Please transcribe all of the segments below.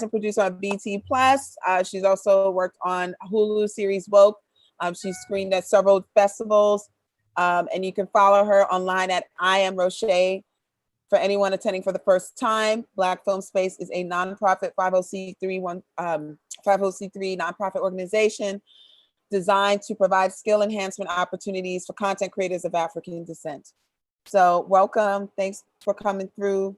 and producer on BT Plus. She's also worked on Hulu series Woke. She's screened at several festivals, and you can follow her online at I Am Rochee. For anyone attending for the first time, Black Film Space is a nonprofit 50c3 nonprofit organization designed to provide skill enhancement opportunities for content creators of African descent. So welcome, thanks for coming through.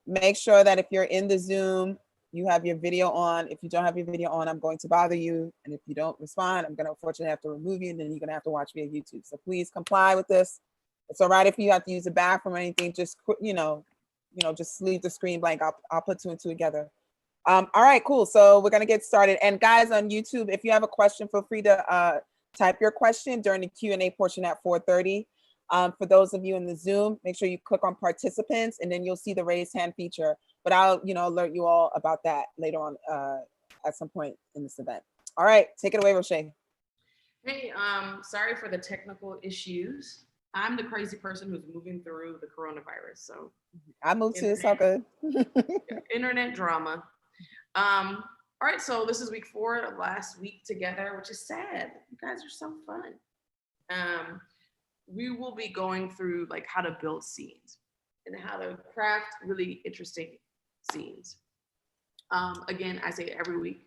Make sure that if you're in the Zoom, you have your video on. If you don't have your video on, I'm going to bother you. And if you don't respond, I'm gonna unfortunately have to remove you, and then you're gonna have to watch via YouTube. So please comply with this. It's all right if you have to use the bathroom or anything, just, just leave the screen blank. I'll put two and two together. All right, cool. So we're gonna get started. And guys on YouTube, if you have a question, feel free to type your question during the Q&A portion at 4:30. For those of you in the Zoom, make sure you click on participants, and then you'll see the raise hand feature. But I'll, alert you all about that later on at some point in this event. All right, take it away, Rochee. Hey, sorry for the technical issues. I'm the crazy person who's moving through the coronavirus, so. I moved too, it's all good. Internet drama. All right, so this is week 4, last week together, which is sad. You guys are so fun. We will be going through like how to build scenes and how to craft really interesting scenes. Again, I say every week,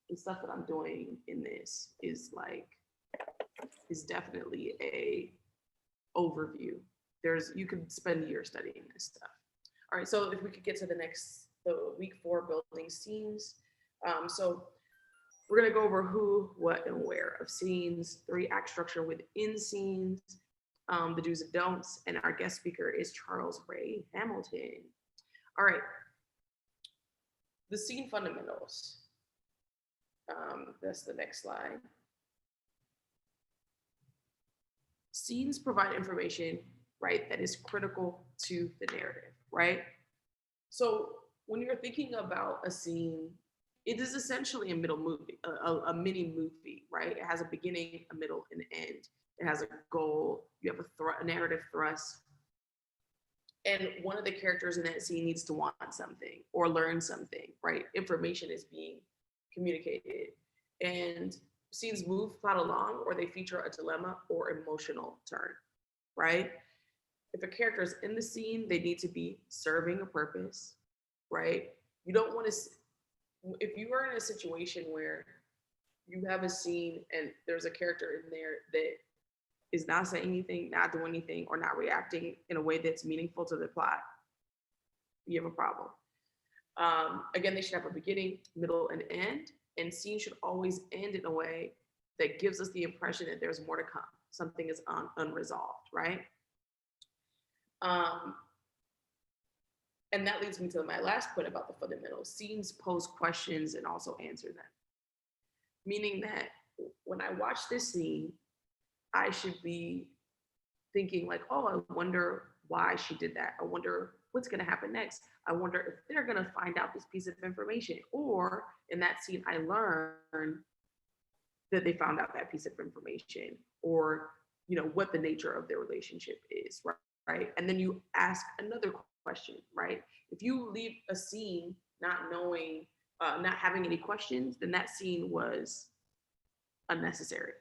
the stuff that I'm doing in this is definitely a overview. You could spend years studying this stuff. All right, so if we could get to the week 4, building scenes. So we're gonna go over who, what, and where of scenes, 3-act structure within scenes, the do's and don'ts, and our guest speaker is Charles Ray Hamilton. All right, the scene fundamentals. That's the next slide. Scenes provide information, right, that is critical to the narrative, right? So when you're thinking about a scene, it is essentially a middle movie, a mini movie, right? It has a beginning, a middle, and an end. It has a goal. You have a narrative thrust. And one of the characters in that scene needs to want something or learn something, right? Information is being communicated. And scenes move plot along, or they feature a dilemma or emotional turn, right? If a character is in the scene, they need to be serving a purpose, right? You don't want to, if you are in a situation where you have a scene and there's a character in there that is not saying anything, not doing anything, or not reacting in a way that's meaningful to the plot, you have a problem. Again, they should have a beginning, middle, and end, and scenes should always end in a way that gives us the impression that there's more to come. Something is unresolved, right? And that leads me to my last point about the fundamentals. Scenes pose questions and also answer them. Meaning that when I watch this scene, I should be thinking like, oh, I wonder why she did that. I wonder what's gonna happen next. I wonder if they're gonna find out this piece of information. Or in that scene, I learn that they found out that piece of information, or what the nature of their relationship is, right? And then you ask another question, right? If you leave a scene not knowing, not having any questions, then that scene was unnecessary,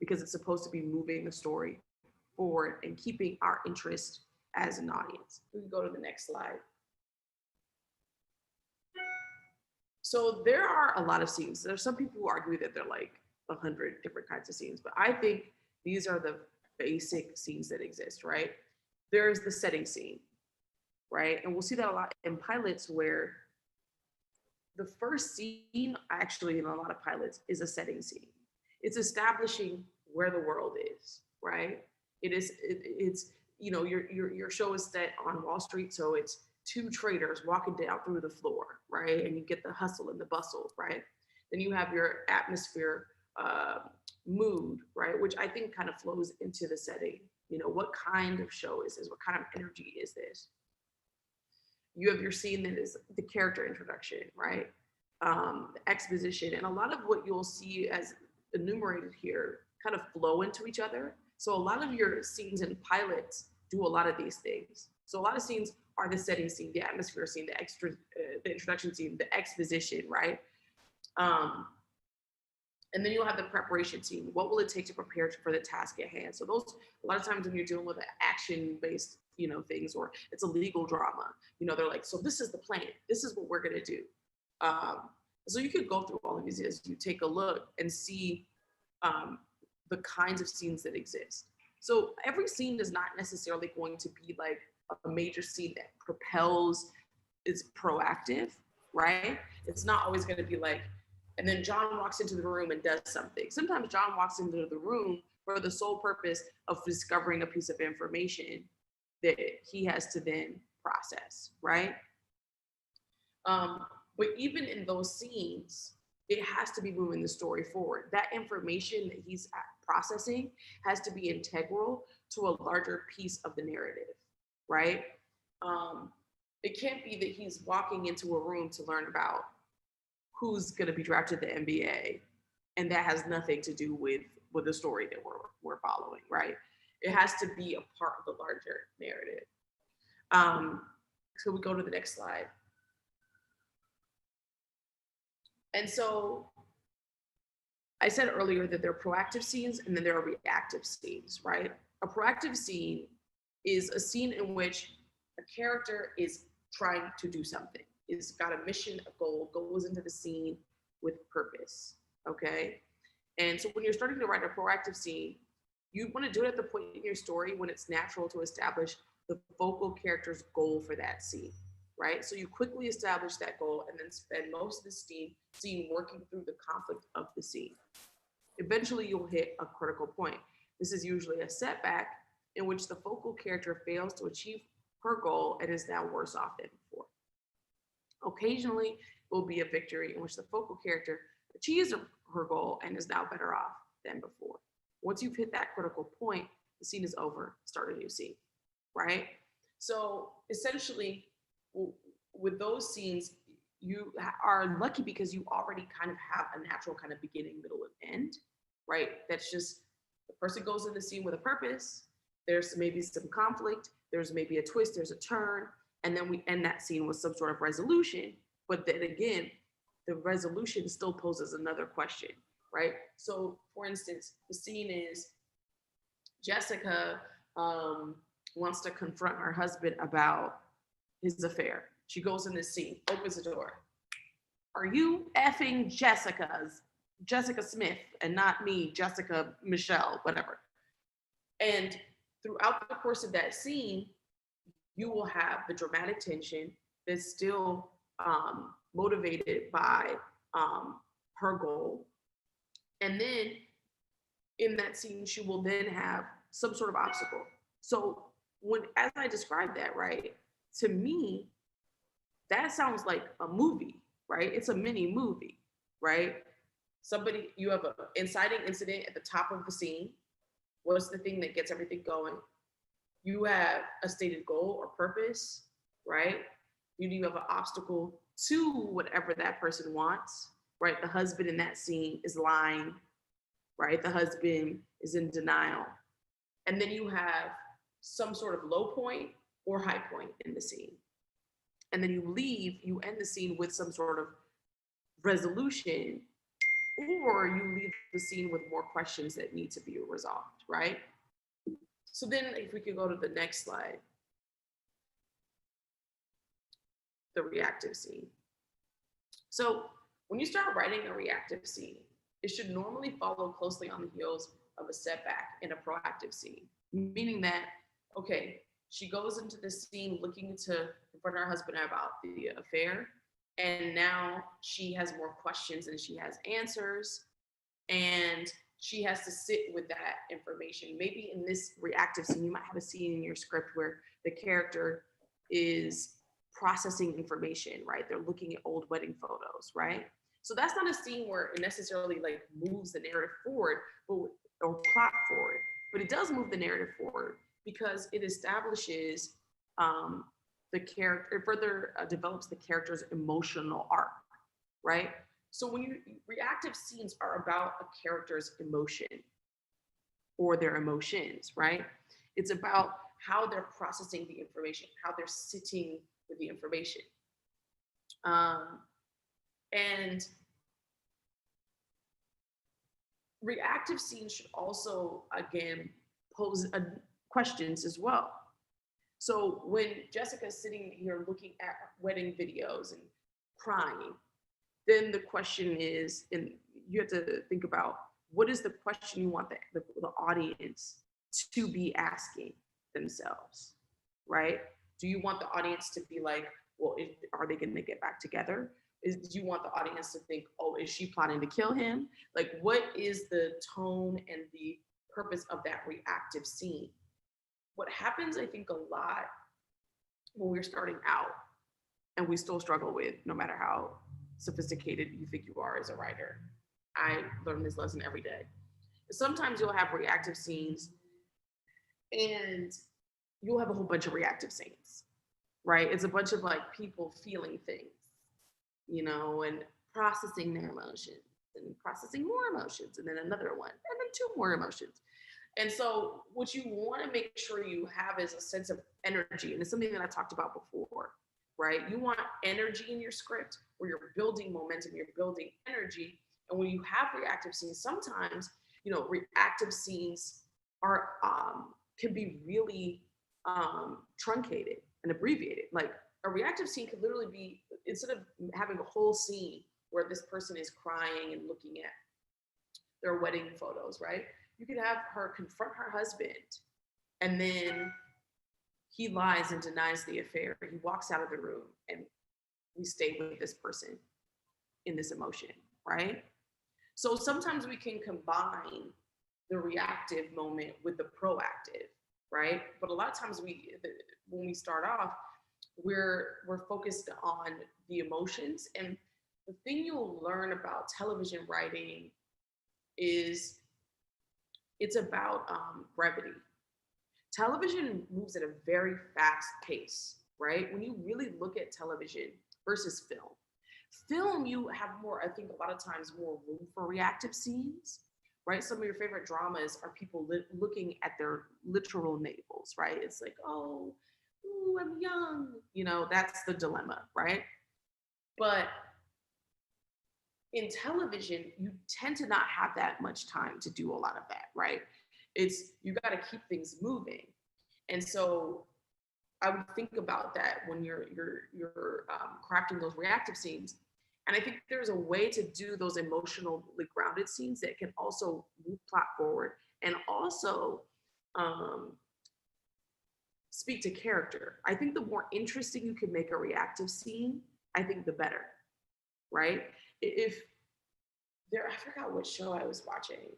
because it's supposed to be moving the story forward and keeping our interest as an audience. We can go to the next slide. So there are a lot of scenes. There's some people who argue that they're like 100 different kinds of scenes, but I think these are the basic scenes that exist, right? There's the setting scene, right? And we'll see that a lot in pilots, where the first scene, actually in a lot of pilots, is a setting scene. It's establishing where the world is, right? It's your show is set on Wall Street, so it's 2 traders walking down through the floor, right? And you get the hustle and the bustle, right? Then you have your atmosphere, mood, right? Which I think kind of flows into the setting. What kind of show is this? What kind of energy is this? You have your scene that is the character introduction, right? The exposition, and a lot of what you'll see as enumerated here kind of flow into each other. So a lot of your scenes and pilots do a lot of these things. So a lot of scenes are the setting scene, the atmosphere scene, the introduction scene, the exposition, right? And then you'll have the preparation scene. What will it take to prepare for the task at hand? So those, a lot of times when you're dealing with action-based, things, or it's a legal drama, they're like, so this is the plan. This is what we're gonna do. So you could go through all of these as you take a look and see the kinds of scenes that exist. So every scene is not necessarily going to be like a major scene that propels, is proactive, right? It's not always gonna be like, and then John walks into the room and does something. Sometimes John walks into the room for the sole purpose of discovering a piece of information that he has to then process, right? But even in those scenes, it has to be moving the story forward. That information that he's processing has to be integral to a larger piece of the narrative, right? It can't be that he's walking into a room to learn about who's going to be drafted to the NBA, and that has nothing to do with the story that we're following, right? It has to be a part of the larger narrative. So we go to the next slide. And so I said earlier that there are proactive scenes and then there are reactive scenes, right? A proactive scene is a scene in which a character is trying to do something. It's got a mission, a goal, goes into the scene with purpose, okay? And so when you're starting to write a proactive scene, you want to do it at the point in your story when it's natural to establish the focal character's goal for that scene, right? So you quickly establish that goal and then spend most of the scene working through the conflict of the scene. Eventually you'll hit a critical point. This is usually a setback in which the focal character fails to achieve her goal and is now worse off than before. Occasionally, it will be a victory in which the focal character achieves her goal and is now better off than before. Once you've hit that critical point, the scene is over, start a new scene, right? So essentially, with those scenes, you are lucky because you already kind of have a natural kind of beginning, middle, and end, right? That's just, the person goes in the scene with a purpose, there's maybe some conflict, there's maybe a twist, there's a turn, and then we end that scene with some sort of resolution. But then again, the resolution still poses another question, right? So for instance, the scene is Jessica wants to confront her husband about his affair. She goes in this scene, opens the door. Are you effing Jessica Smith and not me, Jessica Michelle, whatever. And throughout the course of that scene, you will have the dramatic tension that's still motivated by her goal. And then in that scene, she will then have some sort of obstacle. So as I described that, right, to me, that sounds like a movie, right? It's a mini movie, right? You have an inciting incident at the top of the scene. What's the thing that gets everything going? You have a stated goal or purpose, right? You have an obstacle to whatever that person wants, right? The husband in that scene is lying, right? The husband is in denial. And then you have some sort of low point or high point in the scene. And then you end the scene with some sort of resolution, or you leave the scene with more questions that need to be resolved, right? So then if we could go to the next slide, the reactive scene. So when you start writing a reactive scene, it should normally follow closely on the heels of a setback in a proactive scene, meaning that, okay, she goes into the scene looking to confront her husband about the affair, and now she has more questions than she has answers, and she has to sit with that information. Maybe in this reactive scene, you might have a scene in your script where the character is processing information, right? They're looking at old wedding photos, right? So that's not a scene where it necessarily like moves the narrative forward or plot forward, but it does move the narrative forward because it establishes the character, it further develops the character's emotional arc, right? So reactive scenes are about a character's emotion or their emotions, right? It's about how they're processing the information, how they're sitting with the information. And reactive scenes should also, again, pose questions as well. So when Jessica's sitting here looking at wedding videos and crying, then the question is, and you have to think about, what is the question you want the audience to be asking themselves, right? Do you want the audience to be like, well, are they going to get back together? Do you want the audience to think, oh, is she plotting to kill him? Like, what is the tone and the purpose of that reactive scene? What happens, I think, a lot when we're starting out, and we still struggle with, no matter how sophisticated you think you are as a writer. I learn this lesson every day. Sometimes you'll have reactive scenes and you'll have a whole bunch of reactive scenes, right? It's a bunch of like people feeling things, you know, and processing their emotions and processing more emotions, and then another one, and then two more emotions. And so what you want to make sure you have is a sense of energy. And it's something that I talked about before, right? You want energy in your script where you're building momentum, you're building energy. And when you have reactive scenes, sometimes, you know, reactive scenes are can be really truncated and abbreviated. Like a reactive scene could literally be, instead of having a whole scene where this person is crying and looking at their wedding photos, right? You could have her confront her husband, and then he lies and denies the affair. He walks out of the room, and we stay with this person in this emotion, right? So sometimes we can combine the reactive moment with the proactive, right? But a lot of times when we start off, we're focused on the emotions. And the thing you'll learn about television writing is it's about brevity. Television moves at a very fast pace, right? When you really look at television versus film, you have more, I think a lot of times, more room for reactive scenes, right? Some of your favorite dramas are people looking at their literal navels, right? It's like, oh, ooh, I'm young. You know, that's the dilemma, right? But in television, you tend to not have that much time to do a lot of that, right? You got to keep things moving. And so I would think about that when you're crafting those reactive scenes. And I think there's a way to do those emotionally grounded scenes that can also move plot forward and also speak to character. I think the more interesting you can make a reactive scene, I think the better, right? I forgot what show I was watching,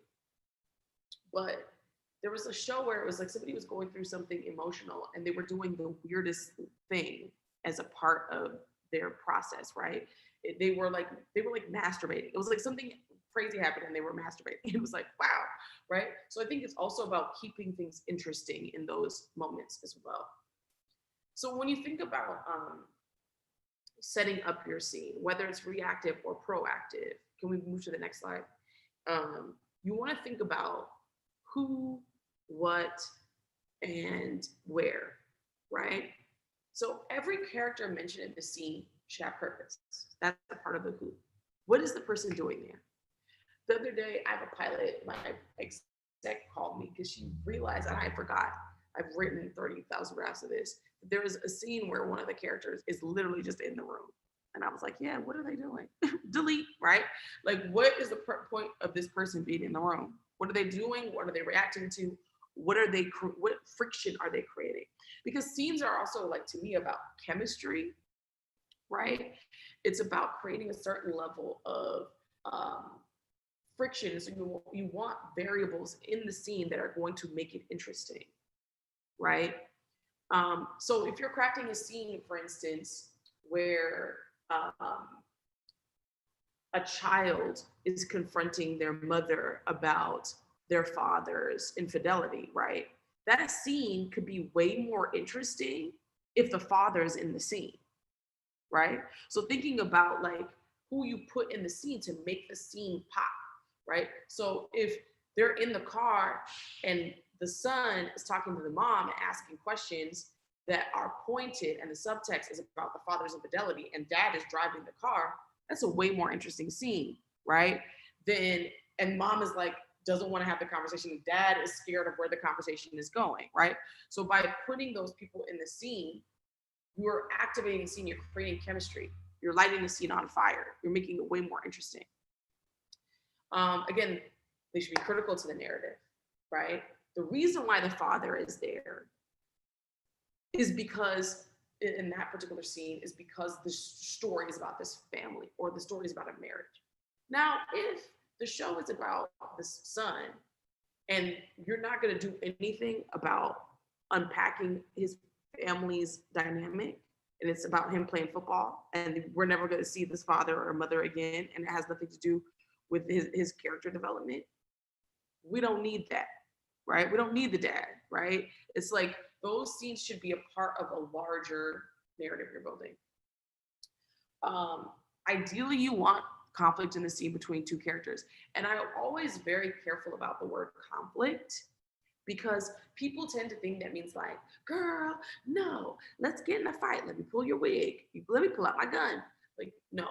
but there was a show where it was like somebody was going through something emotional and they were doing the weirdest thing as a part of their process, right? They were like masturbating. It was like something crazy happened and they were masturbating. It was like, wow, right? So I think it's also about keeping things interesting in those moments as well. So when you think about setting up your scene, whether it's reactive or proactive, can we move to the next slide? You want to think about who, what, and where, right? So every character mentioned in the scene should have purpose. That's a part of the who. What is the person doing there? The other day, I have a pilot, my exec called me because she realized that I forgot. I've written 30,000 drafts of this. There was a scene where one of the characters is literally just in the room. And I was like, yeah, what are they doing? Delete, right? Like, what is the point of this person being in the room? What are they doing? What are they reacting to? What friction are they creating? Because scenes are also, like, to me, about chemistry, right? It's about creating a certain level of friction. So you want variables in the scene that are going to make it interesting, right? So if you're crafting a scene, for instance, where a child is confronting their mother about their father's infidelity, right? That scene could be way more interesting if the father's in the scene, right? So thinking about like who you put in the scene to make the scene pop, right? So if they're in the car and the son is talking to the mom and asking questions that are pointed, and the subtext is about the father's infidelity, and dad is driving the car, that's a way more interesting scene, right? And mom is like, doesn't want to have the conversation. Dad is scared of where the conversation is going, right? So by putting those people in the scene, you're activating the scene, you're creating chemistry, you're lighting the scene on fire, you're making it way more interesting. Again, they should be critical to the narrative, right? The reason why the father is there is because, in that particular scene, is because the story is about this family, or the story is about a marriage. Now, if the show is about this son, and you're not going to do anything about unpacking his family's dynamic, and it's about him playing football, and we're never going to see this father or mother again, and it has nothing to do with his character development, we don't need that, right? We don't need the dad, right? It's like those scenes should be a part of a larger narrative you're building. Ideally, you want conflict in the scene between two characters. And I'm always very careful about the word conflict, because people tend to think that means like, girl, no, let's get in a fight. Let me pull your wig. Let me pull out my gun. Like, no.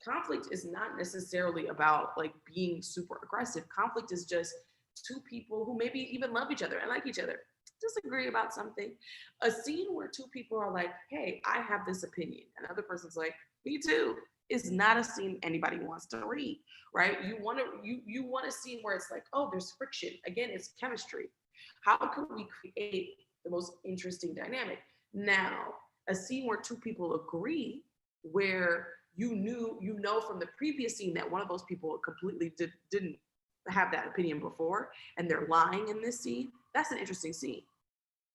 Conflict is not necessarily about like being super aggressive. Conflict is just two people who maybe even love each other and like each other, disagree about something. A scene where two people are like, hey, I have this opinion, and the other person's like, me too, is not a scene anybody wants to read, right? You want a scene where it's like, oh, there's friction. Again, it's chemistry. How can we create the most interesting dynamic? Now, a scene where two people agree, where you know from the previous scene that one of those people completely didn't have that opinion before, and they're lying in this scene, that's an interesting scene,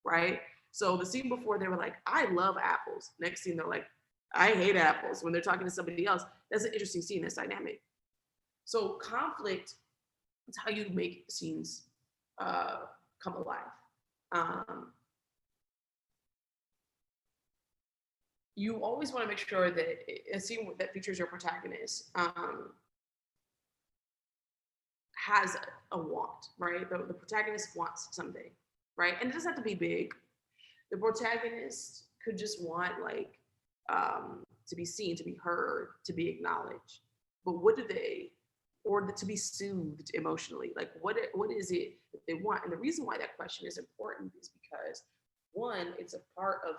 right? So the scene before, they were like, I love apples. Next scene, they're like, I hate apples. When they're talking to somebody else, that's an interesting scene, that's dynamic. So conflict is how you make scenes come alive. You always want to make sure that a scene that features your protagonist has a want, right? The protagonist wants something, right? And it doesn't have to be big. The protagonist could just want like to be seen, to be heard, to be acknowledged. But what do they, or to be soothed emotionally? Like what is it that they want? And the reason why that question is important is because, one, it's a part of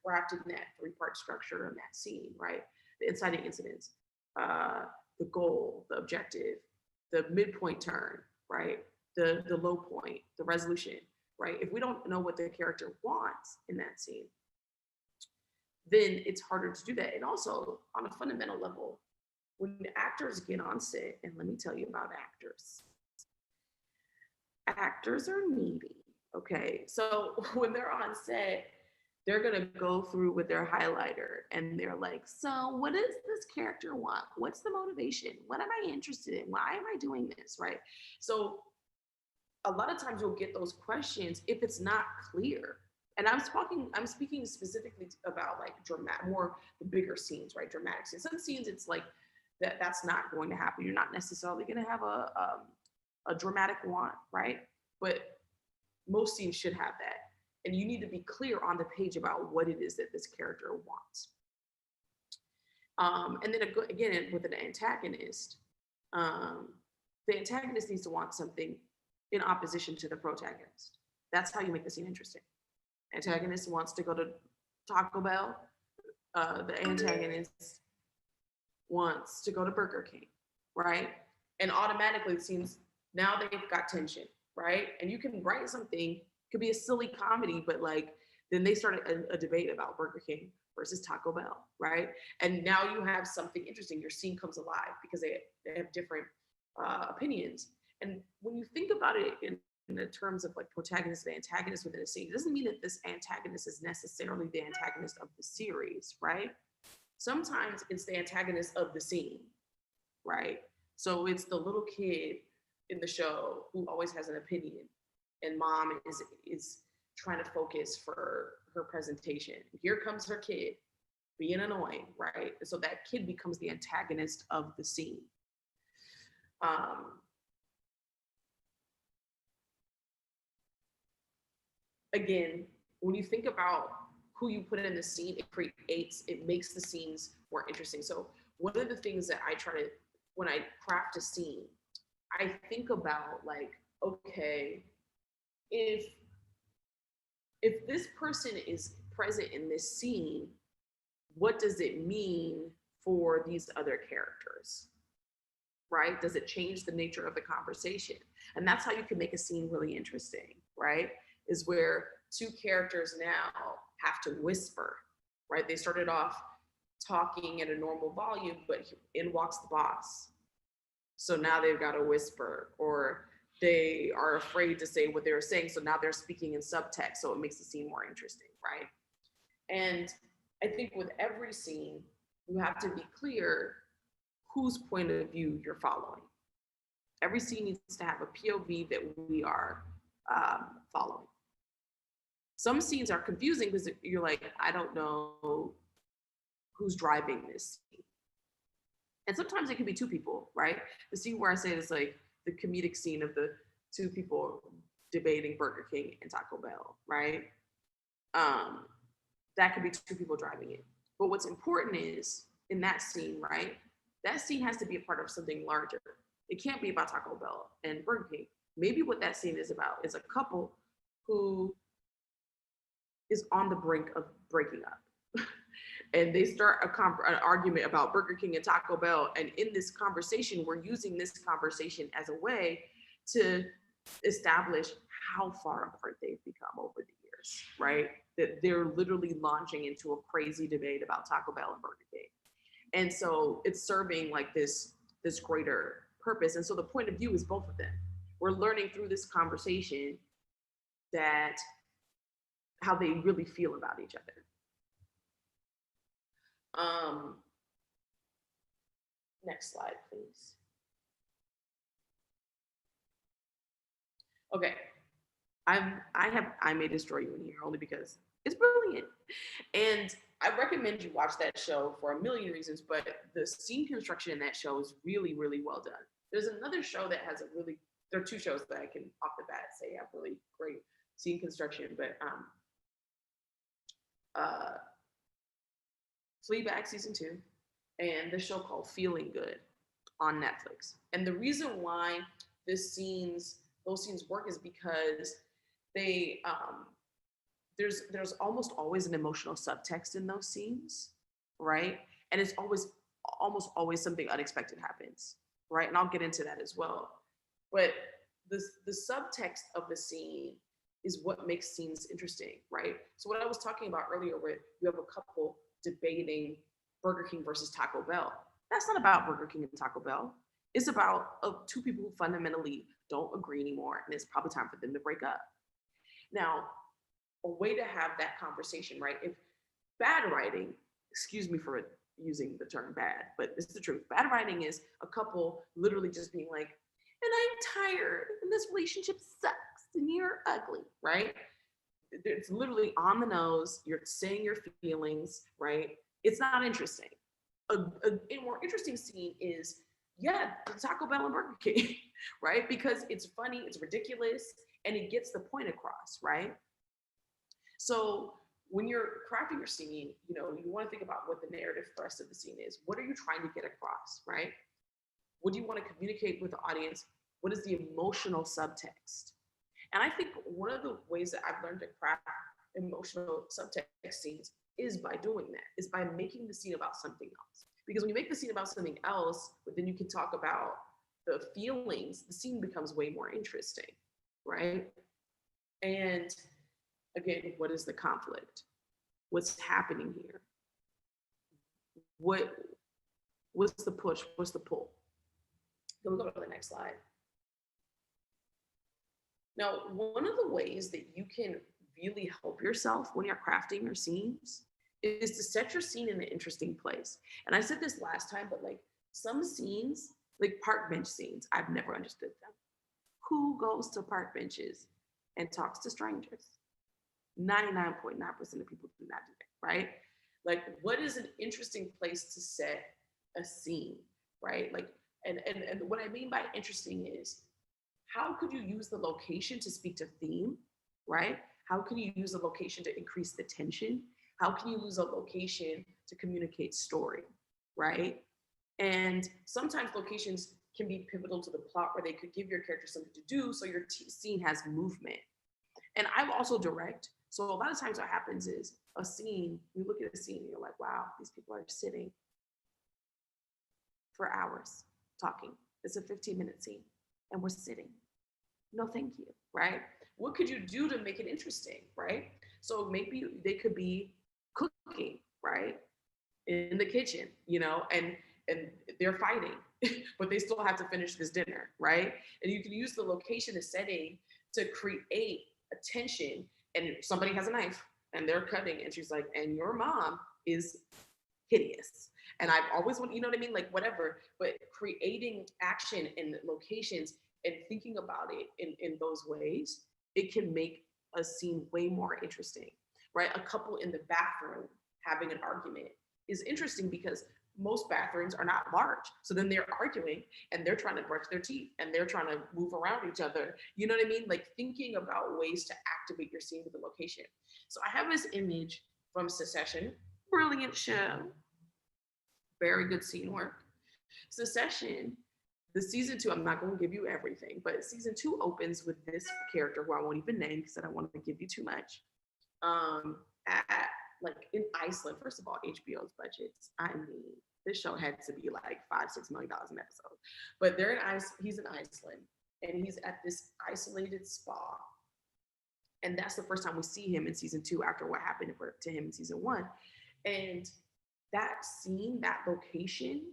crafting that three-part structure in that scene, right? The inciting incidents, the goal, the objective, the midpoint turn, right? The low point, the resolution, right? If we don't know what the character wants in that scene, then it's harder to do that. And also, on a fundamental level, when the actors get on set, and let me tell you about actors. Actors are needy, okay? So when they're on set, they're gonna go through with their highlighter and they're like, so what does this character want? What's the motivation? What am I interested in? Why am I doing this, right? So a lot of times you'll get those questions if it's not clear. And I'm speaking specifically about like more the bigger scenes, right? Dramatic scenes. Some scenes it's like that's not going to happen. You're not necessarily going to have a dramatic want, right? But most scenes should have that. And you need to be clear on the page about what it is that this character wants. And then again, with an antagonist, the antagonist needs to want something in opposition to the protagonist. That's how you make the scene interesting. Antagonist wants to go to Taco Bell. The antagonist wants to go to Burger King, right? And automatically it seems now they've got tension, right? And you can write something, could be a silly comedy, but like then they started a debate about Burger King versus Taco Bell, right? And now you have something interesting. Your scene comes alive because they have different opinions. And when you think about it in the terms of like protagonist and antagonist within a scene, it doesn't mean that this antagonist is necessarily the antagonist of the series, right? Sometimes it's the antagonist of the scene, right? So it's the little kid in the show who always has an opinion, and mom is trying to focus for her presentation. Here comes her kid being annoying, right? So that kid becomes the antagonist of the scene. again, when you think about who you put in the scene, it makes the scenes more interesting. So one of the things that I try to, when I craft a scene, I think about like, okay, if this person is present in this scene, what does it mean for these other characters, right? Does it change the nature of the conversation? And that's how you can make a scene really interesting, right? Is where two characters now have to whisper, right? They started off talking at a normal volume, but in walks the boss. So now they've got to whisper, or they are afraid to say what they were saying. So now they're speaking in subtext. So it makes the scene more interesting, right? And I think with every scene, you have to be clear whose point of view you're following. Every scene needs to have a POV that we are following. Some scenes are confusing because you're like, I don't know who's driving this scene. And sometimes it can be two people, right? The scene where I say it's like the comedic scene of the two people debating Burger King and Taco Bell, right? That could be two people driving it. But what's important is in that scene, right? That scene has to be a part of something larger. It can't be about Taco Bell and Burger King. Maybe what that scene is about is a couple who is on the brink of breaking up. And they start an argument about Burger King and Taco Bell. And in this conversation, we're using this conversation as a way to establish how far apart they've become over the years, right? That they're literally launching into a crazy debate about Taco Bell and Burger King. And so it's serving like this greater purpose. And so the point of view is both of them. We're learning through this conversation that how they really feel about each other. Next slide, please. Okay, I may destroy you in here only because it's brilliant. And I recommend you watch that show for a million reasons, but the scene construction in that show is really, really well done. There's another show that has there are two shows that I can off the bat say have really great scene construction, but Fleabag season 2 and the show called Feeling Good on Netflix. And the reason why those scenes work is because they there's almost always an emotional subtext in those scenes, right? And it's almost always something unexpected happens, right? And I'll get into that as well. But the subtext of the scene is what makes scenes interesting, right? So what I was talking about earlier, where you have a couple debating Burger King versus Taco Bell. That's not about Burger King and Taco Bell. It's about two people who fundamentally don't agree anymore, and it's probably time for them to break up. Now, a way to have that conversation, right? If bad writing, excuse me for using the term bad, but it's the truth. Bad writing is a couple literally just being like, and I'm tired, and this relationship sucks, and you're ugly, right? It's literally on the nose. You're saying your feelings, right? It's not interesting. A more interesting scene is, yeah, Taco Bell and Burger King, right? Because it's funny, it's ridiculous, and it gets the point across, right? So when you're crafting your scene, you want to think about what the narrative thrust of the scene is. What are you trying to get across, right? What do you want to communicate with the audience? What is the emotional subtext? And I think one of the ways that I've learned to craft emotional subtext scenes is by doing that, is by making the scene about something else. Because when you make the scene about something else, but then you can talk about the feelings, the scene becomes way more interesting, right? And again, what is the conflict? What's happening here? What's the push? What's the pull? Then we'll go to the next slide. Now, one of the ways that you can really help yourself when you're crafting your scenes is to set your scene in an interesting place. And I said this last time, but like some scenes, like park bench scenes, I've never understood them. Who goes to park benches and talks to strangers? 99.9% of people do not do that, right? Like, what is an interesting place to set a scene, right? Like, and what I mean by interesting is, how could you use the location to speak to theme, right? How can you use a location to increase the tension? How can you use a location to communicate story, right? And sometimes locations can be pivotal to the plot where they could give your character something to do so your scene has movement. And I also direct. So a lot of times what happens is a scene, you look at a scene and you're like, wow, these people are sitting for hours talking. It's a 15-minute scene and we're sitting. No, thank you, right? What could you do to make it interesting, right? So maybe they could be cooking, right? In the kitchen, you know, and they're fighting, but they still have to finish this dinner, right? And you can use the location, the setting to create a tension. And somebody has a knife and they're cutting and she's like, and your mom is hideous. And I've always wanted, you know what I mean? Like whatever, but creating action and locations and thinking about it in those ways, it can make a scene way more interesting, right? A couple in the bathroom having an argument is interesting because most bathrooms are not large. So then they're arguing and they're trying to brush their teeth and they're trying to move around each other. You know what I mean? Like thinking about ways to activate your scene with the location. So I have this image from Succession, brilliant show, very good scene work. Succession, the season 2, I'm not going to give you everything, but season 2 opens with this character who I won't even name because I don't want to give you too much. At like in Iceland, first of all, HBO's budgets. I mean, this show had to be like $5-6 million an episode. But they're in he's in Iceland and he's at this isolated spa. And that's the first time we see him in season 2 after what happened to him in season 1. And that scene, that location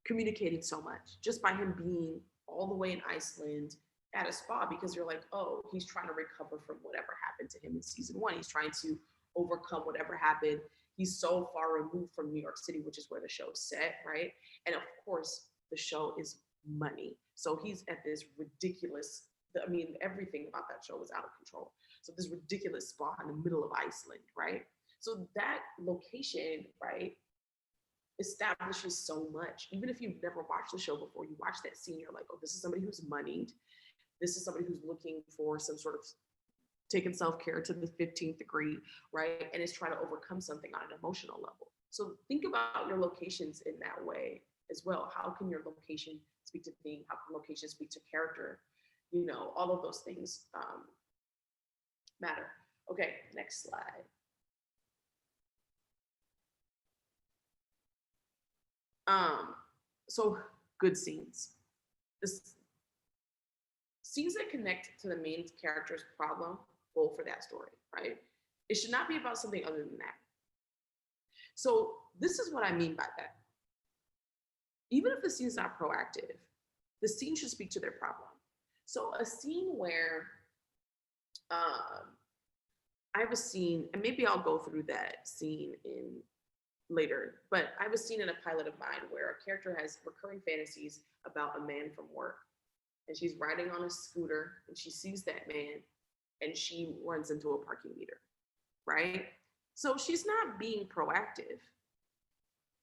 communicated so much just by him being all the way in Iceland at a spa, because you're like, oh, he's trying to recover from whatever happened to him in season 1. He's trying to overcome whatever happened. He's so far removed from New York City, which is where the show is set, right? And of course, the show is money. So he's at this ridiculous, I mean, everything about that show was out of control. So this ridiculous spa in the middle of Iceland, right? So that location, right, establishes so much. Even if you've never watched the show before, you watch that scene, you're like, oh, this is somebody who's moneyed. This is somebody who's looking for some sort of taking self-care to the 15th degree, right? And is trying to overcome something on an emotional level. So think about your locations in that way as well. How can your location speak to theme? How can location speak to character? You know, all of those things matter. Okay, next slide. So good scenes. Scenes that connect to the main character's problem go for that story, right? It should not be about something other than that. So this is what I mean by that. Even if the scene is not proactive, the scene should speak to their problem. So a scene where I have a scene, and maybe I'll go through that scene in later, but I have a scene in a pilot of mine where a character has recurring fantasies about a man from work. And she's riding on a scooter and she sees that man and she runs into a parking meter, right? So she's not being proactive.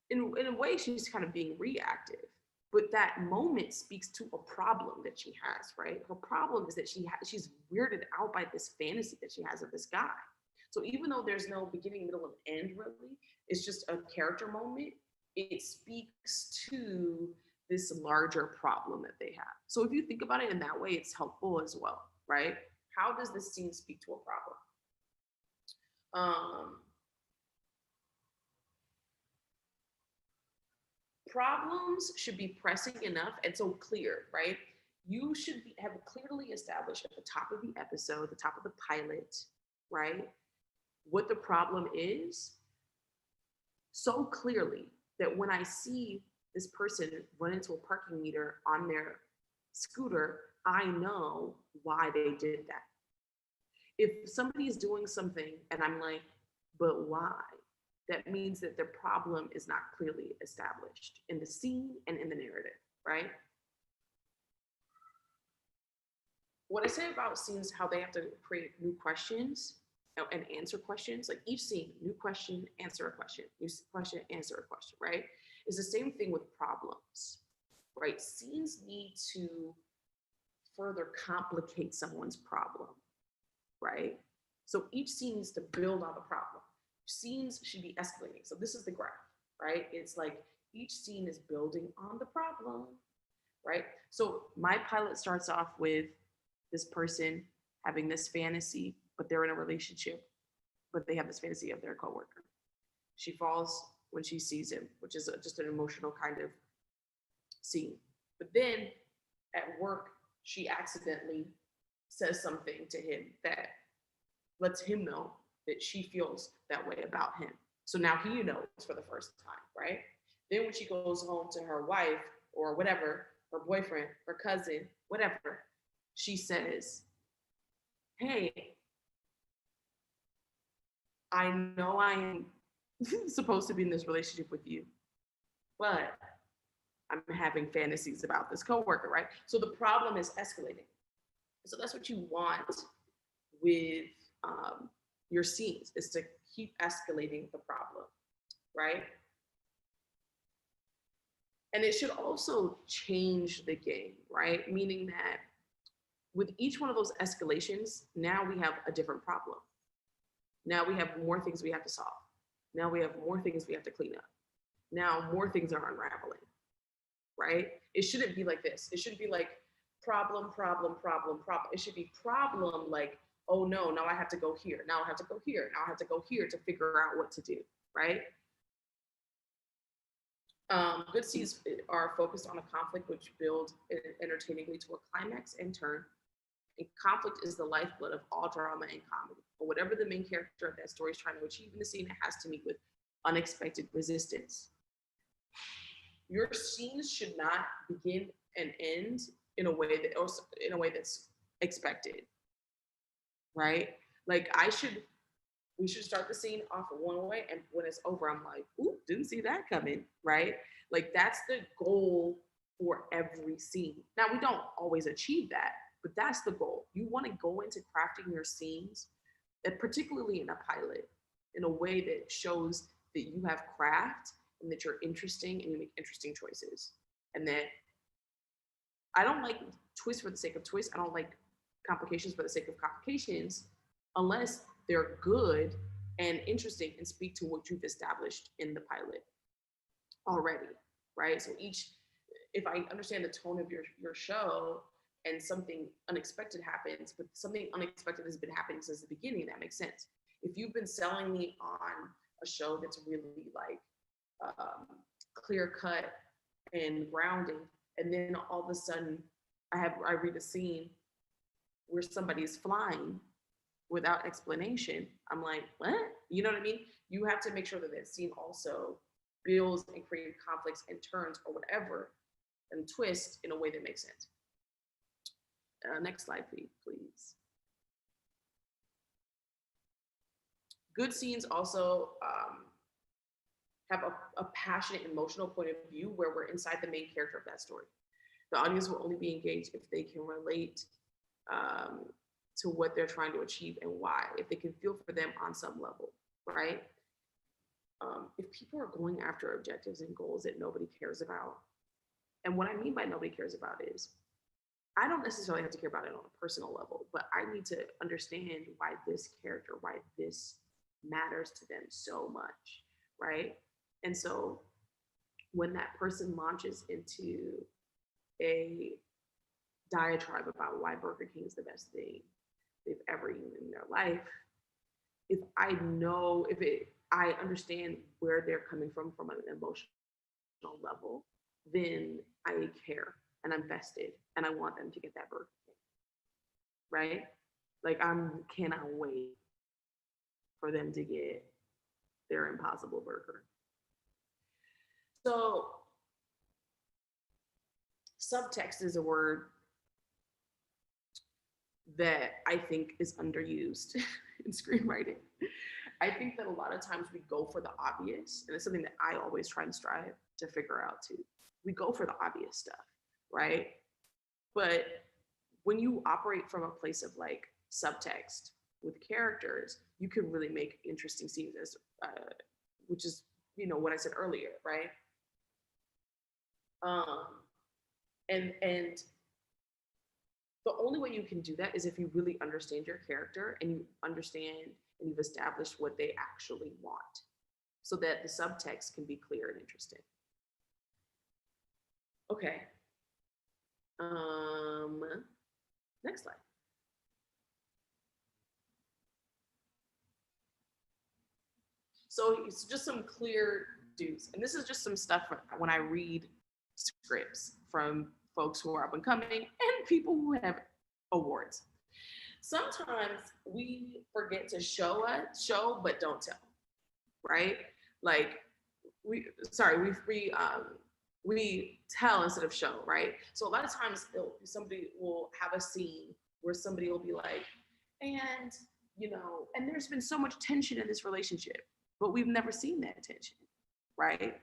In a way, she's kind of being reactive. But that moment speaks to a problem that she has, right? Her problem is that she's weirded out by this fantasy that she has of this guy. So even though there's no beginning, middle, and end, really, it's just a character moment, it speaks to this larger problem that they have. So if you think about it in that way, it's helpful as well, right? How does this scene speak to a problem? Problems should be pressing enough and so clear, right? You should have clearly established at the top of the episode, the top of the pilot, right? What the problem is so clearly that when I see this person run into a parking meter on their scooter, I know why they did that. If somebody is doing something and I'm like, but why? That means that their problem is not clearly established in the scene and in the narrative, right? What I say about scenes, how they have to create new questions and answer questions, like each scene, new question, answer a question, new question, answer a question, right? It's the same thing with problems, right? Scenes need to further complicate someone's problem, right? So each scene needs to build on the problem. Scenes should be escalating. So this is the graph, right? It's like each scene is building on the problem, right? So my pilot starts off with this person having this fantasy, but they're in a relationship, but they have this fantasy of their coworker. She falls when she sees him, which is just an emotional kind of scene. But then at work, she accidentally says something to him that lets him know that she feels that way about him. So now he knows for the first time, right? Then when she goes home to her wife or whatever, her boyfriend, her cousin, whatever, she says, hey, I know I am supposed to be in this relationship with you, but I'm having fantasies about this coworker, right? So the problem is escalating. So that's what you want with your scenes, is to keep escalating the problem, right? And it should also change the game, right? Meaning that with each one of those escalations, now we have a different problem. Now we have more things we have to solve. Now we have more things we have to clean up. Now more things are unraveling, right? It shouldn't be like this. It shouldn't be like problem, problem, problem, problem. It should be problem like, oh no, now I have to go here. Now I have to go here. Now I have to go here to figure out what to do, right? Good scenes are focused on a conflict which builds entertainingly to a climax and turn. And conflict is the lifeblood of all drama and comedy. Or whatever the main character of that story is trying to achieve in the scene, it has to meet with unexpected resistance. Your scenes should not begin and end in a way that's expected, right? Like we should start the scene off one way, and when it's over, I'm like, ooh, didn't see that coming, right? Like that's the goal for every scene. Now we don't always achieve that, but that's the goal. You want to go into crafting your scenes, that particularly in a pilot, in a way that shows that you have craft and that you're interesting and you make interesting choices. And that I don't like twists for the sake of twists. I don't like complications for the sake of complications, unless they're good and interesting and speak to what you've established in the pilot already, right? So if I understand the tone of your show and something unexpected happens, but something unexpected has been happening since the beginning, that makes sense. If you've been selling me on a show that's really like clear cut and grounding, and then all of a sudden I read a scene where somebody's flying without explanation, I'm like, what? You know what I mean? You have to make sure that that scene also builds and creates conflicts and turns or whatever and twists in a way that makes sense. Next slide, please. Good scenes also have a passionate, emotional point of view where we're inside the main character of that story. The audience will only be engaged if they can relate to what they're trying to achieve and why, if they can feel for them on some level, right? If people are going after objectives and goals that nobody cares about, and what I mean by nobody cares about is, I don't necessarily have to care about it on a personal level, but I need to understand why this character, why this matters to them so much, right? And so when that person launches into a diatribe about why Burger King is the best thing they've ever eaten in their life, if I understand where they're coming from an emotional level, then I care and I'm vested and I want them to get that Burger King, right? Like I cannot wait for them to get their Impossible Burger. So subtext is a word that I think is underused in screenwriting. I think that a lot of times we go for the obvious, and it's something that I always try and strive to figure out too. We go for the obvious stuff, right? But when you operate from a place of like subtext with characters, you can really make interesting scenes, which is, what I said earlier, right? And the only way you can do that is if you really understand your character and you understand and you've established what they actually want, so that the subtext can be clear and interesting. Okay. Next slide. So it's just some clear dues. And this is just some stuff when I read scripts from folks who are up and coming and people who have awards. Sometimes we forget to show but don't tell, right? Like we tell instead of show, right? So a lot of times somebody will have a scene where somebody will be like, and and there's been so much tension in this relationship, but we've never seen that tension, right?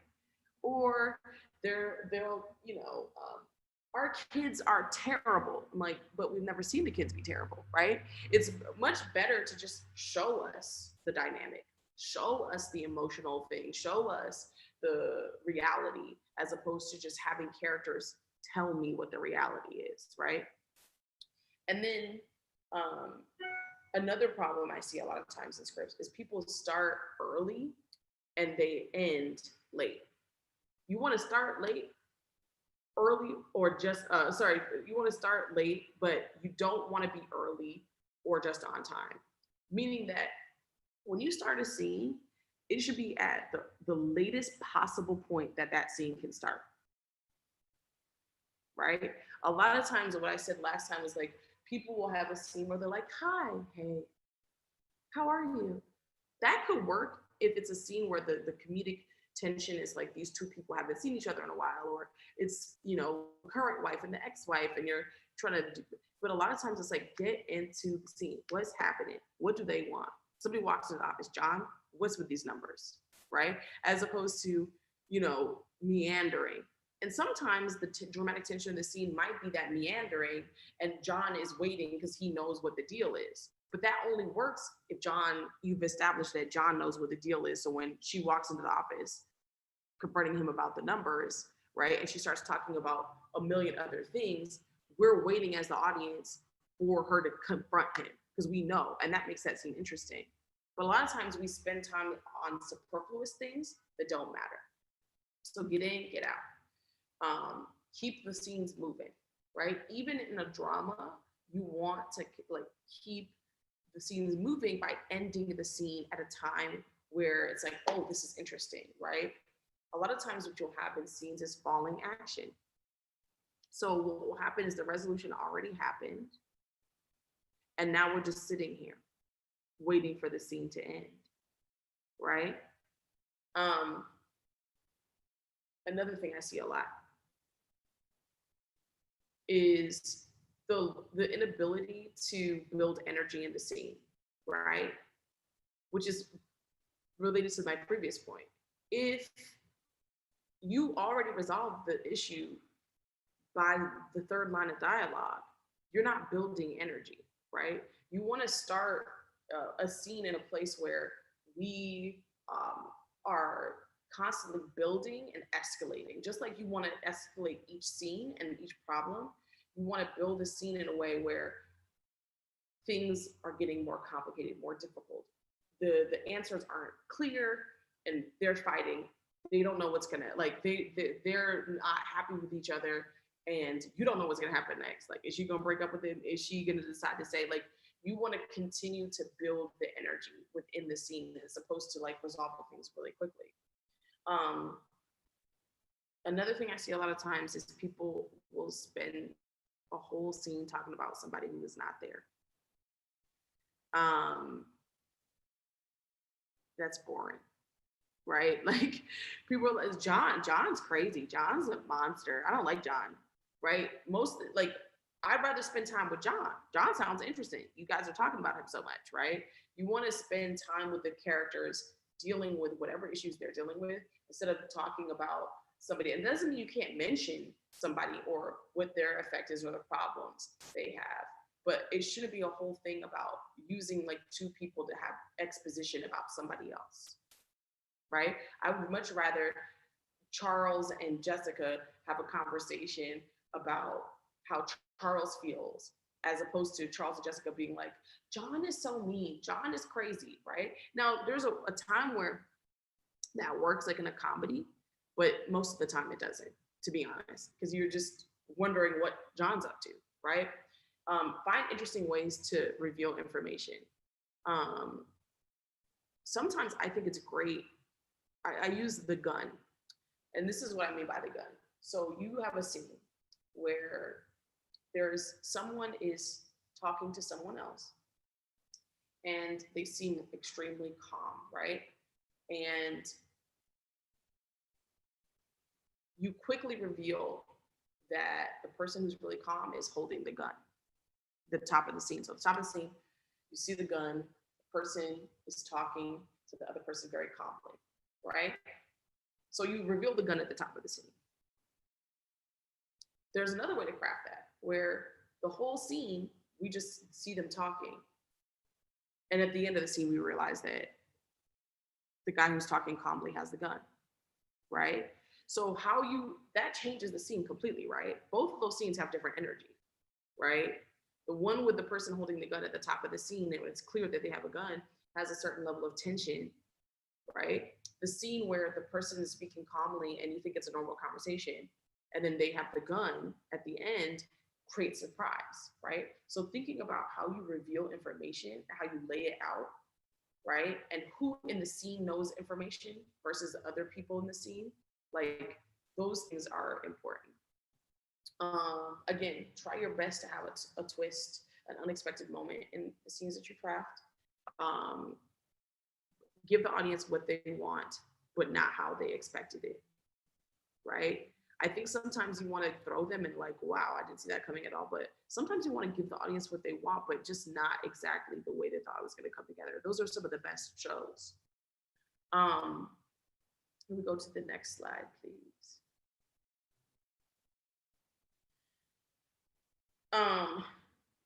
Or they'll our kids are terrible. I'm like, but we've never seen the kids be terrible, right? It's much better to just show us the dynamic, show us the emotional thing, show us the reality, as opposed to just having characters tell me what the reality is, right? And then another problem I see a lot of times in scripts is people start early and they end late. You want to start late, early, or just you want to start late, but you don't want to be early or just on time. Meaning that when you start a scene, it should be at the latest possible point that scene can start. Right? A lot of times, what I said last time was like, people will have a scene where they're like, hi, hey, how are you? That could work if it's a scene where the comedic tension is like these two people haven't seen each other in a while, or it's current wife and the ex-wife, and you're trying to but a lot of times it's like, get into the scene. What's happening? What do they want? Somebody walks into the office, John, what's with these numbers, right? As opposed to meandering. And sometimes the dramatic tension in the scene might be that meandering, and John is waiting because he knows what the deal is. But that only works if you've established that John knows what the deal is. So when she walks into the office, confronting him about the numbers, right, and she starts talking about a million other things, we're waiting as the audience for her to confront him because we know, and that makes that scene interesting. But a lot of times we spend time on superfluous things that don't matter. So get in, get out. Keep the scenes moving, right? Even in a drama, you want to keep the scenes moving by ending the scene at a time where it's like, oh, this is interesting, right? A lot of times what you'll have in scenes is falling action. So what will happen is the resolution already happened, and now we're just sitting here waiting for the scene to end, right? Another thing I see a lot is the inability to build energy in the scene, right? Which is related to my previous point. If you already resolved the issue by the third line of dialogue, you're not building energy, right? You want to start a scene in a place where we are constantly building and escalating. Just like you want to escalate each scene and each problem, you want to build a scene in a way where things are getting more complicated, more difficult. The answers aren't clear, and they're fighting. They don't know what's gonna, they're not happy with each other, and you don't know what's gonna happen next. Like, is she gonna break up with him? Is she gonna decide to say, you want to continue to build the energy within the scene as opposed to resolving things really quickly. Another thing I see a lot of times is people will spend a whole scene talking about somebody who is not there. That's boring, right? People are like, John's crazy. John's a monster. I don't like John, right? I'd rather spend time with John. John sounds interesting. You guys are talking about him so much, right? You want to spend time with the characters dealing with whatever issues they're dealing with instead of talking about somebody. And it doesn't mean you can't mention somebody or what their effect is or the problems they have, but it shouldn't be a whole thing about using two people to have exposition about somebody else, right? I would much rather Charles and Jessica have a conversation about how Charles feels as opposed to Charles and Jessica being like, John is so mean, John is crazy, right? Now, there's a time where that works, like in a comedy, but most of the time it doesn't, to be honest, because you're just wondering what John's up to, right? Find interesting ways to reveal information. Sometimes I think it's great. I use the gun, and this is what I mean by the gun. So you have a scene where someone is talking to someone else, and they seem extremely calm, right? And you quickly reveal that the person who's really calm is holding the gun, the top of the scene. So at the top of the scene, you see the gun, the person is talking to the other person very calmly, right? So you reveal the gun at the top of the scene. There's another way to craft that, where the whole scene, we just see them talking. And at the end of the scene, we realize that the guy who's talking calmly has the gun, right? So that changes the scene completely, right? Both of those scenes have different energy, right? The one with the person holding the gun at the top of the scene, and it's clear that they have a gun, has a certain level of tension, right? The scene where the person is speaking calmly and you think it's a normal conversation, and then they have the gun at the end, creates surprise, right? So thinking about how you reveal information, how you lay it out, right? And who in the scene knows information versus the other people in the scene, like those things are important. Again, try your best to have a twist, an unexpected moment in the scenes that you craft. Give the audience what they want, but not how they expected it, right? I think sometimes you want to throw them in like, wow, I didn't see that coming at all. But sometimes you want to give the audience what they want, but just not exactly the way they thought it was going to come together. Those are some of the best shows. Can we go to the next slide, please?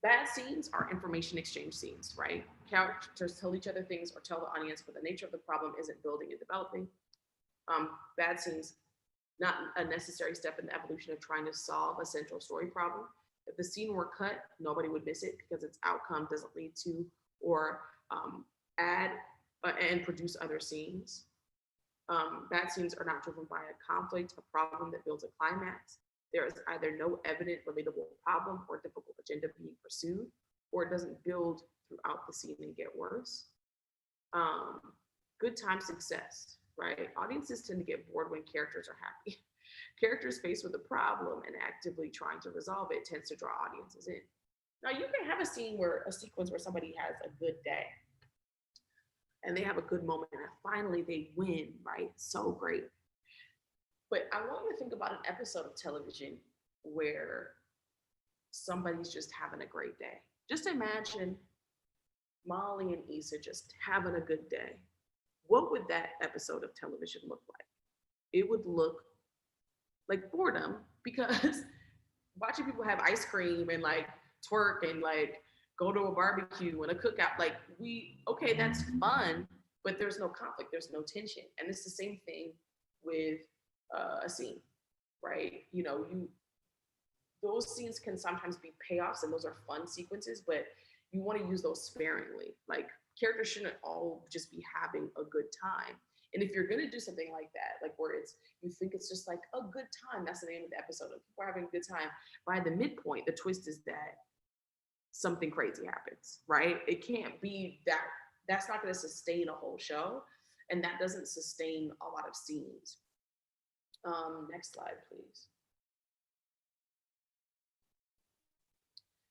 Bad scenes are information exchange scenes, right? Characters tell each other things or tell the audience, but the nature of the problem isn't building and developing. Bad scenes, not a necessary step in the evolution of trying to solve a central story problem. If the scene were cut, nobody would miss it because its outcome doesn't lead to or add and produce other scenes. Bad scenes are not driven by a conflict, a problem that builds a climax. There is either no evident relatable problem or difficult agenda being pursued, or it doesn't build throughout the scene and get worse. Good time success, right? Audiences tend to get bored when characters are happy. Characters faced with a problem and actively trying to resolve it tends to draw audiences in. Now you can have a sequence where somebody has a good day and they have a good moment and finally they win, right? So great. But I want you to think about an episode of television where somebody's just having a great day. Just imagine Molly and Issa just having a good day. What would that episode of television look like? It would look like boredom, because watching people have ice cream and like twerk and like go to a barbecue and a cookout, like okay, that's fun, but there's no conflict, there's no tension. And it's the same thing with a scene, right? Those scenes can sometimes be payoffs and those are fun sequences, but you want to use those sparingly. Like characters shouldn't all just be having a good time. And if you're going to do something like that, like where you think it's just like a good time, that's the name of the episode, of people are having a good time. By the midpoint, the twist is that something crazy happens, right? It can't be that. That's not going to sustain a whole show. And that doesn't sustain a lot of scenes. Next slide, please.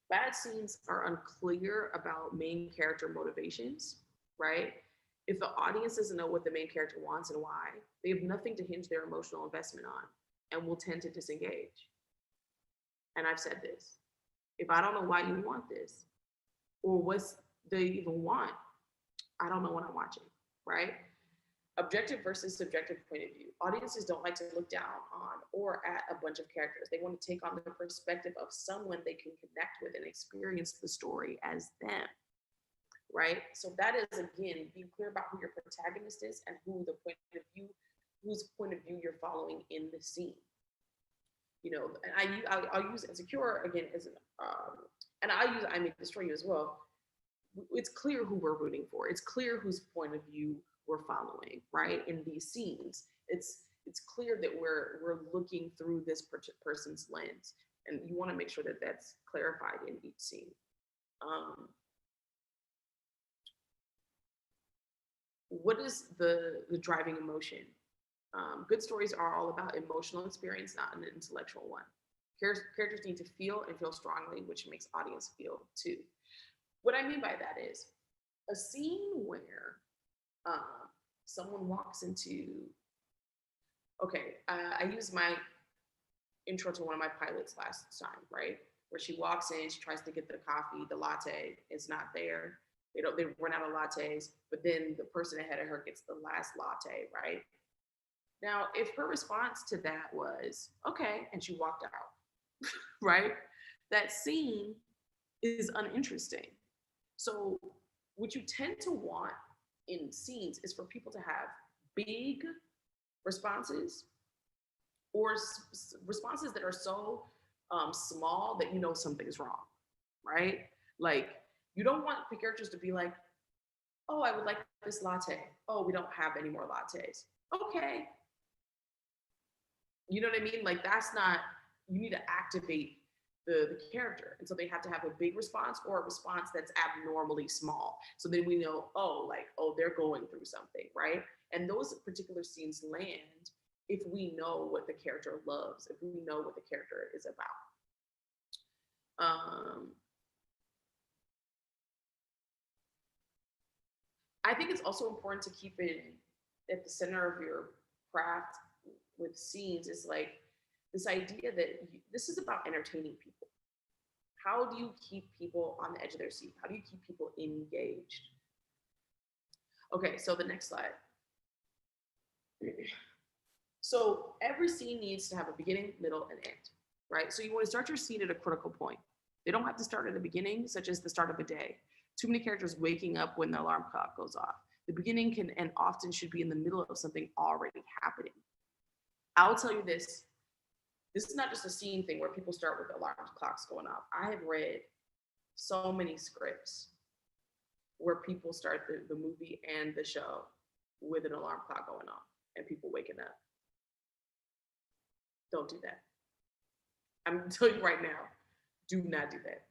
Bad scenes are unclear about main character motivations, right? If the audience doesn't know what the main character wants and why, they have nothing to hinge their emotional investment on and will tend to disengage. And I've said this, if I don't know why you want this or what they even want, I don't know what I'm watching, right? Objective versus subjective point of view. Audiences don't like to look down on or at a bunch of characters. They want to take on the perspective of someone they can connect with and experience the story as them, right? So that is, again, being clear about who your protagonist is and whose point of view you're following in the scene. you know, and I'll use Insecure again as an, and I'll use I May Destroy You as well. It's clear who we're rooting for. It's clear whose point of view we're following, right? In these scenes, it's clear that we're looking through this person's lens, and you want to make sure that that's clarified in each scene. What is the driving emotion? Good stories are all about emotional experience, not an intellectual one. Characters need to feel and feel strongly, which makes audience feel too. What I mean by that is a scene where someone walks into, I used my intro to one of my pilots last time, right? Where she walks in, she tries to get the coffee, the latte is not there. They run out of lattes, but then the person ahead of her gets the last latte, right? Now, if her response to that was, okay, and she walked out, right? That scene is uninteresting. So what you tend to want in scenes is for people to have big responses or responses that are so small that you know something's wrong, right? Like, you don't want the characters to be like, oh, I would like this latte. Oh, we don't have any more lattes. Okay. You know what I mean? Like, that's not, you need to activate the character. And so they have to have a big response or a response that's abnormally small. So then we know, oh, they're going through something, right? And those particular scenes land if we know what the character loves, if we know what the character is about. I think it's also important to keep it at the center of your craft with scenes is like this idea that this is about entertaining people. How do you keep people on the edge of their seat? How do you keep people engaged? Okay, so the next slide. So every scene needs to have a beginning, middle, and end, right? So you want to start your scene at a critical point. They don't have to start at the beginning, such as the start of a day. Too many characters waking up when the alarm clock goes off. The beginning can and often should be in the middle of something already happening. I'll tell you this. This is not just a scene thing where people start with alarm clocks going off. I have read so many scripts where people start the movie and the show with an alarm clock going off and people waking up. Don't do that. I'm telling you right now, do not do that.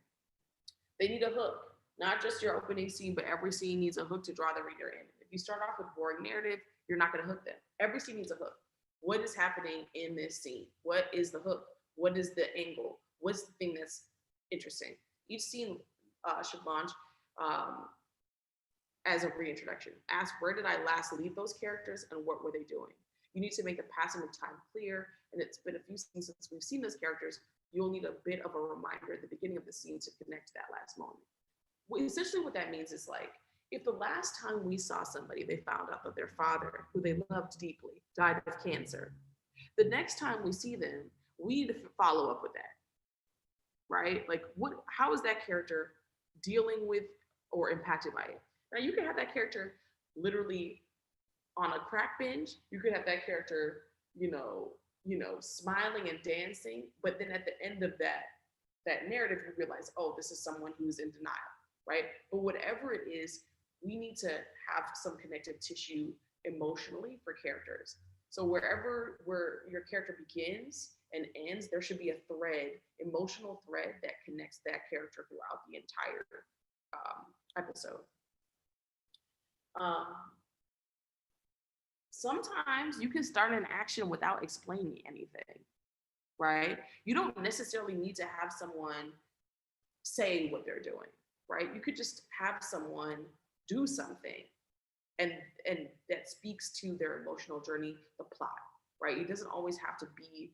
They need a hook, not just your opening scene, but every scene needs a hook to draw the reader in. If you start off with boring narrative, you're not going to hook them. Every scene needs a hook. What is happening in this scene? What is the hook? What is the angle? What's the thing that's interesting? Each scene should launch as a reintroduction. Ask, where did I last leave those characters and what were they doing? You need to make the passing of time clear, and it's been a few scenes since we've seen those characters. You'll need a bit of a reminder at the beginning of the scene to connect to that last moment. Essentially what that means is like, if the last time we saw somebody, they found out that their father, who they loved deeply, died of cancer, the next time we see them, we need to follow up with that, right? Like, how is that character dealing with or impacted by it? Now, you can have that character literally on a crack binge. You could have that character, smiling and dancing, but then at the end of that narrative, you realize, oh, this is someone who's in denial, right? But whatever it is, we need to have some connective tissue emotionally for characters. So where your character begins and ends, there should be a thread, emotional thread that connects that character throughout the entire episode. Sometimes you can start an action without explaining anything, right? You don't necessarily need to have someone say what they're doing, right? You could just have someone do something and that speaks to their emotional journey, the plot, right? It doesn't always have to be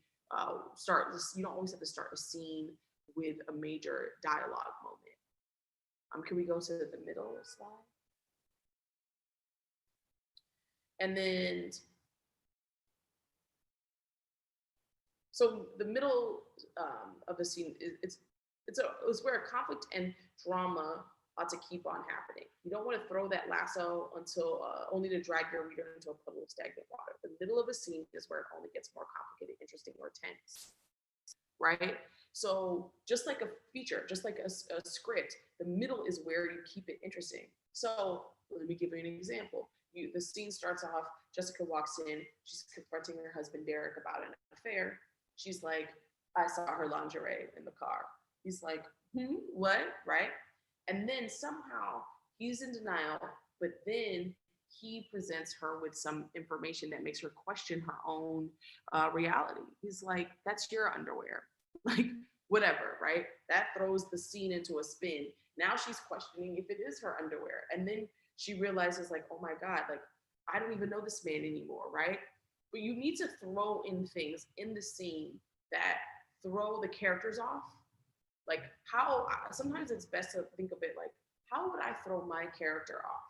you don't always have to start a scene with a major dialogue moment. Can we go to the middle slide? And then, so the middle of the scene, it's where conflict and drama ought to keep on happening. You don't want to throw that lasso until only to drag your reader into a puddle of stagnant water. The middle of a scene is where it only gets more complicated, interesting, or tense. right? So just like a feature, just like a script, the middle is where you keep it interesting. So let me give you an example. The scene starts off, Jessica walks in, she's confronting her husband, Derek, about an affair. She's like, I saw her lingerie in the car. He's like, what, right? And then somehow he's in denial, but then he presents her with some information that makes her question her own reality. He's like, that's your underwear. Like, whatever, right? That throws the scene into a spin. Now she's questioning if it is her underwear. And then she realizes, like, oh my God, like, I don't even know this man anymore, right? But you need to throw in things in the scene that throw the characters off. Like, how sometimes it's best to think of it like, how would I throw my character off?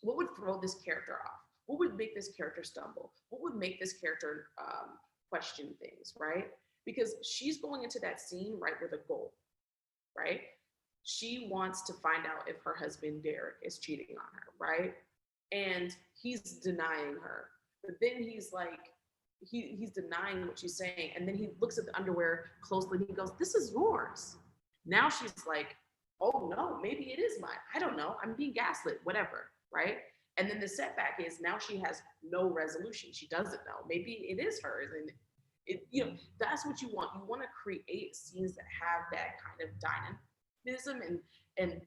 What would throw this character off? What would make this character stumble? What would make this character question things, right? Because she's going into that scene, right, with a goal, right? She wants to find out if her husband, Derek, is cheating on her, right? And he's denying her. But then he's like, he's denying what she's saying. And then he looks at the underwear closely and he goes, this is yours. Now she's like, oh no, maybe it is mine. I don't know. I'm being gaslit, whatever, right? And then the setback is now she has no resolution. She doesn't know. Maybe it is hers. And that's what you want. You want to create scenes that have that kind of dynamism and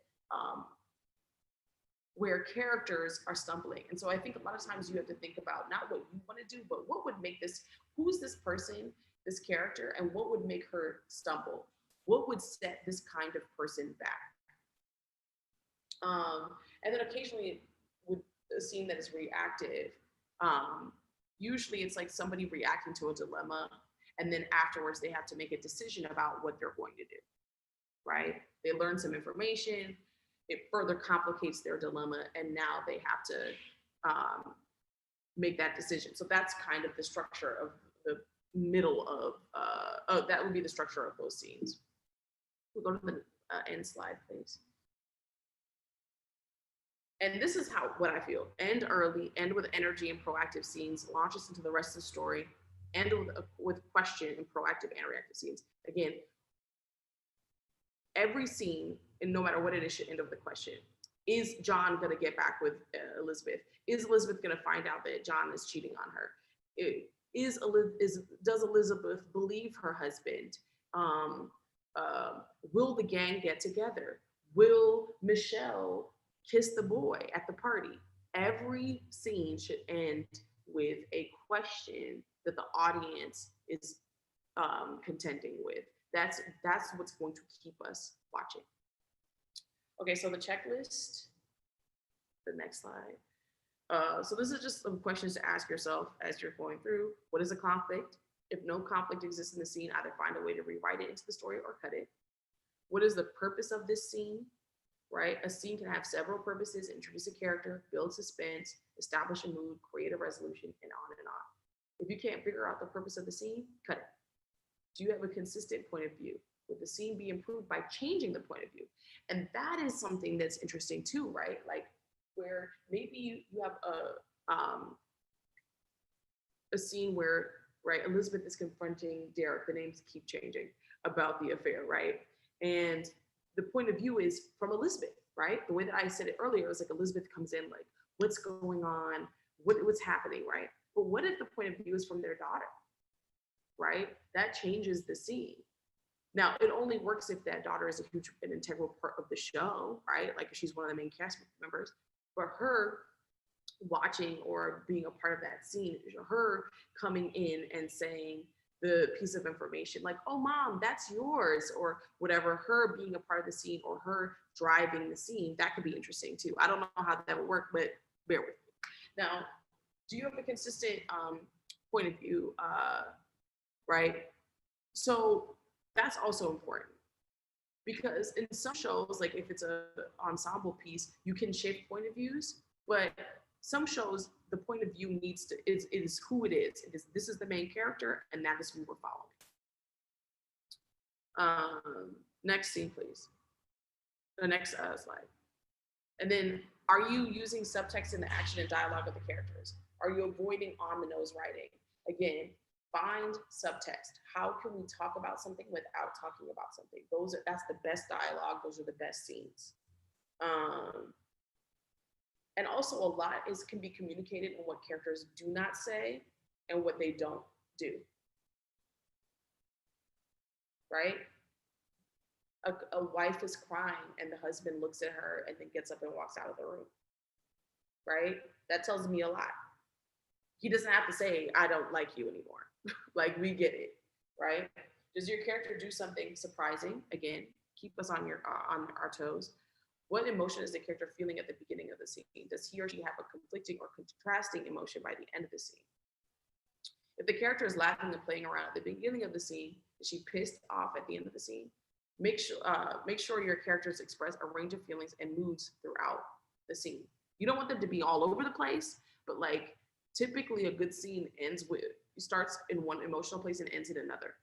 where characters are stumbling. And so I think a lot of times you have to think about not what you want to do, but what would make this, who's this person, this character, and what would make her stumble? What would set this kind of person back? And then occasionally with a scene that is reactive, usually it's like somebody reacting to a dilemma, and then afterwards they have to make a decision about what they're going to do, right? They learn some information, it further complicates their dilemma, and now they have to make that decision. So that's kind of the structure of the middle of, that would be the structure of those scenes. We'll go to the end slide, please. And this is what I feel. End early, end with energy and proactive scenes, launch us into the rest of the story, end with question and proactive and reactive scenes. Again, every scene, and no matter what it is, should end with the question. Is John gonna get back with Elizabeth? Is Elizabeth gonna find out that John is cheating on her? Does Elizabeth believe her husband? Will the gang get together? Will Michelle kiss the boy at the party? Every scene should end with a question that the audience is contending with. That's what's going to keep us watching. Okay, so the checklist, the next slide. So this is just some questions to ask yourself as you're going through. What is a conflict? If no conflict exists in the scene, either find a way to rewrite it into the story or cut it. What is the purpose of this scene? Right? A scene can have several purposes: introduce a character, build suspense, establish a mood, create a resolution, and on and on. If you can't figure out the purpose of the scene, cut it. Do you have a consistent point of view? Would the scene be improved by changing the point of view? And that is something that's interesting too, right? Like where maybe you have a scene where, right, Elizabeth is confronting Derek, the names keep changing, about the affair, right? And the point of view is from Elizabeth, right? The way that I said it earlier was like Elizabeth comes in like, what's going on? What's happening, right? But what if the point of view is from their daughter, right? That changes the scene. Now, it only works if that daughter is an integral part of the show, right? Like she's one of the main cast members. But her watching or being a part of that scene, her coming in and saying the piece of information like, oh mom, that's yours, or whatever, her being a part of the scene or her driving the scene, that could be interesting too. I don't know how that would work, but bear with me. Now, do you have a consistent point of view, right? So that's also important because in some shows, like if it's an ensemble piece, you can shift point of views, but some shows, the point of view is who it is. This is the main character, and that is who we're following. Next scene, please. The next slide. And then, are you using subtext in the action and dialogue of the characters? Are you avoiding on-the-nose writing? Again, find subtext. How can we talk about something without talking about something? That's the best dialogue. Those are the best scenes. And also a lot can be communicated in what characters do not say and what they don't do. Right? A wife is crying and the husband looks at her and then gets up and walks out of the room. Right? That tells me a lot. He doesn't have to say, I don't like you anymore. Like, we get it, right? Does your character do something surprising? Again, keep us on our toes. What emotion is the character feeling at the beginning of the scene? Does he or she have a conflicting or contrasting emotion by the end of the scene? If the character is laughing and playing around at the beginning of the scene, is she pissed off at the end of the scene? Make sure your characters express a range of feelings and moods throughout the scene. You don't want them to be all over the place, but like typically a good scene starts in one emotional place and ends in another.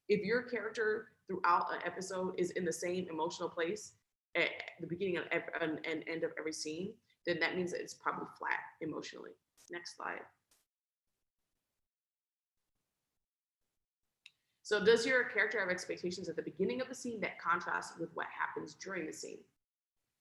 If your character throughout an episode is in the same emotional place at the beginning and end of every scene, then that means that it's probably flat emotionally. Next slide. So does your character have expectations at the beginning of the scene that contrast with what happens during the scene?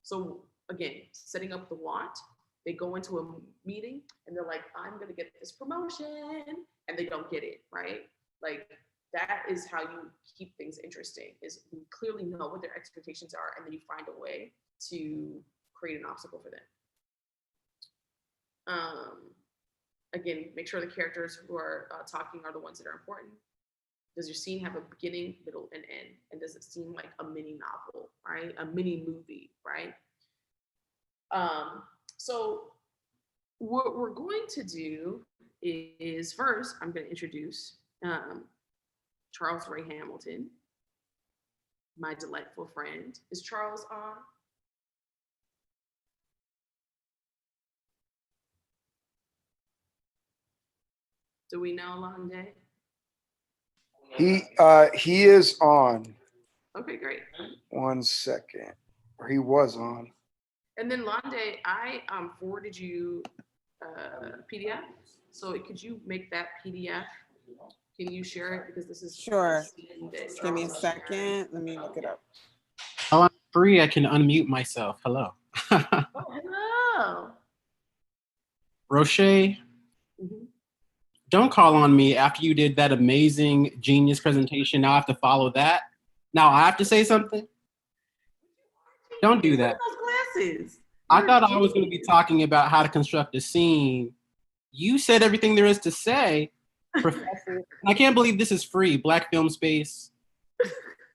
So again, setting up the want, they go into a meeting and they're like, I'm gonna get this promotion, and they don't get it, right? Like, that is how you keep things interesting, is you clearly know what their expectations are, and then you find a way to create an obstacle for them. Again, make sure the characters who are talking are the ones that are important. Does your scene have a beginning, middle, and end? And does it seem like a mini novel, right? A mini movie, right? So what we're going to do is first, I'm going to introduce Charles Ray Hamilton, my delightful friend. Is Charles on? Do we know Londe? He is on. Okay, great. 1 second. Or he was on. And then Londe, I forwarded you PDF. So could you make that PDF? Can you share it? Because this is Sure. Give me a second. Let me look it up. Oh, I'm free. I can unmute myself. Hello. Oh, hello. Rochee, don't call on me after you did that amazing genius presentation. Now I have to follow that. Now I have to say something. Don't do that. Those glasses. I thought I was going to be talking about how to construct a scene. You said everything there is to say, Professor. I can't believe this is free. Black Film Space.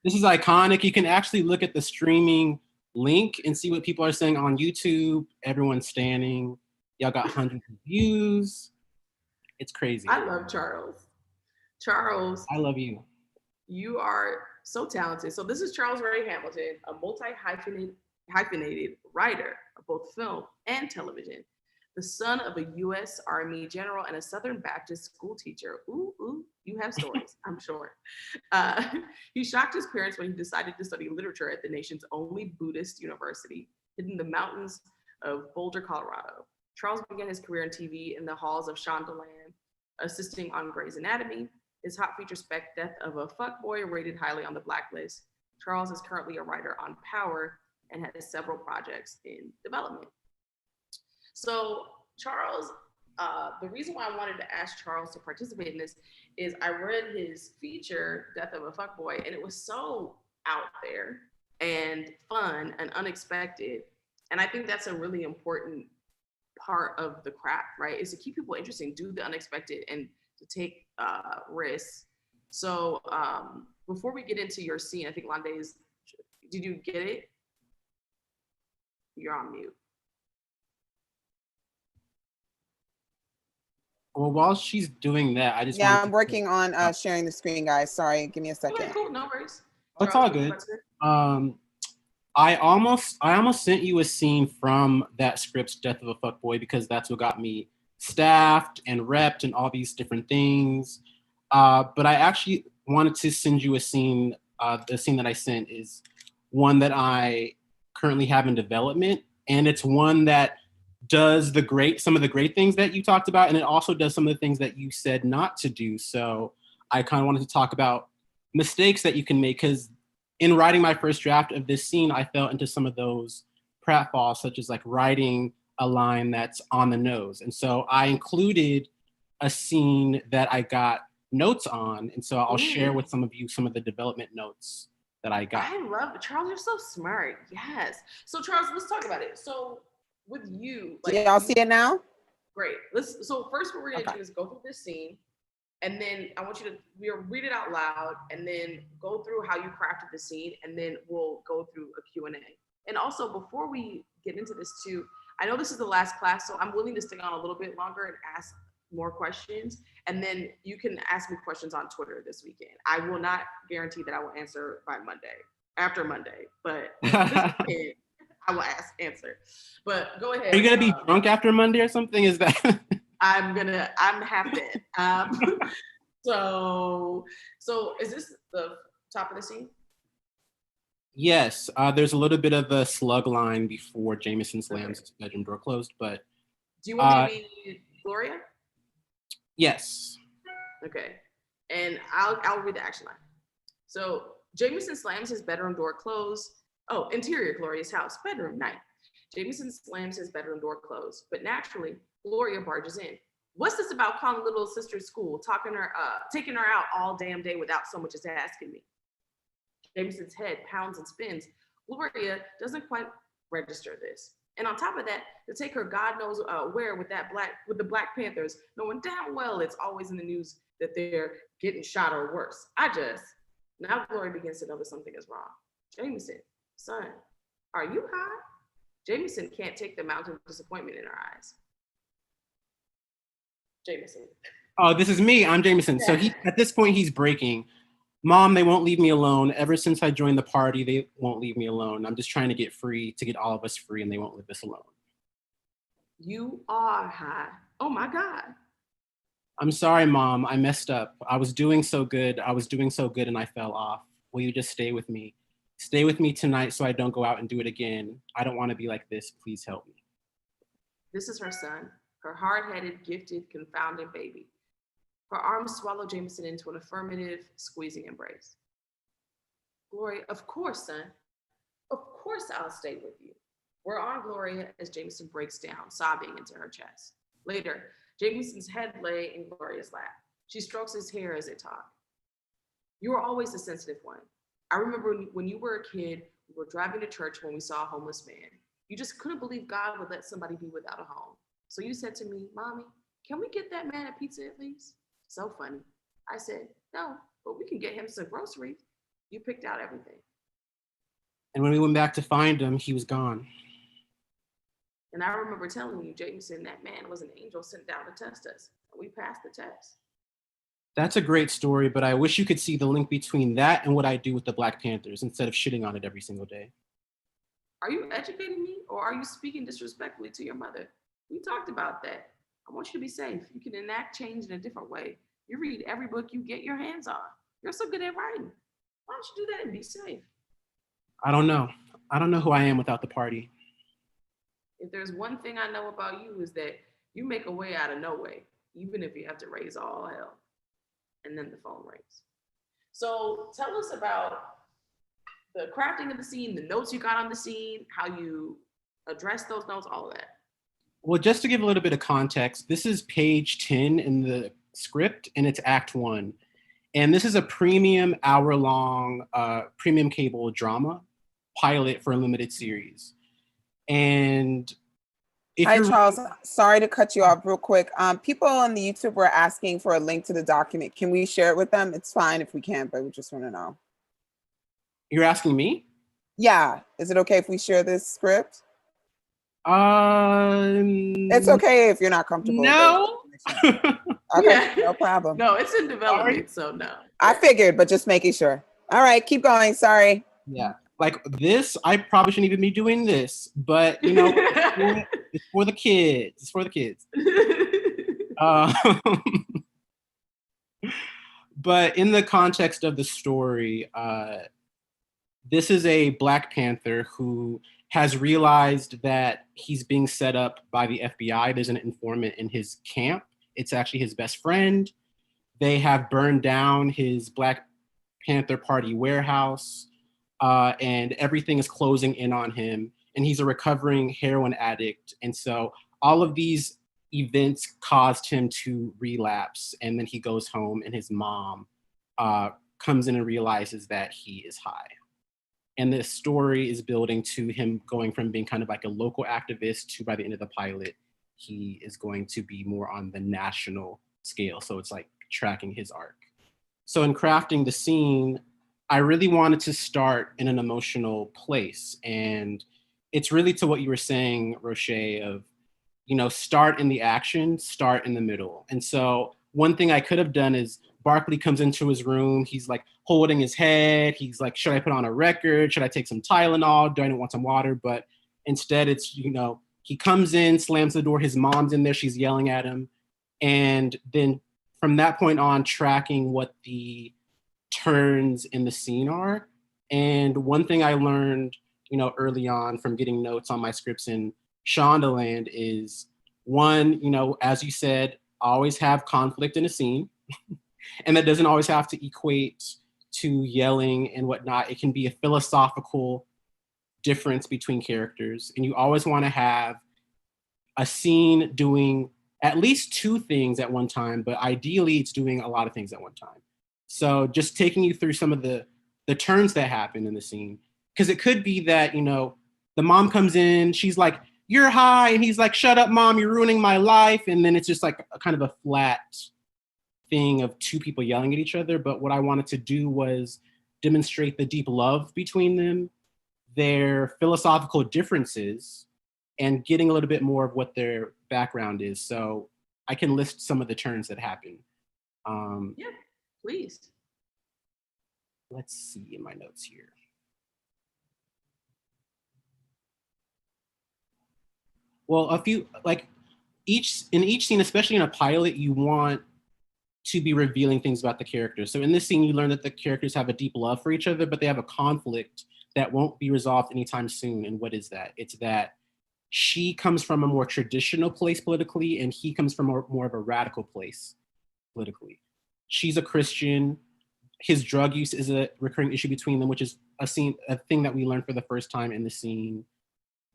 This is iconic. You can actually look at the streaming link and see what people are saying on YouTube. Everyone's standing. Y'all got hundreds of views. It's crazy. I love Charles. Charles. I love you. You are so talented. So this is Charles Ray Hamilton, a multi-hyphenated writer of both film and television, the son of a U.S. Army general and a Southern Baptist school teacher. Ooh, you have stories, I'm sure. He shocked his parents when he decided to study literature at the nation's only Buddhist university, hidden in the mountains of Boulder, Colorado. Charles began his career in TV in the halls of Shondaland, assisting on Grey's Anatomy. His hot feature Spec, Death of a Fuckboy, rated highly on the blacklist. Charles is currently a writer on Power and has several projects in development. So Charles, the reason why I wanted to ask Charles to participate in this is I read his feature, Death of a Fuckboy, and it was so out there and fun and unexpected. And I think that's a really important part of the craft, right? Is to keep people interested, do the unexpected, and to take risks. So before we get into your scene, I think Londe did you get it? You're on mute. Well, while she's doing that, I just I'm working on sharing the screen, guys. Sorry, give me a second. Okay, cool, no worries. It's all good. I almost sent you a scene from that script's Death of a Fuckboy because that's what got me staffed and repped and all these different things. But I actually wanted to send you a scene. The scene that I sent is one that I currently have in development, and it's one that does some of the great things that you talked about, and it also does some of the things that you said not to do. So I kind of wanted to talk about mistakes that you can make, because in writing my first draft of this scene, I fell into some of those pratfalls, such as like writing a line that's on the nose. And so I included a scene that I got notes on. And so I'll share with some of you some of the development notes that I got. I love it. Charles, you're so smart. Yes. So Charles, let's talk about it. So with you, like, do y'all see it now? Great. So first what we're gonna do is go through this scene, and then I want you to read it out loud, and then go through how you crafted the scene, and then we'll go through a Q&A. And also, before we get into this too, I know this is the last class, so I'm willing to stay on a little bit longer and ask more questions. And then you can ask me questions on Twitter this weekend. I will not guarantee that I will answer by after Monday, but this weekend, I will answer. But go ahead. Are you gonna be drunk after Monday or something? Is that? I'm half dead. So is this the top of the scene? Yes, there's a little bit of a slug line before Jameson slams his bedroom door closed, but. Do you want me to be Gloria? Yes. Okay, and I'll read the action line. So Jameson slams his bedroom door closed. Oh, interior Gloria's house, bedroom night. Jameson slams his bedroom door closed, but naturally, Gloria barges in. What's this about calling little sister school, taking her out all damn day without so much as asking me? Jameson's head pounds and spins. Gloria doesn't quite register this. And on top of that, to take her God knows where with the Black Panthers, knowing damn well it's always in the news that they're getting shot or worse. Now Gloria begins to notice something is wrong. Jameson, son, are you high? Jameson can't take the mountain of disappointment in her eyes. Jameson. Oh, this is me. I'm Jameson. Yeah. So at this point, he's breaking. Mom, they won't leave me alone. Ever since I joined the party, they won't leave me alone. I'm just trying to get free, to get all of us free, and they won't leave us alone. You are high. Oh my God. I'm sorry, Mom. I messed up. I was doing so good, and I fell off. Will you just stay with me? Stay with me tonight so I don't go out and do it again. I don't want to be like this. Please help me. This is her son, her hard-headed, gifted, confounded baby. Her arms swallow Jameson into an affirmative, squeezing embrace. Gloria, of course, son. Of course I'll stay with you. We're on Gloria as Jameson breaks down, sobbing into her chest. Later, Jameson's head lay in Gloria's lap. She strokes his hair as they talk. You were always the sensitive one. I remember when you were a kid, we were driving to church when we saw a homeless man. You just couldn't believe God would let somebody be without a home. So you said to me, Mommy, can we get that man a pizza at least? So funny. I said, no, but we can get him some groceries. You picked out everything. And when we went back to find him, he was gone. And I remember telling you, Jameson, that man was an angel sent down to test us. And we passed the test. That's a great story, but I wish you could see the link between that and what I do with the Black Panthers instead of shitting on it every single day. Are you educating me, or are you speaking disrespectfully to your mother? We talked about that. I want you to be safe. You can enact change in a different way. You read every book you get your hands on. You're so good at writing. Why don't you do that and be safe? I don't know. I don't know who I am without the party. If there's one thing I know about you is that you make a way out of no way, even if you have to raise all hell. And then the phone rings. So tell us about the crafting of the scene, the notes you got on the scene, how you address those notes, all of that. Well, just to give a little bit of context, this is page 10 in the script, and it's Act 1. And this is a premium hour-long premium cable drama pilot for a limited series. And hi, Charles. Sorry to cut you off real quick. People on the YouTube were asking for a link to the document. Can we share it with them? It's fine if we can't, but we just want to know. You're asking me? Yeah. Is it okay if we share this script? It's okay if you're not comfortable. No. Okay, yeah. No problem. No, it's in development, so no. I figured, but just making sure. All right, keep going. Sorry. Yeah. Like this, I probably shouldn't even be doing this, but you know, it's for the kids. It's for the kids. But in the context of the story, this is a Black Panther who has realized that he's being set up by the FBI. There's an informant in his camp. It's actually his best friend. They have burned down his Black Panther Party warehouse, and everything is closing in on him. And he's a recovering heroin addict. And so all of these events caused him to relapse. And then he goes home and his mom comes in and realizes that he is high. And this story is building to him going from being kind of like a local activist to, by the end of the pilot, he is going to be more on the national scale. So it's like tracking his arc. So in crafting the scene, I really wanted to start in an emotional place. And it's really to what you were saying, Rochee, of, you know, start in the action, start in the middle. And so one thing I could have done is Barkley comes into his room. He's like holding his head. He's like, should I put on a record? Should I take some Tylenol? Do I want some water? But instead it's, you know, he comes in, slams the door. His mom's in there. She's yelling at him. And then from that point on, tracking what the turns in the scene are. And one thing I learned, you know, early on from getting notes on my scripts in Shondaland is, one, you know, as you said, always have conflict in a scene. And that doesn't always have to equate to yelling and whatnot. It can be a philosophical difference between characters. And you always want to have a scene doing at least two things at one time, but ideally it's doing a lot of things at one time. So just taking you through some of the turns that happen in the scene. Because it could be that, you know, the mom comes in, she's like, you're high. And he's like, shut up, mom, you're ruining my life. And then it's just like a kind of a flat thing of two people yelling at each other. But what I wanted to do was demonstrate the deep love between them, their philosophical differences, and getting a little bit more of what their background is. So I can list some of the turns that happen. Yeah, please. Let's see in my notes here. Well, a few, like in each scene, especially in a pilot, you want to be revealing things about the characters. So in this scene, you learn that the characters have a deep love for each other, but they have a conflict that won't be resolved anytime soon. And what is that? It's that she comes from a more traditional place politically, and he comes from more of a radical place politically. She's a Christian. His drug use is a recurring issue between them, which is a thing that we learn for the first time in the scene,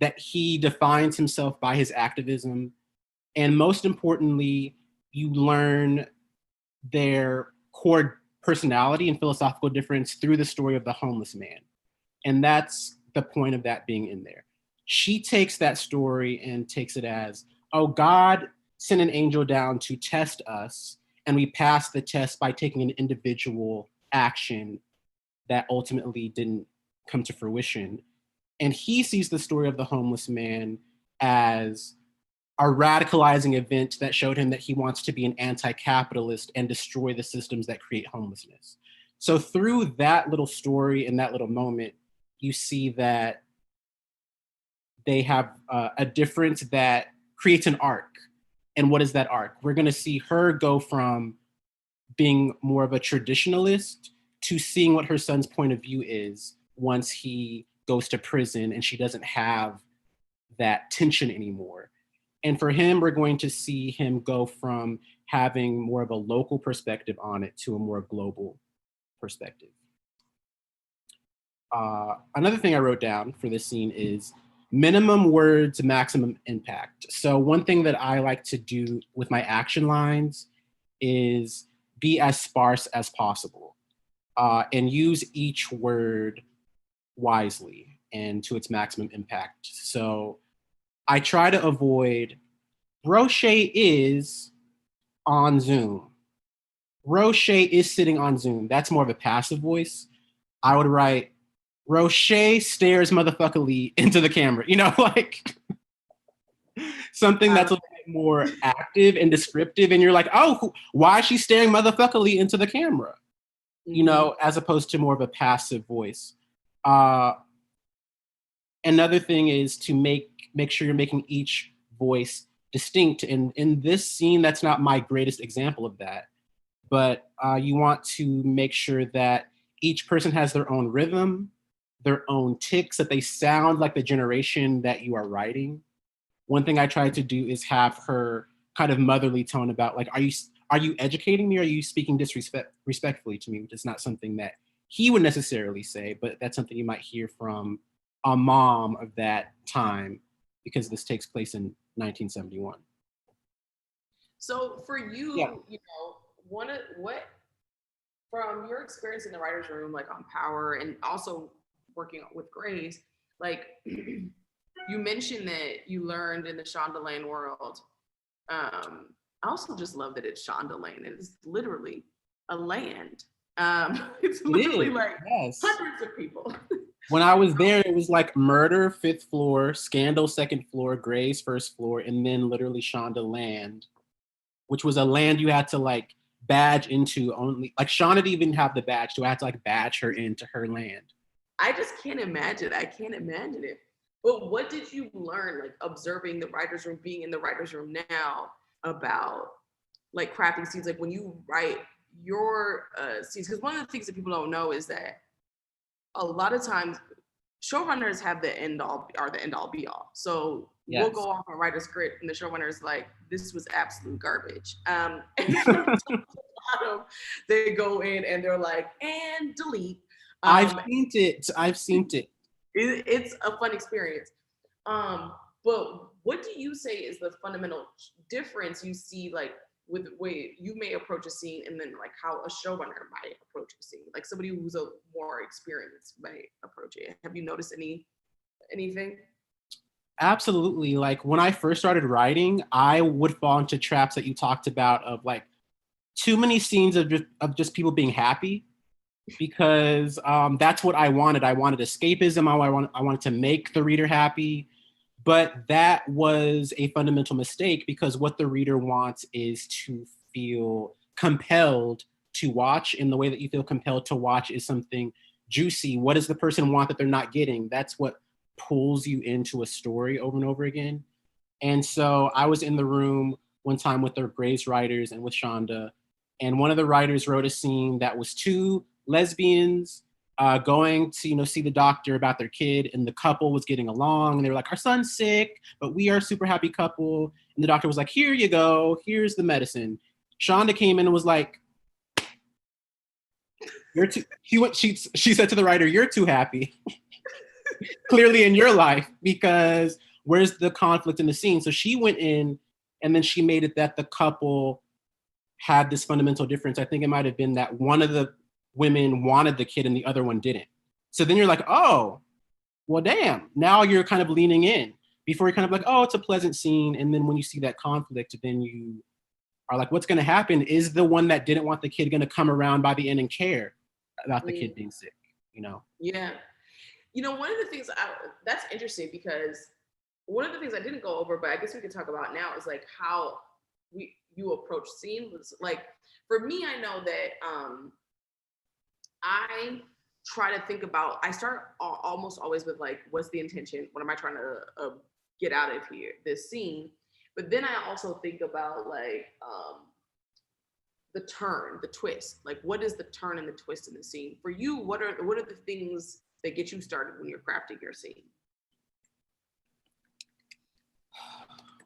that he defines himself by his activism. And most importantly, you learn their core personality and philosophical difference through the story of the homeless man. And that's the point of that being in there. She takes that story and takes it as, oh, God sent an angel down to test us, and we passed the test by taking an individual action that ultimately didn't come to fruition. And he sees the story of the homeless man as a radicalizing event that showed him that he wants to be an anti-capitalist and destroy the systems that create homelessness. So through that little story and that little moment, you see that they have a difference that creates an arc. And what is that arc? We're gonna see her go from being more of a traditionalist to seeing what her son's point of view is once he goes to prison and she doesn't have that tension anymore. And for him, we're going to see him go from having more of a local perspective on it to a more global perspective. Another thing I wrote down for this scene is minimum words, maximum impact. So one thing that I like to do with my action lines is be as sparse as possible and use each word wisely and to its maximum impact. So I try to avoid Rochee is on Zoom. Rochee is sitting on Zoom. That's more of a passive voice. I would write Rochee stares motherfuckingly into the camera, you know, like something that's a little bit more active and descriptive. And you're like, oh, why is she staring motherfuckingly into the camera? You know, as opposed to more of a passive voice. Another thing is to make sure you're making each voice distinct. And in this scene, that's not my greatest example of that. But you want to make sure that each person has their own rhythm, their own tics, that they sound like the generation that you are writing. One thing I tried to do is have her kind of motherly tone about like, are you educating me? Or are you speaking disrespectfully to me? Which is not something that he would necessarily say, but that's something you might hear from a mom of that time, because this takes place in 1971. So for you, Yeah. you know, what from your experience in the writer's room, like on Power and also working with Grace, like you mentioned that you learned in the Shonda Lane world. I also just love that it's Shonda Lane. It's literally a land. It's literally like hundreds of people. When I was there, it was like Murder, 5th floor, Scandal, 2nd floor, Grey's 1st floor, and then literally Shonda Land, which was a land you had to like badge into only. Like Shonda didn't even have the badge, so I had to like badge her into her land. I just can't imagine. I can't imagine it. But what did you learn, like observing the writer's room, being in the writer's room now, about like crafting scenes? Like when you write your scenes, because one of the things that people don't know is that a lot of times showrunners have the end all be all. So we'll go off and write a script and the showrunner is like, this was absolute garbage. And they go in and they're like, and delete. I've seen it. It's a fun experience. But what do you say is the fundamental difference you see, like with the way you may approach a scene and then like how a showrunner might approach a scene, like somebody who's a more experienced might approach it? Have you noticed anything? Absolutely. Like when I first started writing, I would fall into traps that you talked about of like too many scenes of just people being happy, because that's what I wanted. I wanted escapism. I wanted to make the reader happy. But that was a fundamental mistake, because what the reader wants is to feel compelled to watch. And the way that you feel compelled to watch is something juicy. What does the person want that they're not getting? That's what pulls you into a story over and over again. And so I was in the room one time with the Grace writers and with Shonda, and one of the writers wrote a scene that was 2 lesbians going to see the doctor about their kid, and the couple was getting along, and they were like, our son's sick, but we are a super happy couple. And the doctor was like, here you go, here's the medicine. Shonda came in and was like, you're too, she said to the writer, you're too happy. Clearly in your life, because where's the conflict in the scene? So she went in and then she made it that the couple had this fundamental difference. I think it might have been that one of the women wanted the kid and the other one didn't. So then you're like, oh, well, damn. Now you're kind of leaning in. Before you're kind of like, oh, it's a pleasant scene. And then when you see that conflict, then you are like, what's going to happen? Is the one that didn't want the kid going to come around by the end and care about the kid being sick? Yeah. One of the things that's interesting, because one of the things I didn't go over, but I guess we could talk about now, is like how you approach scenes. Like for me, I know that I try to think about, I start almost always with like, what's the intention? What am I trying to get out of here, this scene? But then I also think about like the turn, the twist. Like what is the turn and the twist in the scene? For you, what are the things that get you started when you're crafting your scene?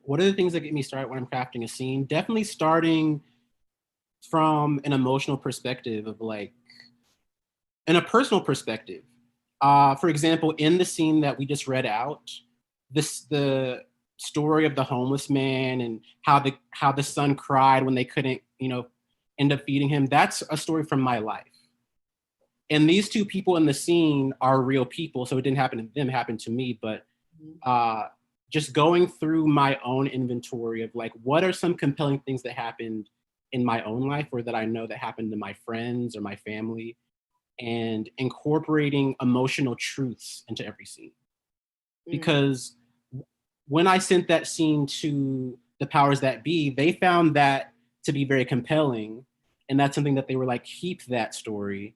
What are the things that get me started when I'm crafting a scene? Definitely starting from an emotional perspective of like, and a personal perspective. For example, in the scene that we just read out, the story of the homeless man and how the son cried when they couldn't, end up feeding him. That's a story from my life. And these 2 people in the scene are real people. So it didn't happen to them, it happened to me. But just going through my own inventory of like, what are some compelling things that happened in my own life, or that I know that happened to my friends or my family, and incorporating emotional truths into every scene. Because when I sent that scene to the powers that be, they found that to be very compelling. And that's something that they were like, keep that story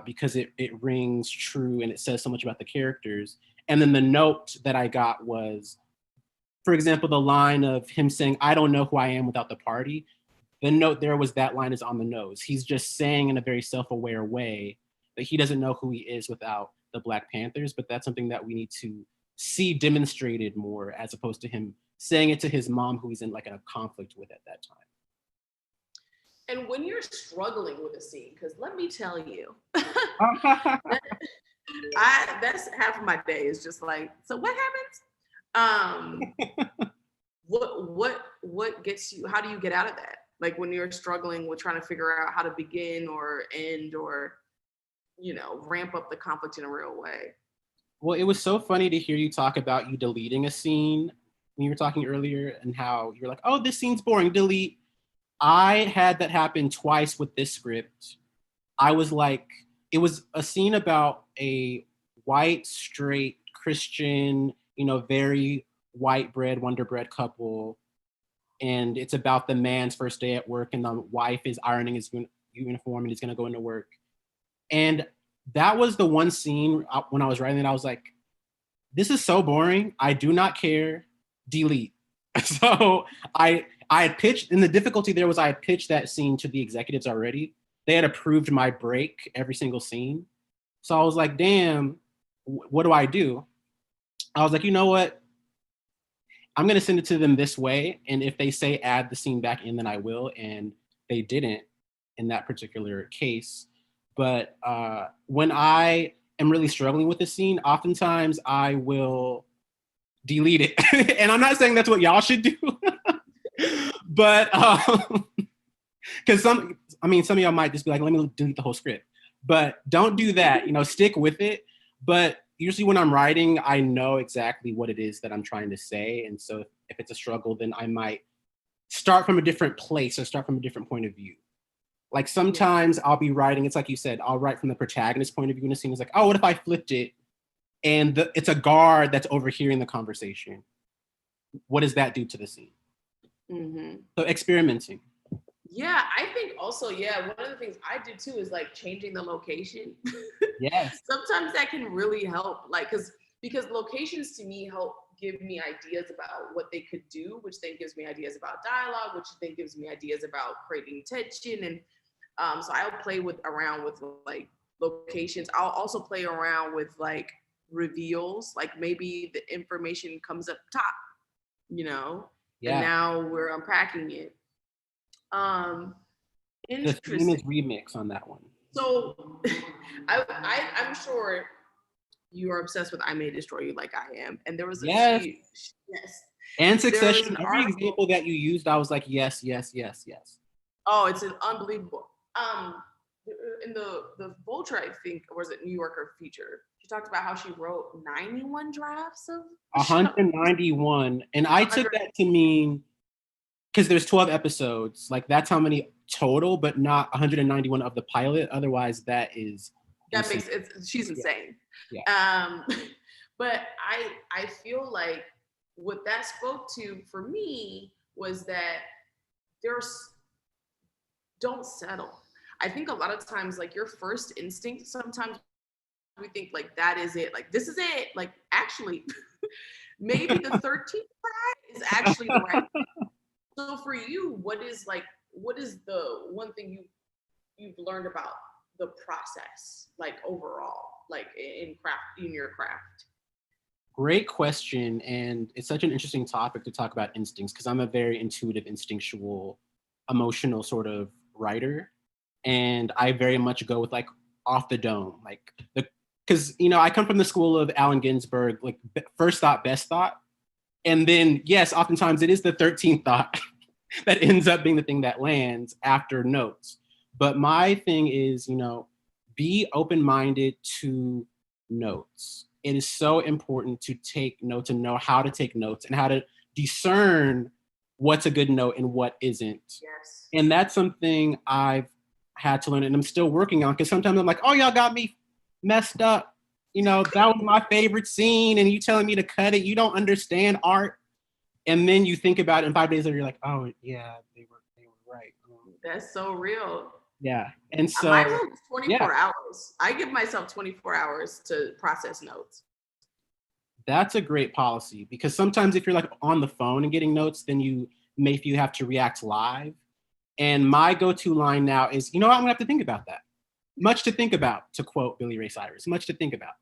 because it rings true and it says so much about the characters. And then the note that I got was, for example, the line of him saying, I don't know who I am without the party. The note there was that line is on the nose. He's just saying in a very self-aware way that he doesn't know who he is without the Black Panthers, but that's something that we need to see demonstrated more, as opposed to him saying it to his mom, who he's in like a conflict with at that time. And when you're struggling with a scene, because let me tell you, that's half of my day is just like, so what happens? What gets you, how do you get out of that? Like when you're struggling with trying to figure out how to begin or end or, you know, ramp up the conflict in a real way. Well, it was so funny to hear you talk about you deleting a scene when you were talking earlier, and how you're like, oh, this scene's boring, delete. I had that happen twice with this script. I was like, it was a scene about a white, straight, Christian, you know, very white bread, Wonder Bread couple. And it's about the man's first day at work, and the wife is ironing his uniform and he's gonna go into work. And that was the one scene when I was writing it, I was like, this is so boring. I do not care, delete. So I had pitched, and the difficulty there was I had pitched that scene to the executives already. They had approved my break every single scene. So I was like, damn, what do I do? I was like, you know what? I'm gonna send it to them this way. And if they say add the scene back in, then I will. And they didn't in that particular case. But when I am really struggling with the scene, oftentimes I will delete it. And I'm not saying that's what y'all should do. But because some of y'all might just be like, let me delete the whole script. But don't do that, you know, stick with it. But usually when I'm writing, I know exactly what it is that I'm trying to say. And so if it's a struggle, then I might start from a different place or start from a different point of view. Like sometimes I'll be writing, it's like you said, I'll write from the protagonist's point of view in a scene. It's like, oh, what if I flipped it and it's a guard that's overhearing the conversation? What does that do to the scene? Mm-hmm. So experimenting. Yeah, I think also, one of the things I do too is like changing the location. Yes. Sometimes that can really help, like, because locations to me help give me ideas about what they could do, which then gives me ideas about dialogue, which then gives me ideas about creating tension. And so I'll play around with like locations. I'll also play around with like reveals, like maybe the information comes up top, you know, and now we're unpacking it. The theme is remix on that one. So I'm sure you are obsessed with I May Destroy You Like I Am. And there was yes. And Succession, every article. example that you used, I was like, yes, yes, yes, yes. Oh, it's an unbelievable. In the Vulture, I think, or was it New Yorker feature, she talked about how she wrote 91 drafts of 191. And I took that to mean, because there's 12 episodes, like that's how many total, but not 191 of the pilot. Otherwise, that is insane. She's insane. Yeah. But I feel like what that spoke to for me was that don't settle. I think a lot of times, like your first instinct, sometimes we think like that is it, like this is it. Like actually, maybe the 13th try is actually the right. So for you, what is the one thing you've learned about the process, like overall, like in your craft? Great question. And it's such an interesting topic to talk about instincts, because I'm a very intuitive, instinctual, emotional sort of writer. And I very much go with like off the dome, like because, you know, I come from the school of Allen Ginsberg, like first thought, best thought. And then, yes, oftentimes it is the 13th thought that ends up being the thing that lands after notes. But my thing is, you know, be open-minded to notes. It is so important to take notes and know how to take notes and how to discern what's a good note and what isn't. Yes. And that's something I've had to learn and I'm still working on, because sometimes I'm like, oh, y'all got me messed up. You know, that was my favorite scene and you telling me to cut it. You don't understand art. And then you think about it and 5 days later, you're like, oh yeah, they were right. That's so real. Yeah. And so my rule is 24 hours. I give myself 24 hours to process notes. That's a great policy, because sometimes if you're like on the phone and getting notes, then you have to react live. And my go-to line now is, you know what, I'm gonna have to think about that. Much to think about, to quote Billy Ray Cyrus, much to think about.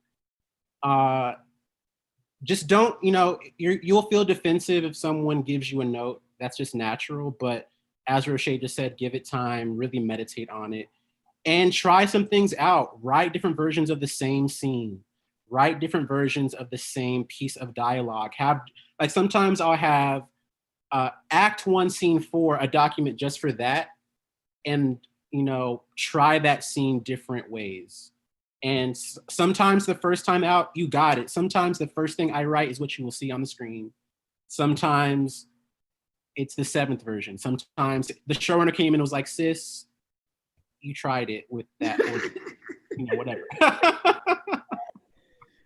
just don't, you'll feel defensive if someone gives you a note. That's just natural. But as Rochee just said, give it time, really meditate on it, and try some things out. Write different versions of the same scene. Write different versions of the same piece of dialogue. Sometimes I'll have act 1, scene 4, a document just for that, and try that scene different ways. And sometimes the first time out, you got it. Sometimes the first thing I write is what you will see on the screen. Sometimes it's the 7th version. Sometimes the showrunner came in and was like, sis, you tried it with that, or, whatever.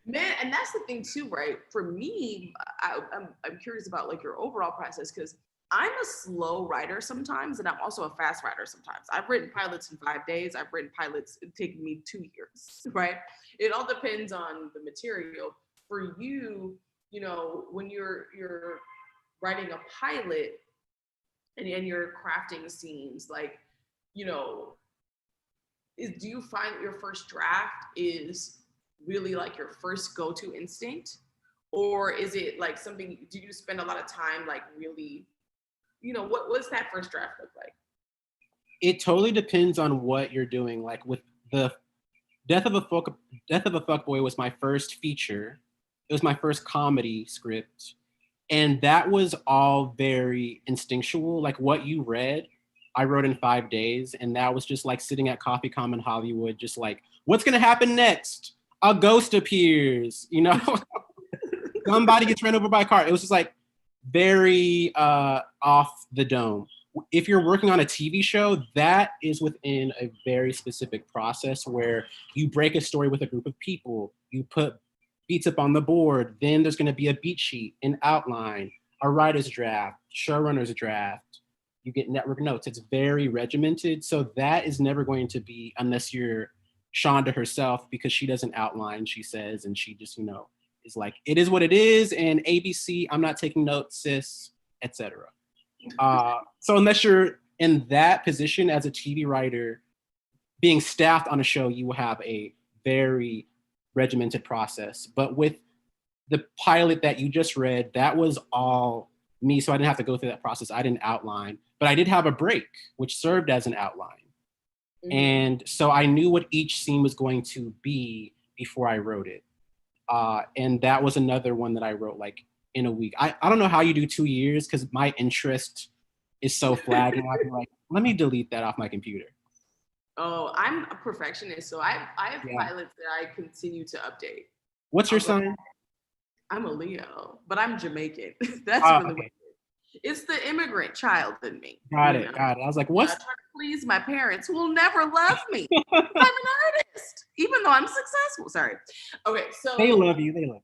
Man, and that's the thing too, right? For me, I'm curious about like your overall process, because I'm a slow writer sometimes, and I'm also a fast writer sometimes. I've written pilots in 5 days. I've written pilots taking me 2 years, right? It all depends on the material. For you, when you're writing a pilot and you're crafting scenes, like, do you find that your first draft is really like your first go-to instinct? Or is it like something, do you spend a lot of time like really, what's that first draft look like? It totally depends on what you're doing. Like with the Death of a Fuckboy was my first feature. It was my first comedy script. And that was all very instinctual. Like what you read, I wrote in 5 days. And that was just like sitting at Coffee Com in Hollywood, just like, what's gonna happen next? A ghost appears, somebody gets run over by a car. It was just like very off the dome. If you're working on a TV show, that is within a very specific process where you break a story with a group of people, you put beats up on the board, then there's gonna be a beat sheet, an outline, a writer's draft, showrunner's draft, you get network notes. It's very regimented. So that is never going to be, unless you're Shonda herself, because she doesn't outline, she says, and she just, is like, it is what it is, and ABC, I'm not taking notes, sis, etc. So unless you're in that position as a TV writer, being staffed on a show, you will have a very regimented process. But with the pilot that you just read, that was all me, so I didn't have to go through that process. I didn't outline, but I did have a break, which served as an outline. Mm-hmm. And so I knew what each scene was going to be before I wrote it. And that was another one that I wrote like in a week. I don't know how you do 2 years, because my interest is so flagging. I'd be like, let me delete that off my computer. Oh, I'm a perfectionist, so I have pilots that I continue to update. What's your sign? I'm a Leo, but I'm Jamaican. That's really what it is. It's the immigrant child in me. Got it. I was like, what's... I'm trying to please my parents who will never love me. I'm an artist, even though I'm successful. Sorry. Okay, so... They love you.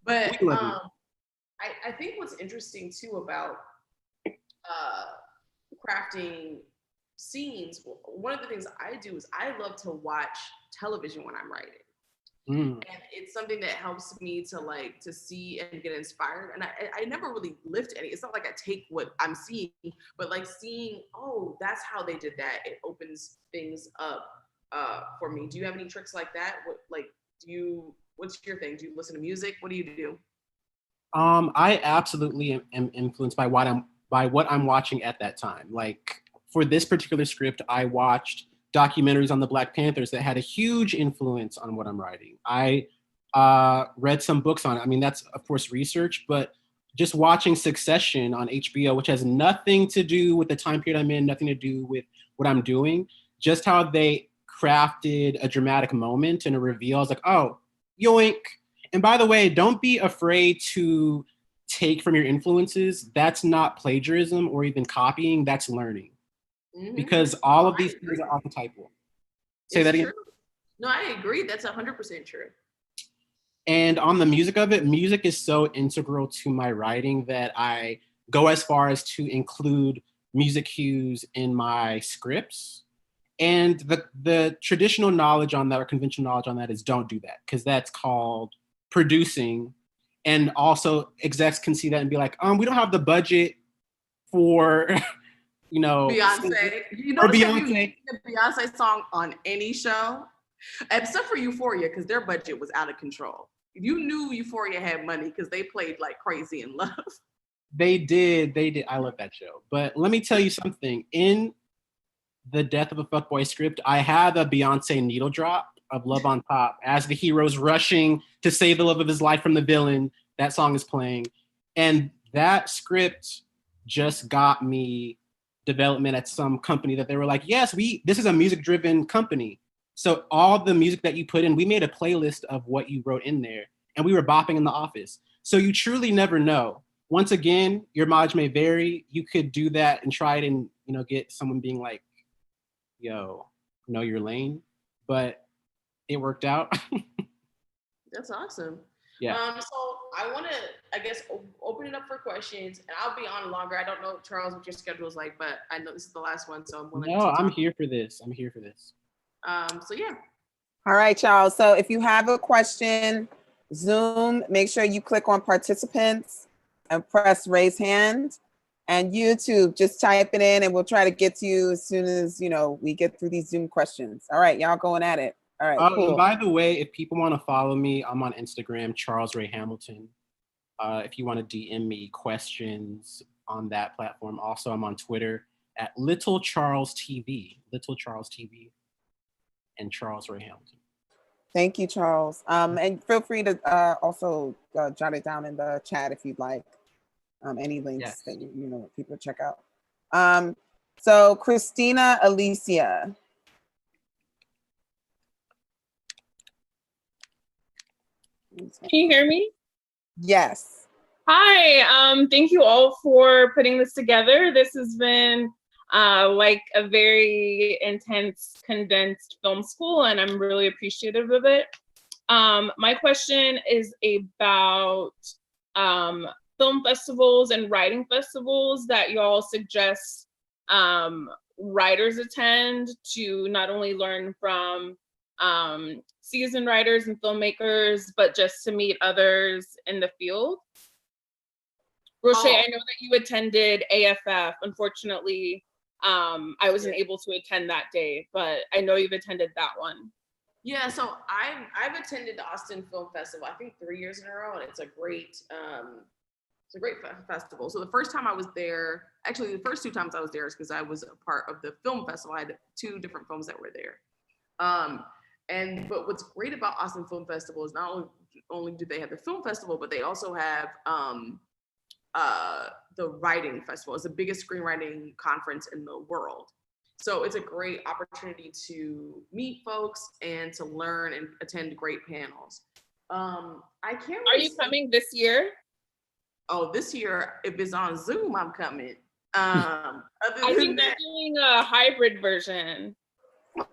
But I think what's interesting too about crafting scenes, one of the things I do is I love to watch television when I'm writing. And it's something that helps me to see and get inspired. And I never really lift any. It's not like I take what I'm seeing, but like seeing, oh, that's how they did that. It opens things up for me. Do you have any tricks like that? What's your thing? Do you listen to music? What do you do? I absolutely am influenced by what I'm watching at that time. Like for this particular script, I watched documentaries on the Black Panthers that had a huge influence on what I'm writing. I read some books on it. I mean, that's of course research, but just watching Succession on HBO, which has nothing to do with the time period I'm in, nothing to do with what I'm doing, just how they crafted a dramatic moment and a reveal. I was like, oh, yoink. And by the way, don't be afraid to take from your influences. That's not plagiarism or even copying, that's learning. Mm-hmm. Because all of these things are archetypal. Say that again. True. No, I agree. That's 100% true. And on the music of it, music is so integral to my writing that I go as far as to include music cues in my scripts. And the traditional knowledge on that, or conventional knowledge on that, is don't do that, because that's called producing. And also execs can see that and be like, we don't have the budget for... Beyonce. You know, Beyonce. The Beyonce song on any show, Except for Euphoria, because their budget was out of control. You knew Euphoria had money because they played like crazy in love. They did. I love that show. But let me tell you something. In The Death of a Fuckboy script, I had a Beyonce needle drop of Love on Top as the hero's rushing to save the love of his life from the villain. That song is playing. And that script just got me development at some company that they were like, yes, this is a music-driven company. So all the music that you put in, we made a playlist of what you wrote in there, and we were bopping in the office. So you truly never know. Once again, your mileage may vary. You could do that and try it and, get someone being like, yo, know your lane. But it worked out. That's awesome. Yeah. So I want to, I guess, open it up for questions, and I'll be on longer. I don't know, Charles, what your schedule is like, but I know this is the last one, so I'm willing to talk. I'm here for this. So yeah. All right, Charles. So if you have a question, Zoom, make sure you click on participants and press raise hand. And YouTube, just type it in and we'll try to get to you as soon as, we get through these Zoom questions. All right, y'all going at it. All right, cool. And by the way, if people want to follow me, I'm on Instagram, Charles Ray Hamilton. If you want to DM me questions on that platform. Also, I'm on Twitter at Little Charles TV, and Charles Ray Hamilton. Thank you, Charles. And feel free to also jot it down in the chat if you'd like. Any links that people check out. So Christina Alicia. Can you hear me? Yes. Hi, thank you all for putting this together. This has been like a very intense, condensed film school, and I'm really appreciative of it. My question is about film festivals and writing festivals that y'all suggest writers attend to not only learn from seasoned writers and filmmakers, but just to meet others in the field. Rochee, I know that you attended AFF. Unfortunately, I wasn't able to attend that day, but I know you've attended that one. Yeah, so I've attended the Austin Film Festival, I think 3 years in a row, and it's a great festival. So the first time I was there, actually the first 2 times I was there is because I was a part of the film festival. I had 2 different films that were there. But what's great about Austin Film Festival is not only do they have the film festival, but they also have the writing festival. It's the biggest screenwriting conference in the world. So it's a great opportunity to meet folks and to learn and attend great panels. I can't. Are you coming this year? Oh, this year, if it's on Zoom, I'm coming. I think they're doing a hybrid version.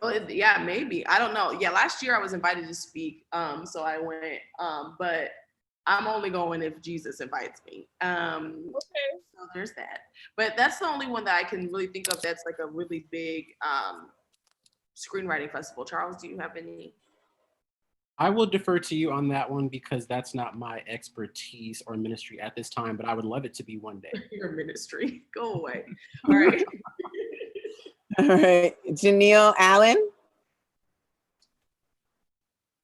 Well, yeah, maybe. I don't know. Yeah, last year I was invited to speak, so I went. But I'm only going if Jesus invites me. Okay. So there's that. But that's the only one that I can really think of that's like a really big screenwriting festival. Charles, do you have any? I will defer to you on that one because that's not my expertise or ministry at this time, but I would love it to be one day. Your ministry, go away. All right. All right, Janelle Allen.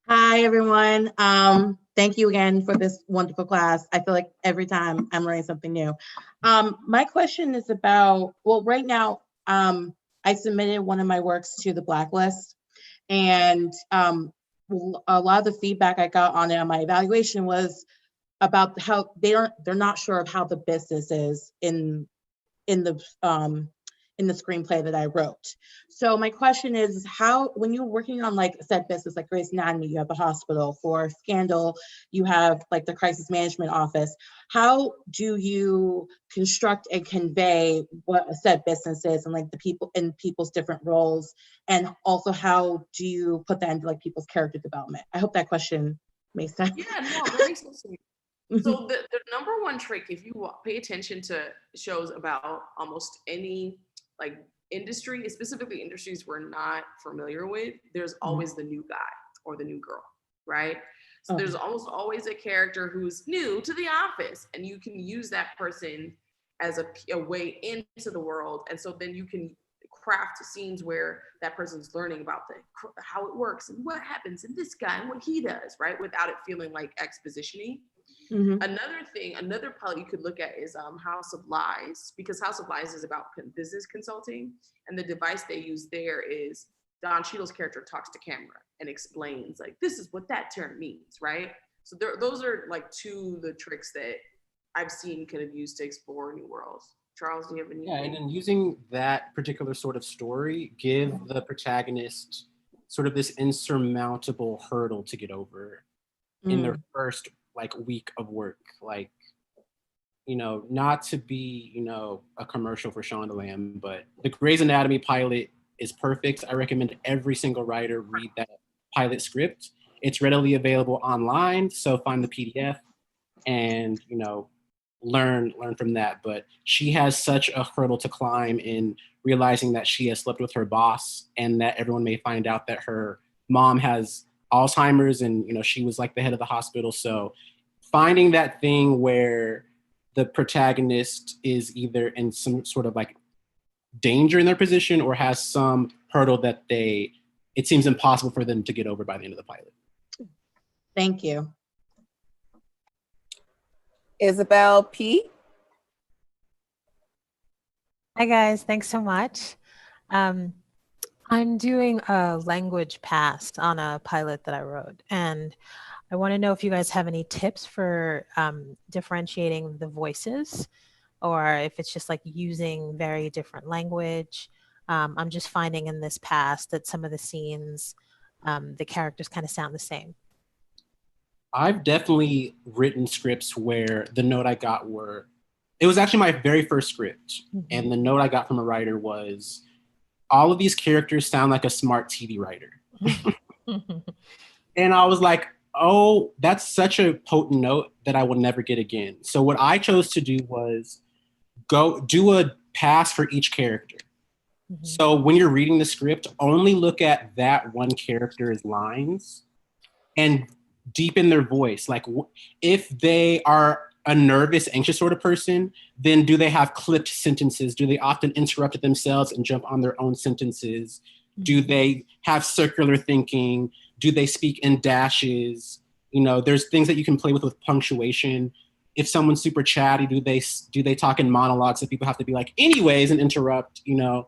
Hi, everyone. Thank you again for this wonderful class. I feel like every time I'm learning something new. My question is about, well, right now, I submitted one of my works to the Blacklist, and a lot of the feedback I got on it on my evaluation was about how they're not sure of how the business is in the screenplay that I wrote. So my question is, how, when you're working on like set business, like Grey's Anatomy, you have the hospital. For Scandal, you have like the crisis management office. How do you construct and convey what a set business is and like the people in people's different roles? And also, how do you put that into like people's character development? I hope that question makes sense. Yeah, no, that makes sense to me. So the number one trick, if you pay attention to shows about almost any like industry, specifically industries we're not familiar with, there's always the new guy or the new girl, right? So there's almost always a character who's new to the office, and you can use that person as a way into the world. And so then you can craft scenes where that person's learning about how it works and what happens and this guy and what he does, right? Without it feeling like exposition-y. Another pilot you could look at is House of Lies, because House of Lies is about business consulting, and the device they use there is Don Cheadle's character talks to camera and explains like, this is what that term means, right? So those are like two of the tricks that I've seen kind of used to explore new worlds. Charles, do you have any? Yeah, and then using that particular sort of story, give the protagonist sort of this insurmountable hurdle to get over in their first like week of work. Like, you know, not to be, you know, a commercial for Shondaland, but the Grey's Anatomy pilot is perfect. I recommend every single writer read that pilot script. It's readily available online, so find the PDF and, you know, learn from that. But she has such a hurdle to climb in realizing that she has slept with her boss and that everyone may find out that her mom has Alzheimer's and, you know, she was like the head of the hospital. So finding that thing where the protagonist is either in some sort of like danger in their position or has some hurdle that it seems impossible for them to get over by the end of the pilot. Thank you. Isabel P. Hi guys, thanks so much. I'm doing a language pass on a pilot that I wrote, and I want to know if you guys have any tips for differentiating the voices, or if it's just like using very different language. I'm just finding in this pass that some of the scenes, the characters kind of sound the same. I've definitely written scripts where the note I got it was actually my very first script. And the note I got from a writer was, all of these characters sound like a smart TV writer. And I was like, oh, that's such a potent note that I will never get again. So what I chose to do was go do a pass for each character. So when you're reading the script, only look at that one character's lines and deepen their voice. Like if they are a nervous, anxious sort of person, then do they have clipped sentences? Do they often interrupt themselves and jump on their own sentences? Do they have circular thinking? Do they speak in dashes? You know, there's things that you can play with punctuation. If someone's super chatty, do they talk in monologues that people have to be like, anyways, and interrupt? You know,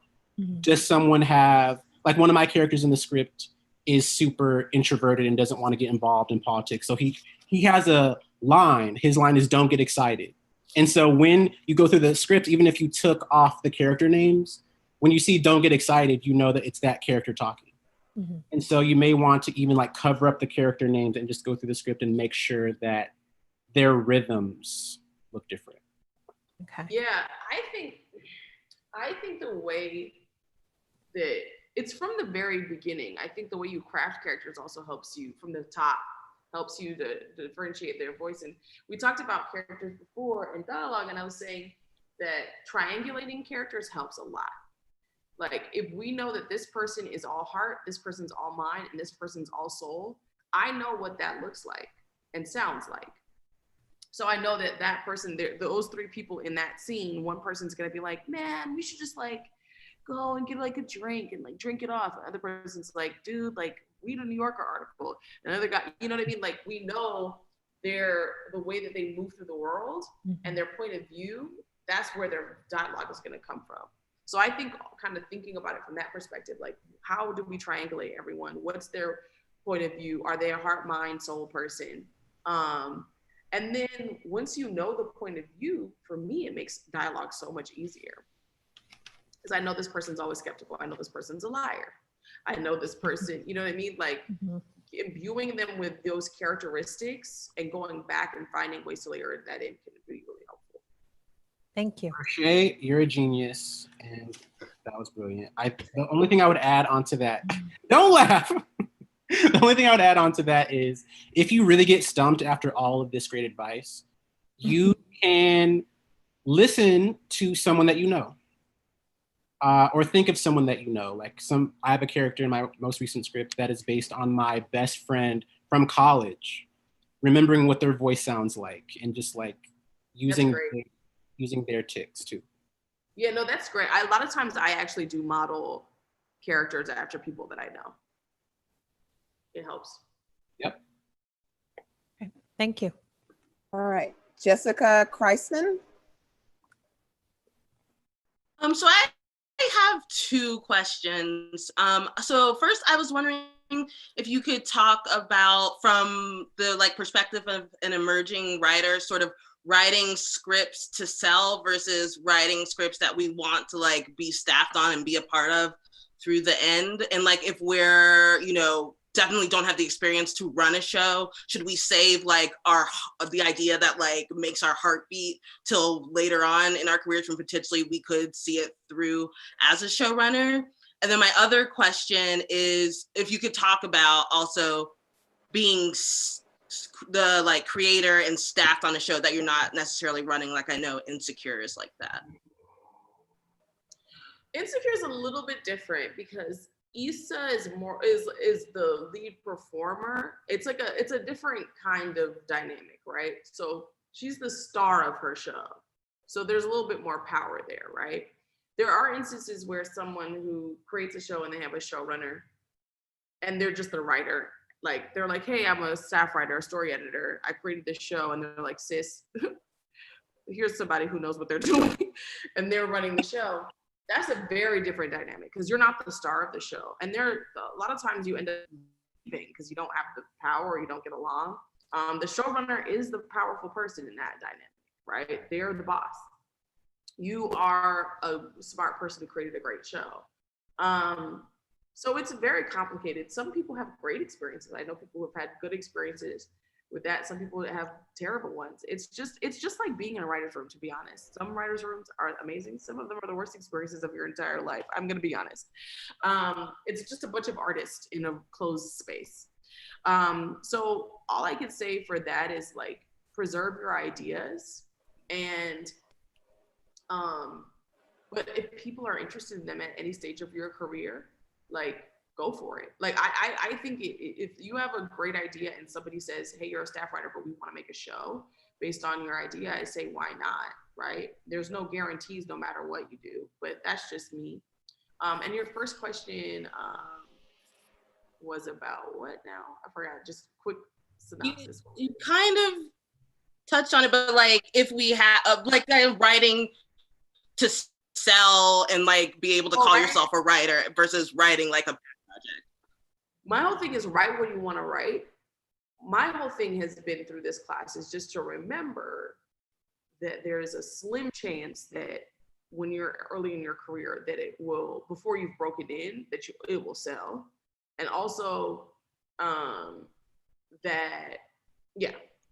does someone have, like one of my characters in the script is super introverted and doesn't want to get involved in politics. So he has a line. His line is "Don't get excited." And so when you go through the script, even if you took off the character names, when you see "Don't get excited," you know that it's that character talking. And so you may want to even like cover up the character names and just go through the script and make sure that their rhythms look different. Okay. Yeah, I think the way that it's from the very beginning. I think the way you craft characters also helps you from the top, helps you to differentiate their voice. And we talked about characters before in dialogue, and I was saying that triangulating characters helps a lot. Like if we know that this person is all heart, this person's all mind, and this person's all soul, I know what that looks like and sounds like. So I know that that person, those three people in that scene, one person's gonna be like, man, we should just like go and get like a drink and like drink it off. The other person's like, dude, like read a New Yorker article. Another guy, you know what I mean? Like we know the way that they move through the world and their point of view, that's where their dialogue is gonna come from. So I think kind of thinking about it from that perspective, like how do we triangulate everyone? What's their point of view? Are they a heart, mind, soul person? And then once you know the point of view, for me, it makes dialogue so much easier. Because I know this person's always skeptical. I know this person's a liar. I know this person, you know what I mean? Like imbuing them with those characteristics and going back and finding ways to layer that in can be really helpful. Thank you. Rochee, you're a genius, and that was brilliant. The only thing I would add onto that, don't laugh. The only thing I would add on to that is if you really get stumped after all of this great advice, you can listen to someone that you know, or think of someone that you know. Like I have a character in my most recent script that is based on my best friend from college, remembering what their voice sounds like and just like using their tics too. Yeah, no, that's great. A lot of times I actually do model characters after people that I know. It helps. Yep. Okay, thank you. All right, Jessica Kreisman. So I have two questions. So first, I was wondering if you could talk about, from the perspective of an emerging writer, sort of writing scripts to sell versus writing scripts that we want to be staffed on and be a part of through the end. And if we're, definitely don't have the experience to run a show, should we save the idea that makes our heart beat till later on in our careers when potentially we could see it through as a showrunner? And then my other question is if you could talk about also being the creator and staffed on a show that you're not necessarily running. I know Insecure is like that. Insecure is a little bit different because Issa is the lead performer. It's a different kind of dynamic, right? So she's the star of her show. So there's a little bit more power there, right? There are instances where someone who creates a show and they have a showrunner and they're just the writer. They're like, hey, I'm a staff writer, a story editor. I created this show. And they're like, sis, here's somebody who knows what they're doing. And they're running the show. That's a very different dynamic because you're not the star of the show. And a lot of times you end up leaving because you don't have the power or you don't get along. The showrunner is the powerful person in that dynamic, right? They're the boss. You are a smart person who created a great show. So it's very complicated. Some people have great experiences. I know people who have had good experiences with that. Some people have terrible ones. It's just like being in a writer's room, to be honest. Some writer's rooms are amazing. Some of them are the worst experiences of your entire life. I'm gonna be honest. It's just a bunch of artists in a closed space. So all I can say for that is preserve your ideas and but if people are interested in them at any stage of your career, go for it. I think if you have a great idea and somebody says, hey, you're a staff writer, but we want to make a show based on your idea, I say, why not, right? There's no guarantees no matter what you do, but that's just me. And your first question was about what now? I forgot, just quick synopsis. You kind of touched on it, but if we have writing to sell and be able to call yourself a writer versus writing a project. My whole thing is write what you want to write. My whole thing has been through this class is just to remember that there is a slim chance that when you're early in your career that it will, before you've broken in, that it will sell. And also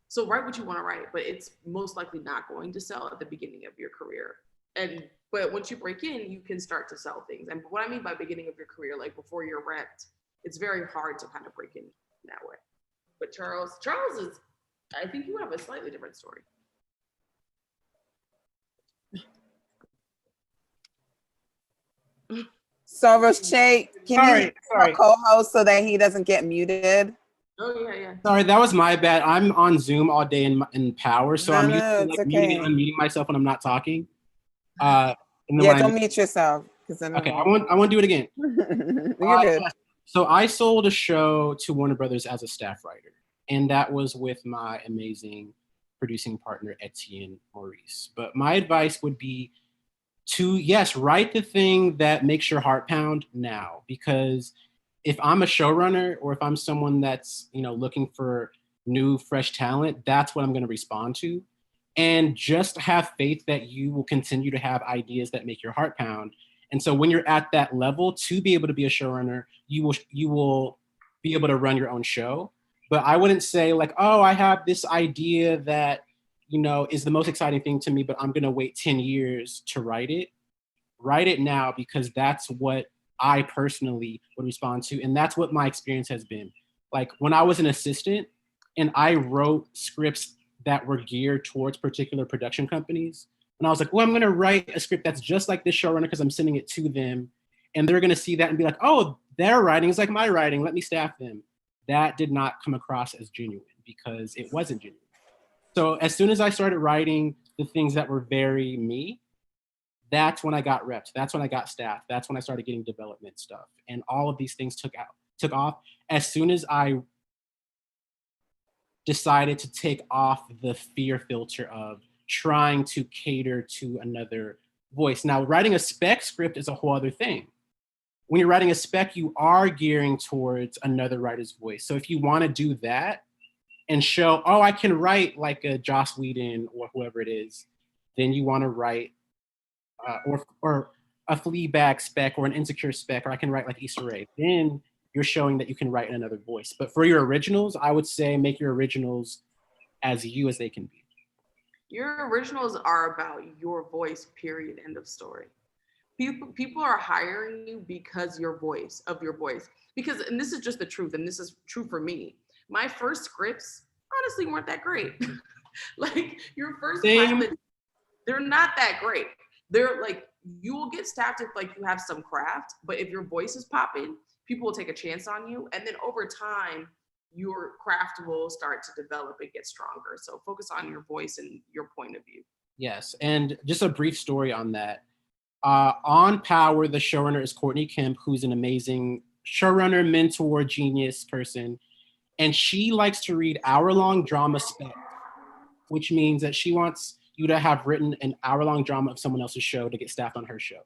so write what you want to write, but it's most likely not going to sell at the beginning of your career. But once you break in, you can start to sell things. And what I mean by beginning of your career, before you're repped, it's very hard to kind of break in that way. But Charles is, I think you have a slightly different story. So Rochee, can you co-host so that he doesn't get muted? Oh yeah. Sorry, that was my bad. I'm on Zoom all day in Power, so I'm used to muting and unmuting myself when I'm not talking. And then don't mute yourself. Okay, I won't do it again. You're good. So I sold a show to Warner Brothers as a staff writer, and that was with my amazing producing partner, Etienne Maurice. But my advice would be to, yes, write the thing that makes your heart pound now, because if I'm a showrunner or if I'm someone that's, looking for new, fresh talent, that's what I'm going to respond to. And just have faith that you will continue to have ideas that make your heart pound. And so when you're at that level to be able to be a showrunner, you will be able to run your own show. But I wouldn't say I have this idea that, is the most exciting thing to me, but I'm going to wait 10 years to write it. Write it now, because that's what I personally would respond to. And that's what my experience has been. When I was an assistant and I wrote scripts that were geared towards particular production companies, and I was like, well, I'm going to write a script that's just like this showrunner because I'm sending it to them. And they're going to see that and be like, oh, their writing is like my writing. Let me staff them. That did not come across as genuine because it wasn't genuine. So as soon as I started writing the things that were very me, that's when I got reps. That's when I got staff. That's when I started getting development stuff. And all of these things took off as soon as I decided to take off the fear filter of trying to cater to another voice. Now, writing a spec script is a whole other thing. When you're writing a spec, you are gearing towards another writer's voice. So if you want to do that and show, oh, I can write like a Joss Whedon or whoever it is, then you want to write or a Fleabag spec or an Insecure spec, or I can write like Issa Rae. Then you're showing that you can write in another voice. But for your originals, I would say make your originals as you as they can be. Your originals are about your voice, period, end of story. People are hiring you because of your voice. Because, and this is just the truth, and this is true for me. My first scripts honestly weren't that great. Like your first pilot, they're not that great. They're like, you will get staffed if like you have some craft, but if your voice is popping, people will take a chance on you. And then over time, your craft will start to develop and get stronger. So focus on your voice and your point of view. Yes, and just a brief story on that. On Power, the showrunner is Courtney Kemp, who's an amazing showrunner, mentor, genius person. And she likes to read hour-long drama spec, which means that she wants you to have written an hour-long drama of someone else's show to get staffed on her show.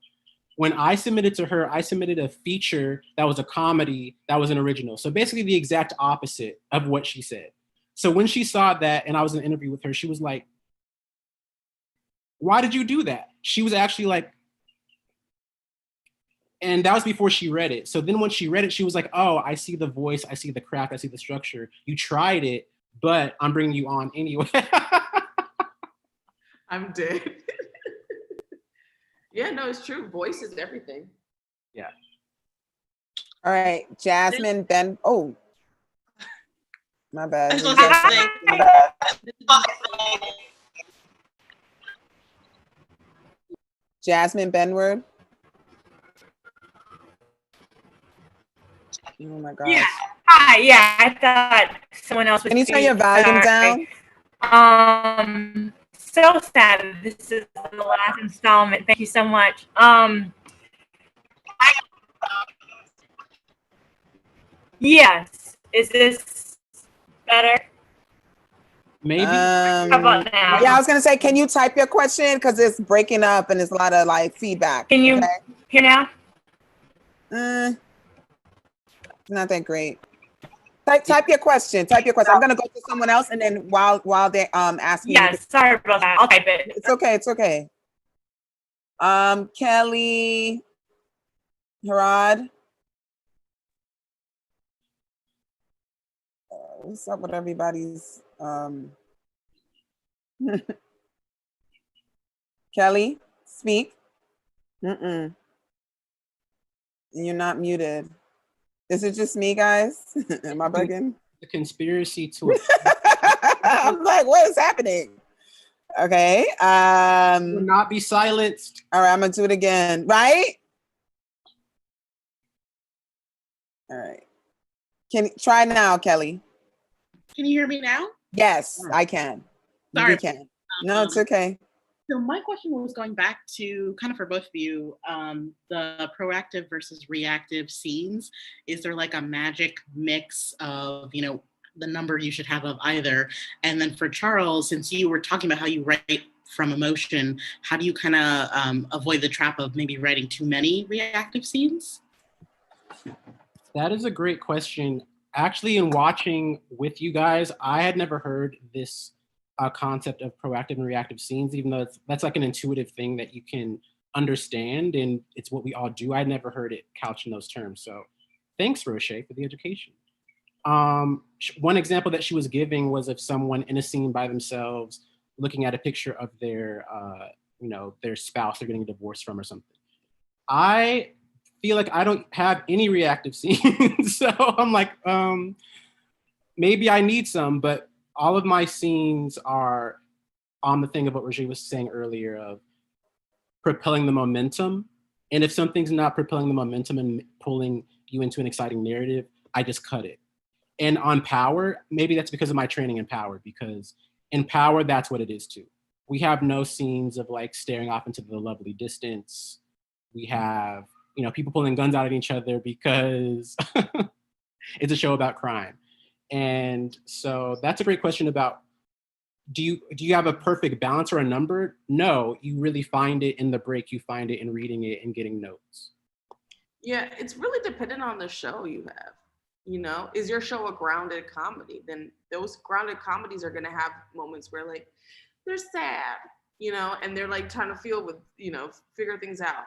When I submitted to her, I submitted a feature that was a comedy that was an original. So basically the exact opposite of what she said. So when she saw that and I was in an interview with her, she was like, why did you do that? She was actually like, and that was before she read it. So then when she read it, she was like, oh, I see the voice, I see the craft, I see the structure. You tried it, but I'm bringing you on anyway. I'm dead. Yeah, no, it's true. Voice is everything. Yeah. All right, Jasmine Ben. Oh, my bad. Jasmine Benward. Oh my gosh. Yeah. Hi. Yeah, I thought someone else was. Can you turn your volume down? So sad. This is the last installment. Thank you so much. Yes. Is this better? Maybe. How about now? Yeah, I was gonna say, can you type your question because it's breaking up and there's a lot of like feedback. Can you hear now? Not that great. Type your question. Type your question. I'm gonna go to someone else, and then while they're asking. Yes, sorry about that. I'll type it. It's okay. It's okay. Kelly, Harad. What's up with everybody's Kelly, speak. You're not muted. Is it just me, guys? Am I bugging? The conspiracy to it. I'm like, what is happening? Okay. Will not be silenced. All right, I'm gonna do it again. Right? All right. Can you try now, Kelly? Can you hear me now? Yes, I can. Sorry. We can. No, it's okay. So my question was going back to kind of for both of you, the proactive versus reactive scenes. Is there like a magic mix of, you know, the number you should have of either? And then for Charles, since you were talking about how you write from emotion, how do you kind of avoid the trap of maybe writing too many reactive scenes? That is a great question. Actually, in watching with you guys, I had never heard this concept of proactive and reactive scenes, even though that's like an intuitive thing that you can understand and it's what we all do. I'd never heard it couched in those terms. So thanks, Rochee, for the education. One example that she was giving was of someone in a scene by themselves looking at a picture of their, their spouse they're getting a divorce from or something. I feel like I don't have any reactive scenes. So I'm like, maybe I need some, but all of my scenes are on the thing of what Rochee was saying earlier of propelling the momentum. And if something's not propelling the momentum and pulling you into an exciting narrative, I just cut it. And on Power, maybe that's because of my training in Power, because in Power, that's what it is too. we have no scenes of like staring off into the lovely distance. We have, you know, people pulling guns out at each other because it's a show about crime. And so that's a great question about, do you have a perfect balance or a number? No, you really find it in the break. You find it in reading it and getting notes. Yeah, it's really dependent on the show you have. You know, is your show a grounded comedy? Then those grounded comedies are gonna have moments where like they're sad, you know, and they're like trying to figure things out.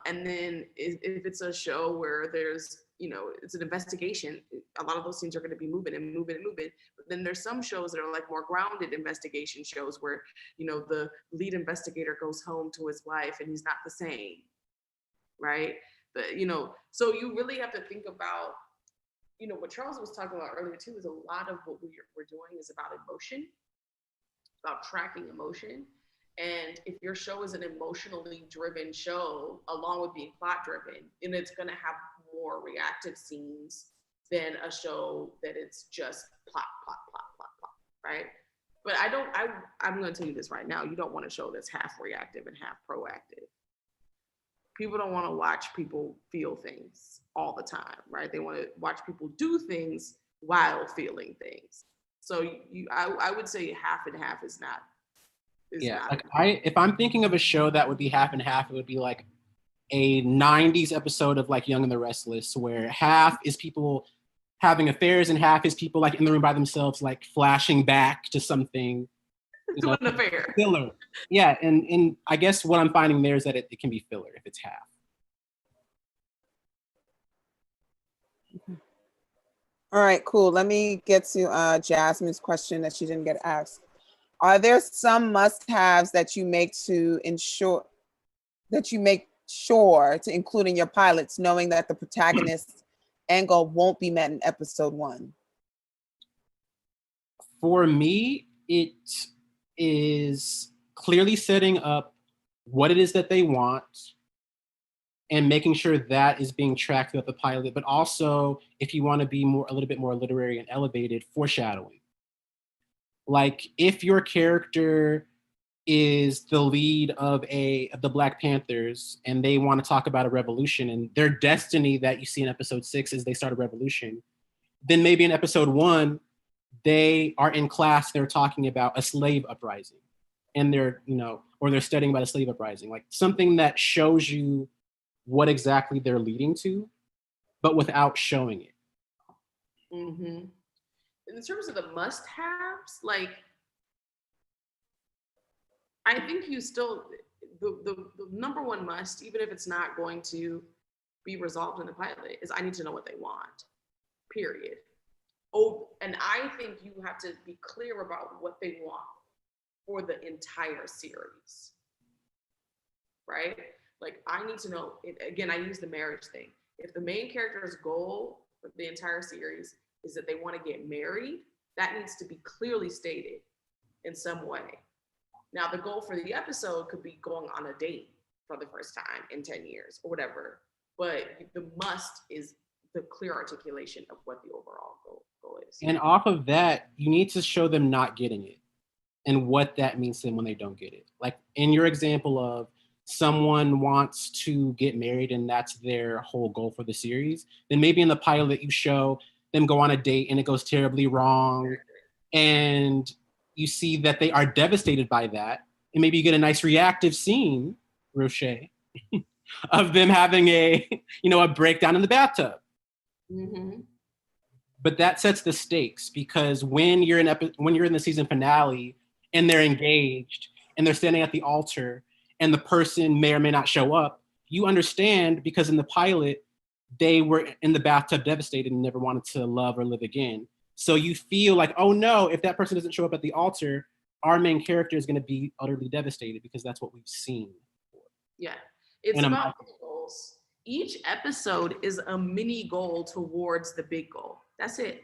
And then if it's a show where there's, you know, it's an investigation, a lot of those scenes are going to be moving and moving and moving. But then there's some shows that are like more grounded investigation shows where, you know, the lead investigator goes home to his wife and he's not the same, right? But, you know, so you really have to think about, you know, what Charles was talking about earlier too, is a lot of what we're doing is about emotion, about tracking emotion. And if your show is an emotionally driven show, along with being plot driven, and it's going to have more reactive scenes than a show that it's just plot, right? But I'm going to tell you this right now. You don't want a show that's half reactive and half proactive. People don't want to watch people feel things all the time, right? They want to watch people do things while feeling things. So I would say half and half is not. Yeah, like if I'm thinking of a show that would be half and half, it would be like a 90s episode of like Young and the Restless, where half is people having affairs and half is people like in the room by themselves, like flashing back to something. To an affair. Filler. Yeah, and I guess what I'm finding there is that it can be filler if it's half. All right, cool. Let me get to Jasmine's question that she didn't get asked. Are there some must-haves that you make sure to include in your pilots, knowing that the protagonist's angle won't be met in episode 1? For me, it is clearly setting up what it is that they want and making sure that is being tracked throughout the pilot, but also, if you want to be a little bit more literary and elevated, foreshadowing. Like if your character is the lead of the Black Panthers and they want to talk about a revolution and their destiny that you see in episode 6 is they start a revolution, then maybe in episode 1, they are in class, they're talking about a slave uprising and they're studying about a slave uprising, like something that shows you what exactly they're leading to, but without showing it. Mm-hmm. In terms of the must-haves, like, I think you still, the number one must, even if it's not going to be resolved in the pilot, is I need to know what they want, period. Oh, and I think you have to be clear about what they want for the entire series, right? Like, I need to know, again, I use the marriage thing. If the main character's goal for the entire series is that they want to get married, that needs to be clearly stated in some way. Now, the goal for the episode could be going on a date for the first time in 10 years or whatever, but the must is the clear articulation of what the overall goal is. And off of that, you need to show them not getting it and what that means to them when they don't get it. Like in your example of someone wants to get married and that's their whole goal for the series, then maybe in the pilot you show them go on a date and it goes terribly wrong and you see that they are devastated by that, and maybe you get a nice reactive scene, Rochee, of them having a breakdown in the bathtub. Mm-hmm. But that sets the stakes, because when you're in the season finale and they're engaged and they're standing at the altar and the person may or may not show up, you understand, because in the pilot they were in the bathtub devastated and never wanted to love or live again. So you feel like, oh no, if that person doesn't show up at the altar, our main character is going to be utterly devastated, because that's what we've seen. Yeah, it's about goals. Each episode is a mini goal towards the big goal. That's it.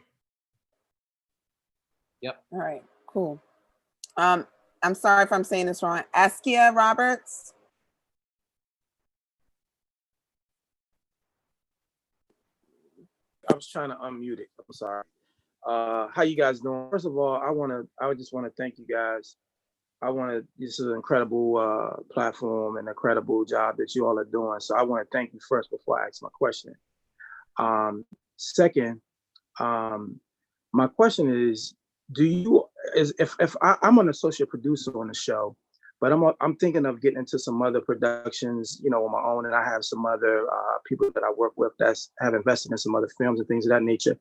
Yep. All right, cool. I'm sorry if I'm saying this wrong. Askia Roberts. I was trying to unmute it. I'm sorry. How you guys doing? First of all, I just want to thank you guys this is an incredible platform and incredible job that you all are doing. So I want to thank you first before I ask my question. Second, my question is, I'm an associate producer on the show, but I'm thinking of getting into some other productions, you know, on my own, and I have some other people that I work with that have invested in some other films and things of that nature.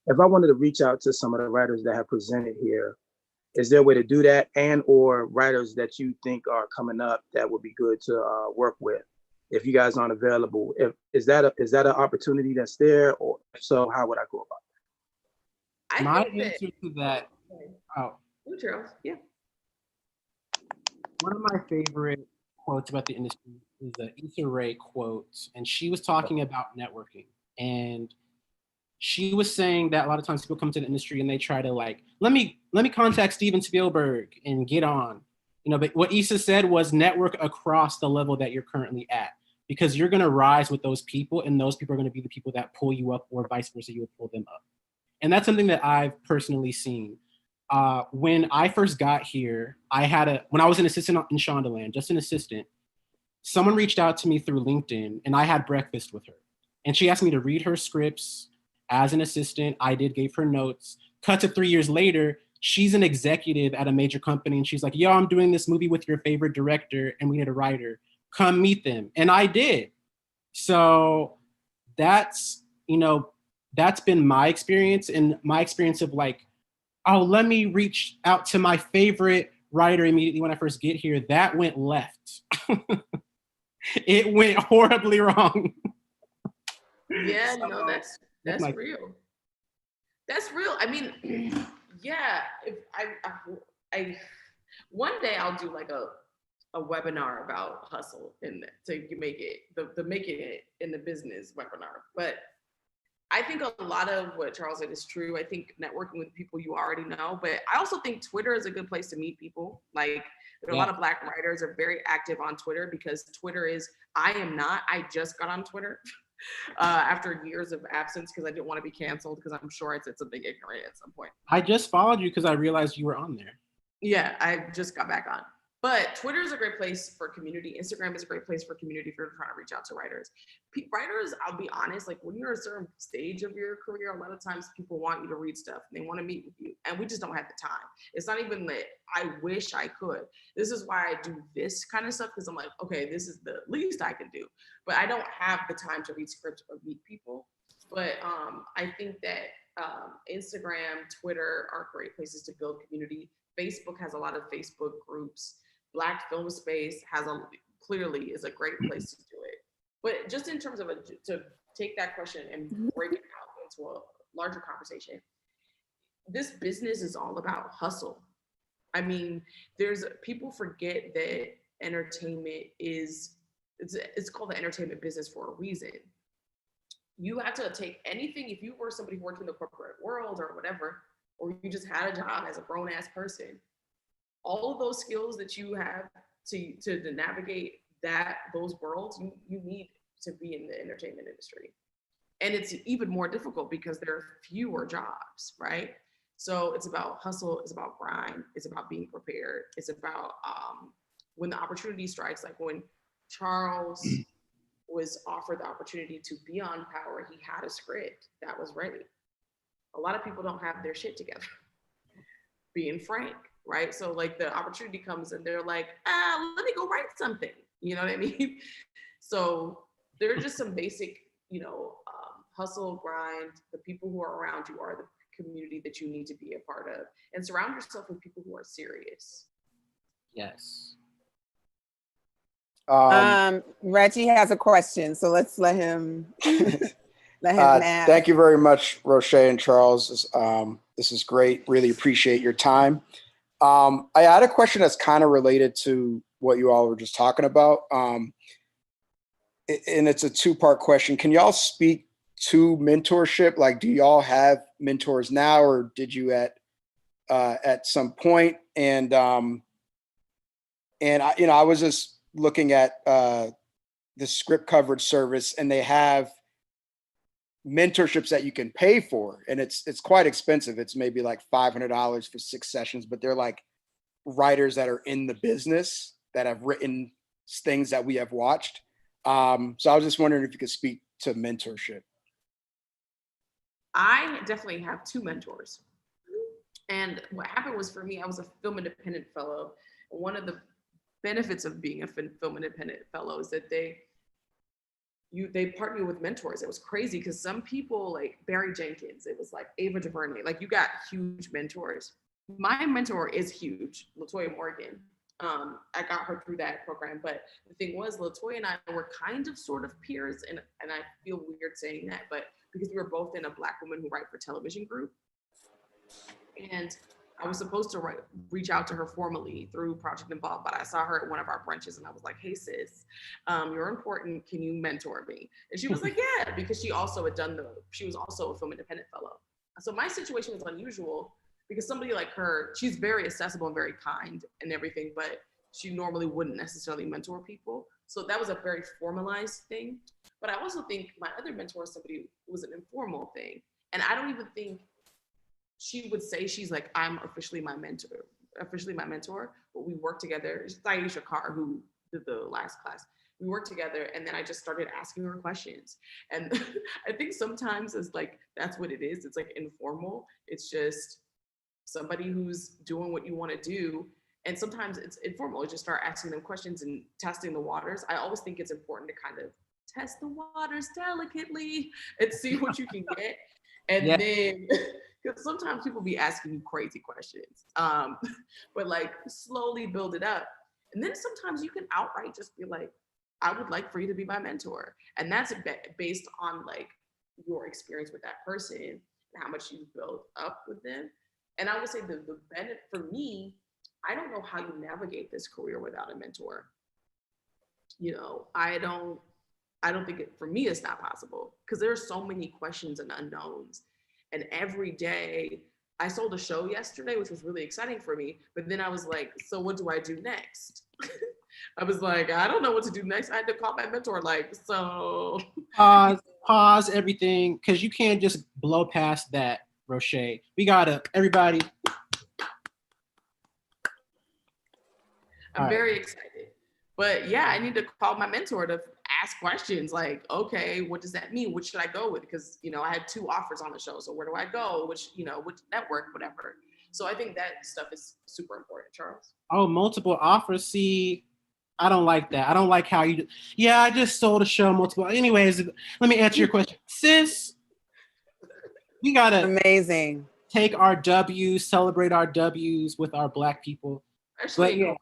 If I wanted to reach out to some of the writers that have presented here, is there a way to do that, and or writers that you think are coming up that would be good to work with? If you guys aren't available, is that an opportunity that's there, or if so, how would I go about it? My answer to that, Charles, yeah. One of my favorite quotes about the industry is the Issa Rae quote, and she was talking about networking, and she was saying that a lot of times people come to the industry and they try to like, let me contact Steven Spielberg and get on, you know. But what Issa said was network across the level that you're currently at, because you're going to rise with those people, and those people are going to be the people that pull you up, or vice versa, you will pull them up. And that's something that I've personally seen. When I first got here, when I was an assistant in Shondaland, just an assistant, someone reached out to me through LinkedIn, and I had breakfast with her. And she asked me to read her scripts as an assistant. I gave her notes. Cut to 3 years later, she's an executive at a major company, and she's like, yo, I'm doing this movie with your favorite director, and we need a writer. Come meet them. And I did. So that's been my experience, and my experience of like, oh, let me reach out to my favorite writer immediately when I first get here. That went left. It went horribly wrong. Yeah, no, that's real. That's real. I mean, yeah, if I one day I'll do like a webinar about hustle and to make it the making it in the business webinar. But I think a lot of what Charles said is true. I think networking with people you already know, but I also think Twitter is a good place to meet people. Like, there are a lot of Black writers are very active on Twitter, because Twitter is, I just got on Twitter after years of absence because I didn't want to be canceled, because I'm sure I said something ignorant at some point. I just followed you because I realized you were on there. Yeah, I just got back on. But Twitter is a great place for community. Instagram is a great place for community if you're trying to reach out to writers. Writers, I'll be honest, like when you're at a certain stage of your career, a lot of times people want you to read stuff and they want to meet with you. And we just don't have the time. It's not even that I wish I could. This is why I do this kind of stuff, because I'm like, okay, this is the least I can do. But I don't have the time to read scripts or meet people. But I think that Instagram, Twitter are great places to build community. Facebook has a lot of Facebook groups. Black Film Space clearly is a great place to do it. But just in terms of to take that question and break it out into a larger conversation, this business is all about hustle. I mean, people forget that entertainment it's called the entertainment business for a reason. You have to take anything, if you were somebody who worked in the corporate world or whatever, or you just had a job as a grown ass person, all of those skills that you have to navigate those worlds, you need to be in the entertainment industry. And it's even more difficult because there are fewer jobs, right? So it's about hustle, it's about grind, it's about being prepared. It's about when the opportunity strikes, like when Charles was offered the opportunity to be on Power, he had a script that was ready. A lot of people don't have their shit together, being frank, right? So like the opportunity comes and they're like, let me go write something. You know what I mean? So there are just some basic, hustle, grind. The people who are around you are the community that you need to be a part of, and surround yourself with people who are serious. Yes. Reggie has a question, so let's let him ask. Thank you very much, Rochee and Charles. This is great. Really appreciate your time. I had a question that's kind of related to what you all were just talking about. And it's a two-part question. Can y'all speak to mentorship? Like, do y'all have mentors now, or did you at some point? And I was just looking at the script coverage service, and they have mentorships that you can pay for, and it's quite expensive. It's maybe like $500 for 6 sessions, but they're like writers that are in the business that have written things that we have watched. So I was just wondering if you could speak to mentorship. I definitely have two mentors. And what happened was, for me, I was a film independent fellow. One of the benefits of being a film independent fellow is that they partner with mentors. It was crazy because some people, like Barry Jenkins, it was like Ava DuVernay, like you got huge mentors. My mentor is huge, LaToya Morgan. I got her through that program, but the thing was, LaToya and I were kind of sort of peers, and I feel weird saying that, but because we were both in a Black Women Who Write for Television group, and I was supposed to reach out to her formally through Project Involved, but I saw her at one of our brunches and I was like, hey sis, you're important, can you mentor me? And she was like, yeah, because she also had she was also a film independent fellow. So my situation was unusual because somebody like her, she's very accessible and very kind and everything, but she normally wouldn't necessarily mentor people. So that was a very formalized thing. But I also think my other mentor is somebody who was an informal thing. And I don't even think she would say she's like, I'm officially my mentor, but we work together. It's Aisha Carr, who did the last class. We worked together, and then I just started asking her questions. And I think sometimes it's like, that's what it is. It's like informal. It's just somebody who's doing what you want to do. And sometimes it's informal. You just start asking them questions and testing the waters. I always think it's important to kind of test the waters delicately and see what you can get. And then, because sometimes people be asking you crazy questions, but like slowly build it up. And then sometimes you can outright just be like, I would like for you to be my mentor. And that's based on like your experience with that person and how much you build up with them. And I would say the benefit for me, I don't know how you navigate this career without a mentor. You know, I don't think for me, it's not possible because there are so many questions and unknowns. And every day, I sold a show yesterday, which was really exciting for me. But then I was like, so what do I do next? I was like, I don't know what to do next. I had to call my mentor, like, so. Pause everything, because you can't just blow past that, Rochee. We gotta, everybody. I'm very excited. But yeah, I need to call my mentor to ask questions like, okay, what does that mean? What should I go with? Because, you know, I had 2 offers on the show. So where do I go? Which network, whatever. So I think that stuff is super important, Charles. Oh, multiple offers. See, I don't like that. I don't like how you, I just sold a show multiple. Anyways, let me answer your question. Sis, we gotta amazing. Take our W's, celebrate our W's with our Black people. Actually,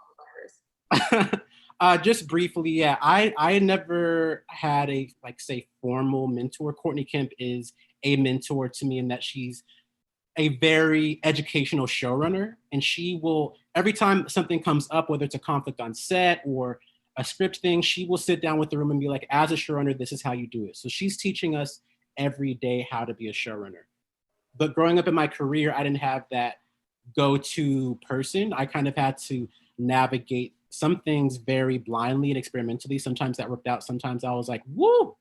just briefly, I never had a, like, say, formal mentor. Courtney Kemp is a mentor to me in that she's a very educational showrunner, and she will, every time something comes up, whether it's a conflict on set or a script thing, she will sit down with the room and be like, as a showrunner, this is how you do it. So she's teaching us every day how to be a showrunner. But growing up in my career, I didn't have that go-to person. I kind of had to navigate some things very blindly and experimentally. Sometimes that worked out. Sometimes I was like, woo,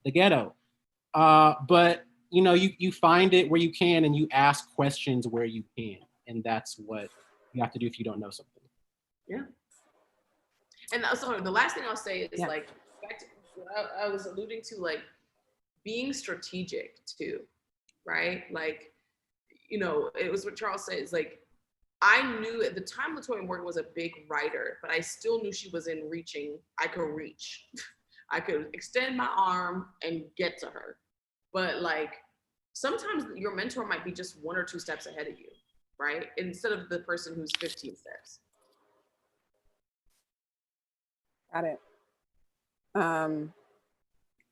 the ghetto. But you know, you find it where you can and you ask questions where you can. And that's what you have to do if you don't know something. Yeah. And so the last thing I'll say is like, back to what I was alluding to, like being strategic too, right? Like, you know, it was what Charles said, is like, I knew at the time LaToya Morgan was a big writer, but I still knew she was in reaching, I could reach. I could extend my arm and get to her. But like, sometimes your mentor might be just 1 or 2 steps ahead of you, right? Instead of the person who's 15 steps. Got it.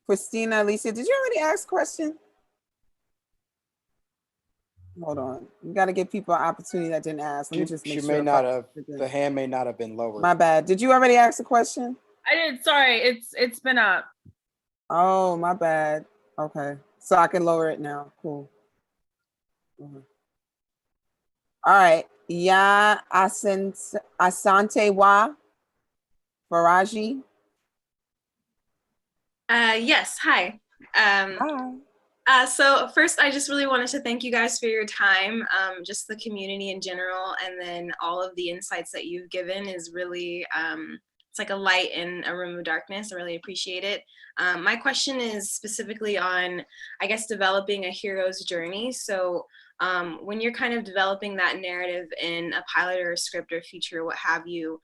Christina, Alicia, did you already ask a question? Hold on. You got to give people an opportunity that didn't ask. Let me just make She sure. may not have, the hand may not have been lowered. My bad. Did you already ask a question? I did. Sorry, it's been up. Oh, my bad. Okay. So I can lower it now. Cool. All right. Ya Asante Wa Faraji. Yes, hi. Hi. So first, I just really wanted to thank you guys for your time, just the community in general, and then all of the insights that you've given is really, it's like a light in a room of darkness. I really appreciate it. My question is specifically on, I guess, developing a hero's journey. So when you're kind of developing that narrative in a pilot or a script or feature, what have you,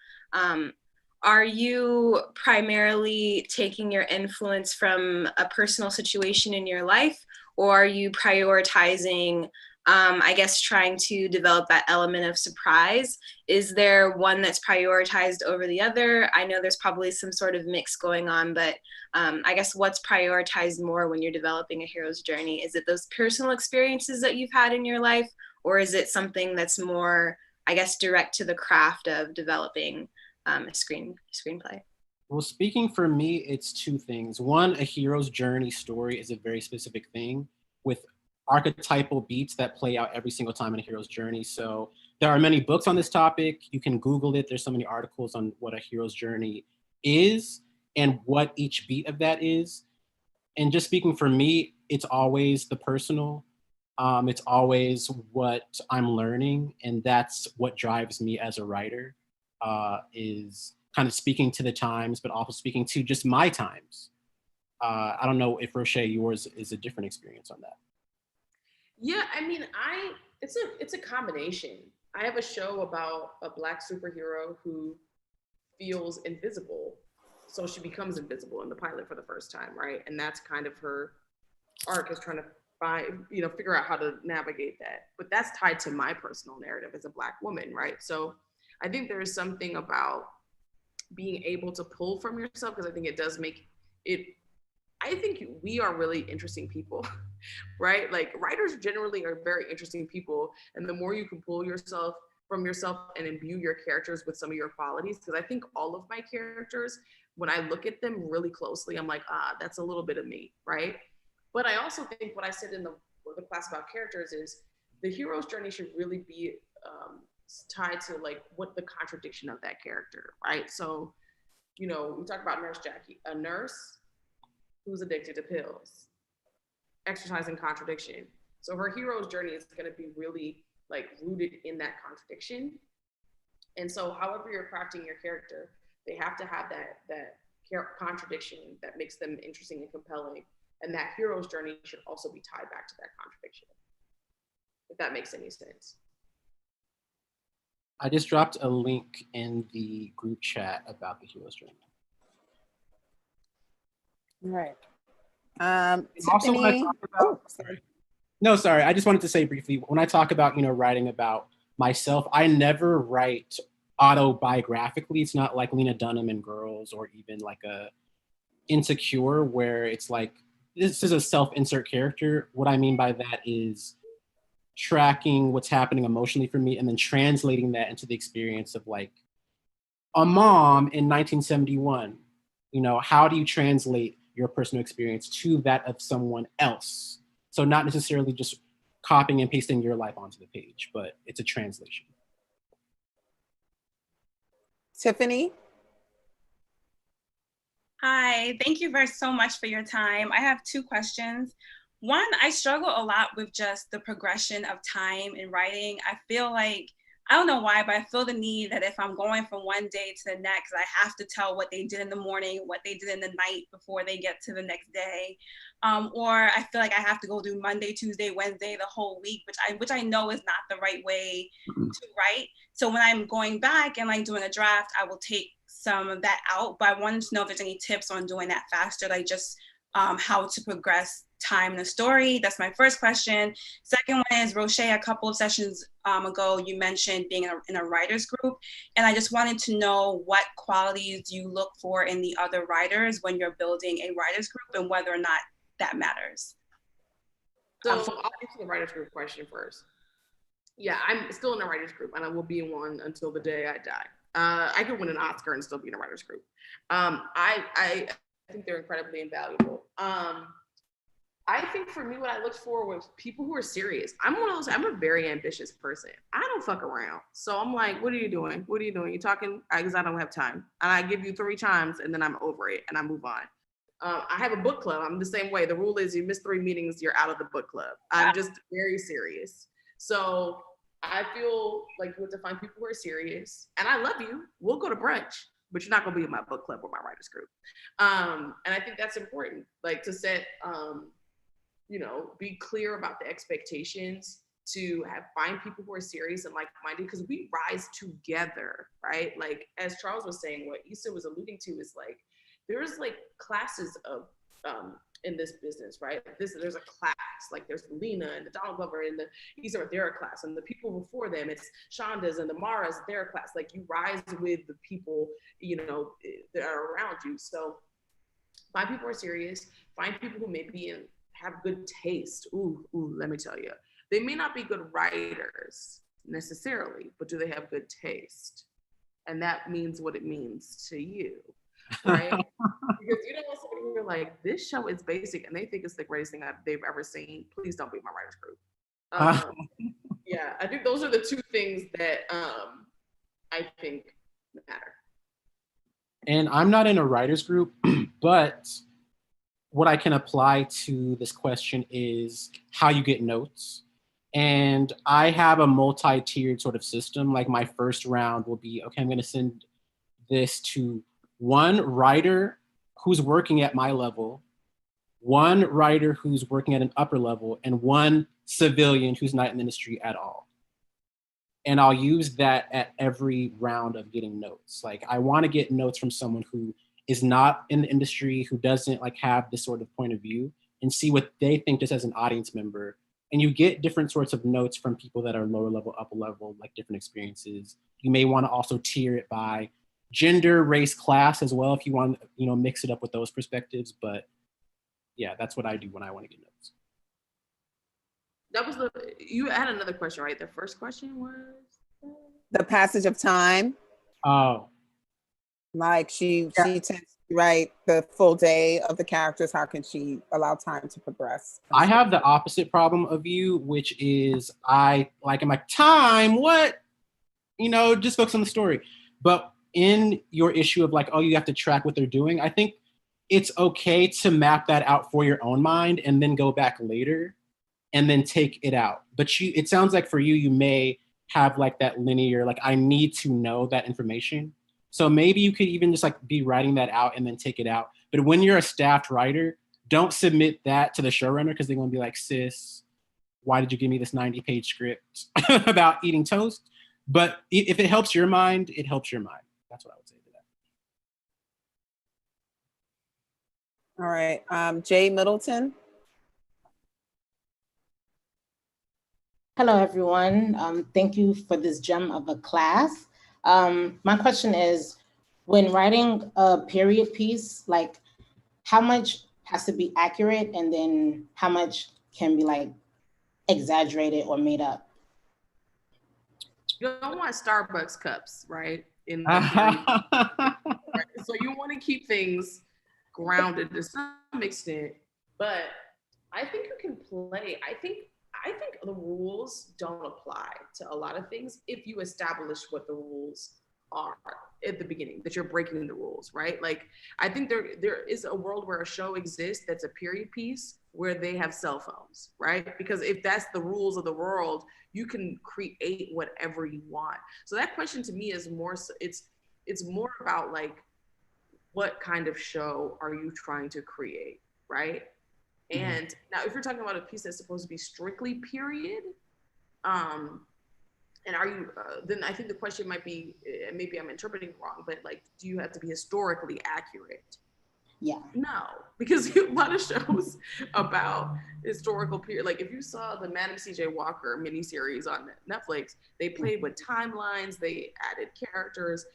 are you primarily taking your influence from a personal situation in your life, or are you prioritizing, I guess, trying to develop that element of surprise? Is there one that's prioritized over the other? I know there's probably some sort of mix going on, but I guess what's prioritized more when you're developing a hero's journey? Is it those personal experiences that you've had in your life, or is it something that's more, I guess, direct to the craft of developing a screenplay? Well, speaking for me, it's two things. One, a hero's journey story is a very specific thing with archetypal beats that play out every single time in a hero's journey. So there are many books on this topic. You can Google it. There's so many articles on what a hero's journey is and what each beat of that is. And just speaking for me, it's always the personal. It's always what I'm learning, and that's what drives me as a writer. Is kind of speaking to the times, but also speaking to just my times. I don't know if Rochee, yours is a different experience on that. Yeah, I mean, it's a combination. I have a show about a Black superhero who feels invisible, so she becomes invisible in the pilot for the first time, right? And that's kind of her arc, is trying to figure out how to navigate that. But that's tied to my personal narrative as a Black woman, right? So I think there is something about being able to pull from yourself, because I think it does make it, I think we are really interesting people, right? Like, writers generally are very interesting people. And the more you can pull yourself from yourself and imbue your characters with some of your qualities, because I think all of my characters, when I look at them really closely, I'm like, that's a little bit of me, right? But I also think what I said in the class about characters is the hero's journey should really be tied to like what the contradiction of that character, right? So, we talk about Nurse Jackie, a nurse who's addicted to pills, exercising contradiction. So her hero's journey is going to be really like rooted in that contradiction. And so however you're crafting your character, they have to have that contradiction that makes them interesting and compelling. And that hero's journey should also be tied back to that contradiction, if that makes any sense. I just dropped a link in the group chat about the hero's journey. All right. Also, when I talk about, sorry. I just wanted to say briefly, when I talk about, writing about myself, I never write autobiographically. It's not like Lena Dunham in Girls, or even like a Insecure, where it's like, this is a self-insert character. What I mean by that is tracking what's happening emotionally for me and then translating that into the experience of like a mom in 1971. How do you translate your personal experience to that of someone else? So not necessarily just copying and pasting your life onto the page, but it's a translation. Tiffany? Hi, thank you so much for your time. I have two questions. One, I struggle a lot with just the progression of time in writing. I feel like, I don't know why, but I feel the need that if I'm going from one day to the next, I have to tell what they did in the morning, what they did in the night before they get to the next day. Or I feel like I have to go do Monday, Tuesday, Wednesday, the whole week, which I know is not the right way to write. So when I'm going back and like doing a draft, I will take some of that out, but I wanted to know if there's any tips on doing that faster, like just how to progress time in a story. That's my first question. Second one is, Rochee, a couple of sessions ago, you mentioned being in a writer's group, and I just wanted to know what qualities you look for in the other writers when you're building a writer's group, and whether or not that matters. So I'll answer the writer's group question first. Yeah, I'm still in a writer's group, and I will be in one until the day I die. I could win an Oscar and still be in a writer's group. I think they're incredibly invaluable. I think for me, what I looked for was people who are serious. I'm a very ambitious person. I don't fuck around. So I'm like, what are you doing? What are you doing? You talking? Because I don't have time. And I give you 3 times and then I'm over it and I move on. I have a book club. I'm the same way. The rule is you miss 3 meetings, you're out of the book club. I'm just very serious. So I feel like you have to find people who are serious. And I love you. We'll go to brunch, but you're not going to be in my book club or my writers group. And I think that's important, like to set, you know, be clear about the expectations, to find people who are serious and like-minded, because we rise together, right? Like, as Charles was saying, what Issa was alluding to is like, there's like classes of in this business, right? There's a class, like there's Lena and the Donald Glover and the Issa, their class, and the people before them, it's Shonda's and the Mara's, their class. Like, you rise with the people, you know, that are around you. So find people who are serious, find people who maybe have good taste. Ooh, let me tell you, they may not be good writers necessarily, but do they have good taste? And that means what it means to you, right? Because you don't want somebody who are like, this show is basic and they think it's the greatest thing they've ever seen. Please don't be my writers group. Yeah, I think those are the 2 things that I think matter. And I'm not in a writers group, but what I can apply to this question is how you get notes. And I have a multi-tiered sort of system. Like, my first round will be, okay, I'm gonna send this to one writer who's working at my level, one writer who's working at an upper level, and one civilian who's not in the industry at all. And I'll use that at every round of getting notes. Like, I wanna get notes from someone who is not in the industry, who doesn't like have this sort of point of view, and see what they think just as an audience member. And you get different sorts of notes from people that are lower level, upper level, like different experiences. You may want to also tier it by gender, race, class as well, if you want, you know, mix it up with those perspectives. But yeah, that's what I do when I want to get notes. That was you had another question, right? The first question was? The passage of time. Oh. Like, she tends to write the full day of the characters. How can she allow time to progress? I have the opposite problem of you, which is I'm like, time, what? You know, just focus on the story. But in your issue of like, oh, you have to track what they're doing, I think it's okay to map that out for your own mind and then go back later and then take it out. But it sounds like for you, you may have like that linear, like, I need to know that information. So maybe you could even just like be writing that out and then take it out. But when you're a staffed writer, don't submit that to the showrunner, because they're gonna be like, sis, why did you give me this 90-page script about eating toast? But if it helps your mind, it helps your mind. That's what I would say to that. All right, Jay Middleton. Hello, everyone. Thank you for this gem of a class. My question is, when writing a period piece, like, how much has to be accurate and then how much can be like exaggerated or made up? You don't want Starbucks cups, right? In the right? So you want to keep things grounded to some extent, but I think you can play. I think the rules don't apply to a lot of things if you establish what the rules are at the beginning, that you're breaking the rules, right? Like, I think there is a world where a show exists that's a period piece where they have cell phones, right? Because if that's the rules of the world, you can create whatever you want. So that question to me is more, it's more about like, what kind of show are you trying to create, right? And now, if you're talking about a piece that's supposed to be strictly period, and are you, then I think the question might be, maybe I'm interpreting wrong, but like, do you have to be historically accurate? Yeah. No, because a lot of shows about historical period, like if you saw the Madam C.J. Walker miniseries on Netflix, they played with timelines, they added characters.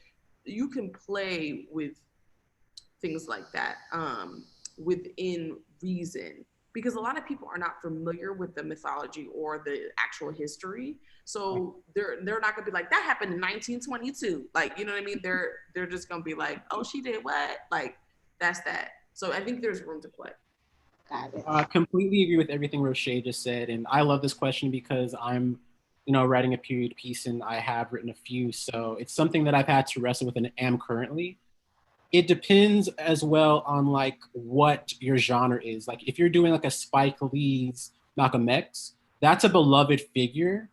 You can play with things like that within reason, because a lot of people are not familiar with the mythology or the actual history. So they're not gonna be like, that happened in 1922. Like, you know what I mean? They're just gonna be like, oh, she did what? Like, that's that. So I think there's room to play. Completely agree with everything Rochee just said. And I love this question because I'm, writing a period piece and I have written a few. So it's something that I've had to wrestle with and am currently. it depends as well on like what your genre is. Like if you're doing like a Spike Lee's Malcolm X, that's a beloved figure.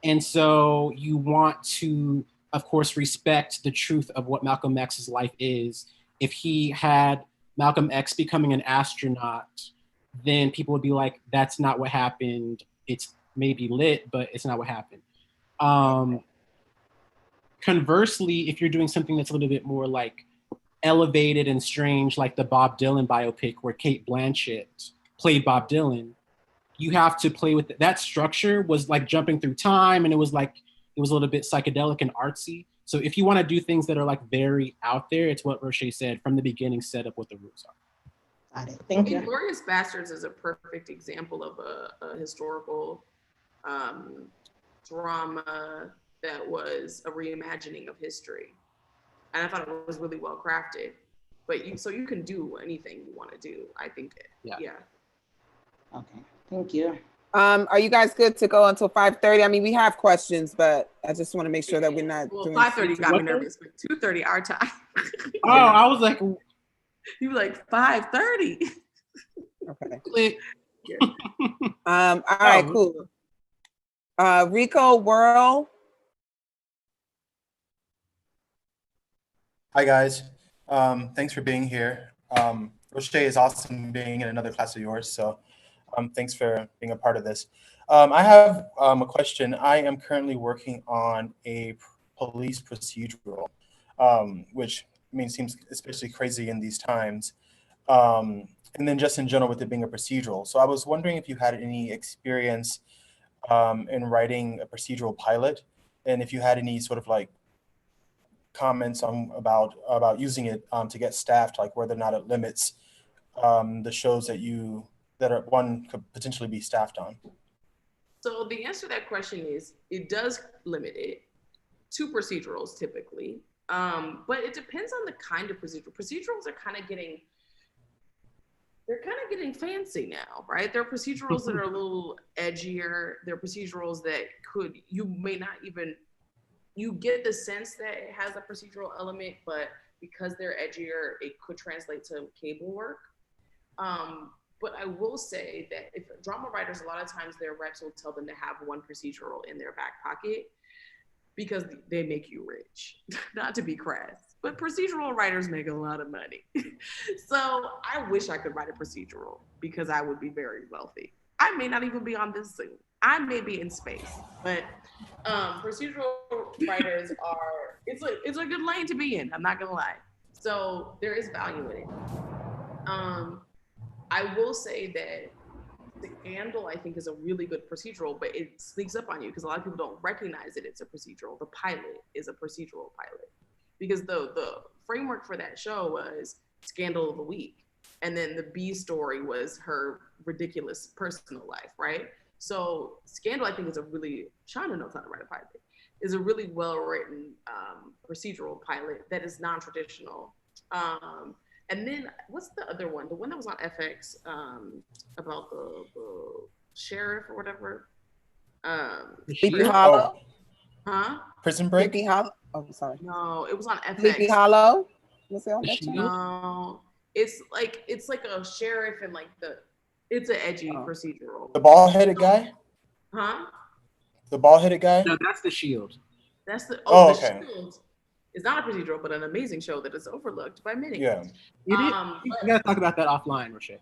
And so you want to, of course, respect the truth of what Malcolm X's life is. If he had Malcolm X becoming an astronaut, then people would be like, that's not what happened. It's maybe lit, but it's not what happened. Conversely, if you're doing something that's a little bit more like elevated and strange, like the Bob Dylan biopic where Cate Blanchett played Bob Dylan, you have to play with that structure was like jumping through time, and it was a little bit psychedelic and artsy. So if you want to do things that are like very out there, it's what Rochee said from the beginning, set up what the rules are. Got it. Thank you. Inglourious Bastards is a perfect example of a historical drama that was a reimagining of history. And I thought it was really well crafted. But you can do anything you want to do, I think. Yeah. Okay, thank you. Are you guys good to go until 5:30? I mean, we have questions, but I just want to make sure that we're not doing 5:30 got me nervous, but 2:30 our time. Oh, I was like, you were like 5:30. Okay. All right, cool. Rico Whirl. Hi guys, thanks for being here. Rochee is awesome being in another class of yours, so thanks for being a part of this. I have a question. I am currently working on a police procedural, which seems especially crazy in these times. And then just in general with it being a procedural. So I was wondering if you had any experience in writing a procedural pilot, and if you had any sort of like comments about using it to get staffed, like whether or not it limits the shows that one could potentially be staffed on. So the answer to that question is it does limit it to procedurals typically, but it depends on the kind of procedural. Procedurals are kind of getting fancy now, right? There are procedurals that are a little edgier. There are procedurals that you may not even, you get the sense that it has a procedural element, but because they're edgier, it could translate to cable work. But I will say that if drama writers, a lot of times their reps will tell them to have one procedural in their back pocket because they make you rich, not to be crass, but procedural writers make a lot of money. So I wish I could write a procedural because I would be very wealthy. I may not even be on this Zoom. I may be in space, but procedural writers it's a good lane to be in, I'm not gonna lie. So there is value in it. I will say that Scandal, I think, is a really good procedural, but it sneaks up on you because a lot of people don't recognize that it's a procedural. The pilot is a procedural pilot because the framework for that show was Scandal of the Week. And then the B story was her ridiculous personal life, right? So Scandal, I think, is Shonda knows how to write a pilot, is a really well-written procedural pilot that is non-traditional. And then what's the other one? The one that was on FX about the sheriff or whatever. Sleepy Hollow? Huh? Prison Break? Sleepy Hollow? Oh, sorry. No, it was on FX. Sleepy Hollow? Was it on that channel? No, it's like a sheriff and like it's an edgy procedural. The bald-headed guy? Huh? The bald-headed guy? No, that's The Shield. That's the okay. Shield. It's not a procedural, but an amazing show that is overlooked by many. Yeah. You gotta talk about that offline, Rochee.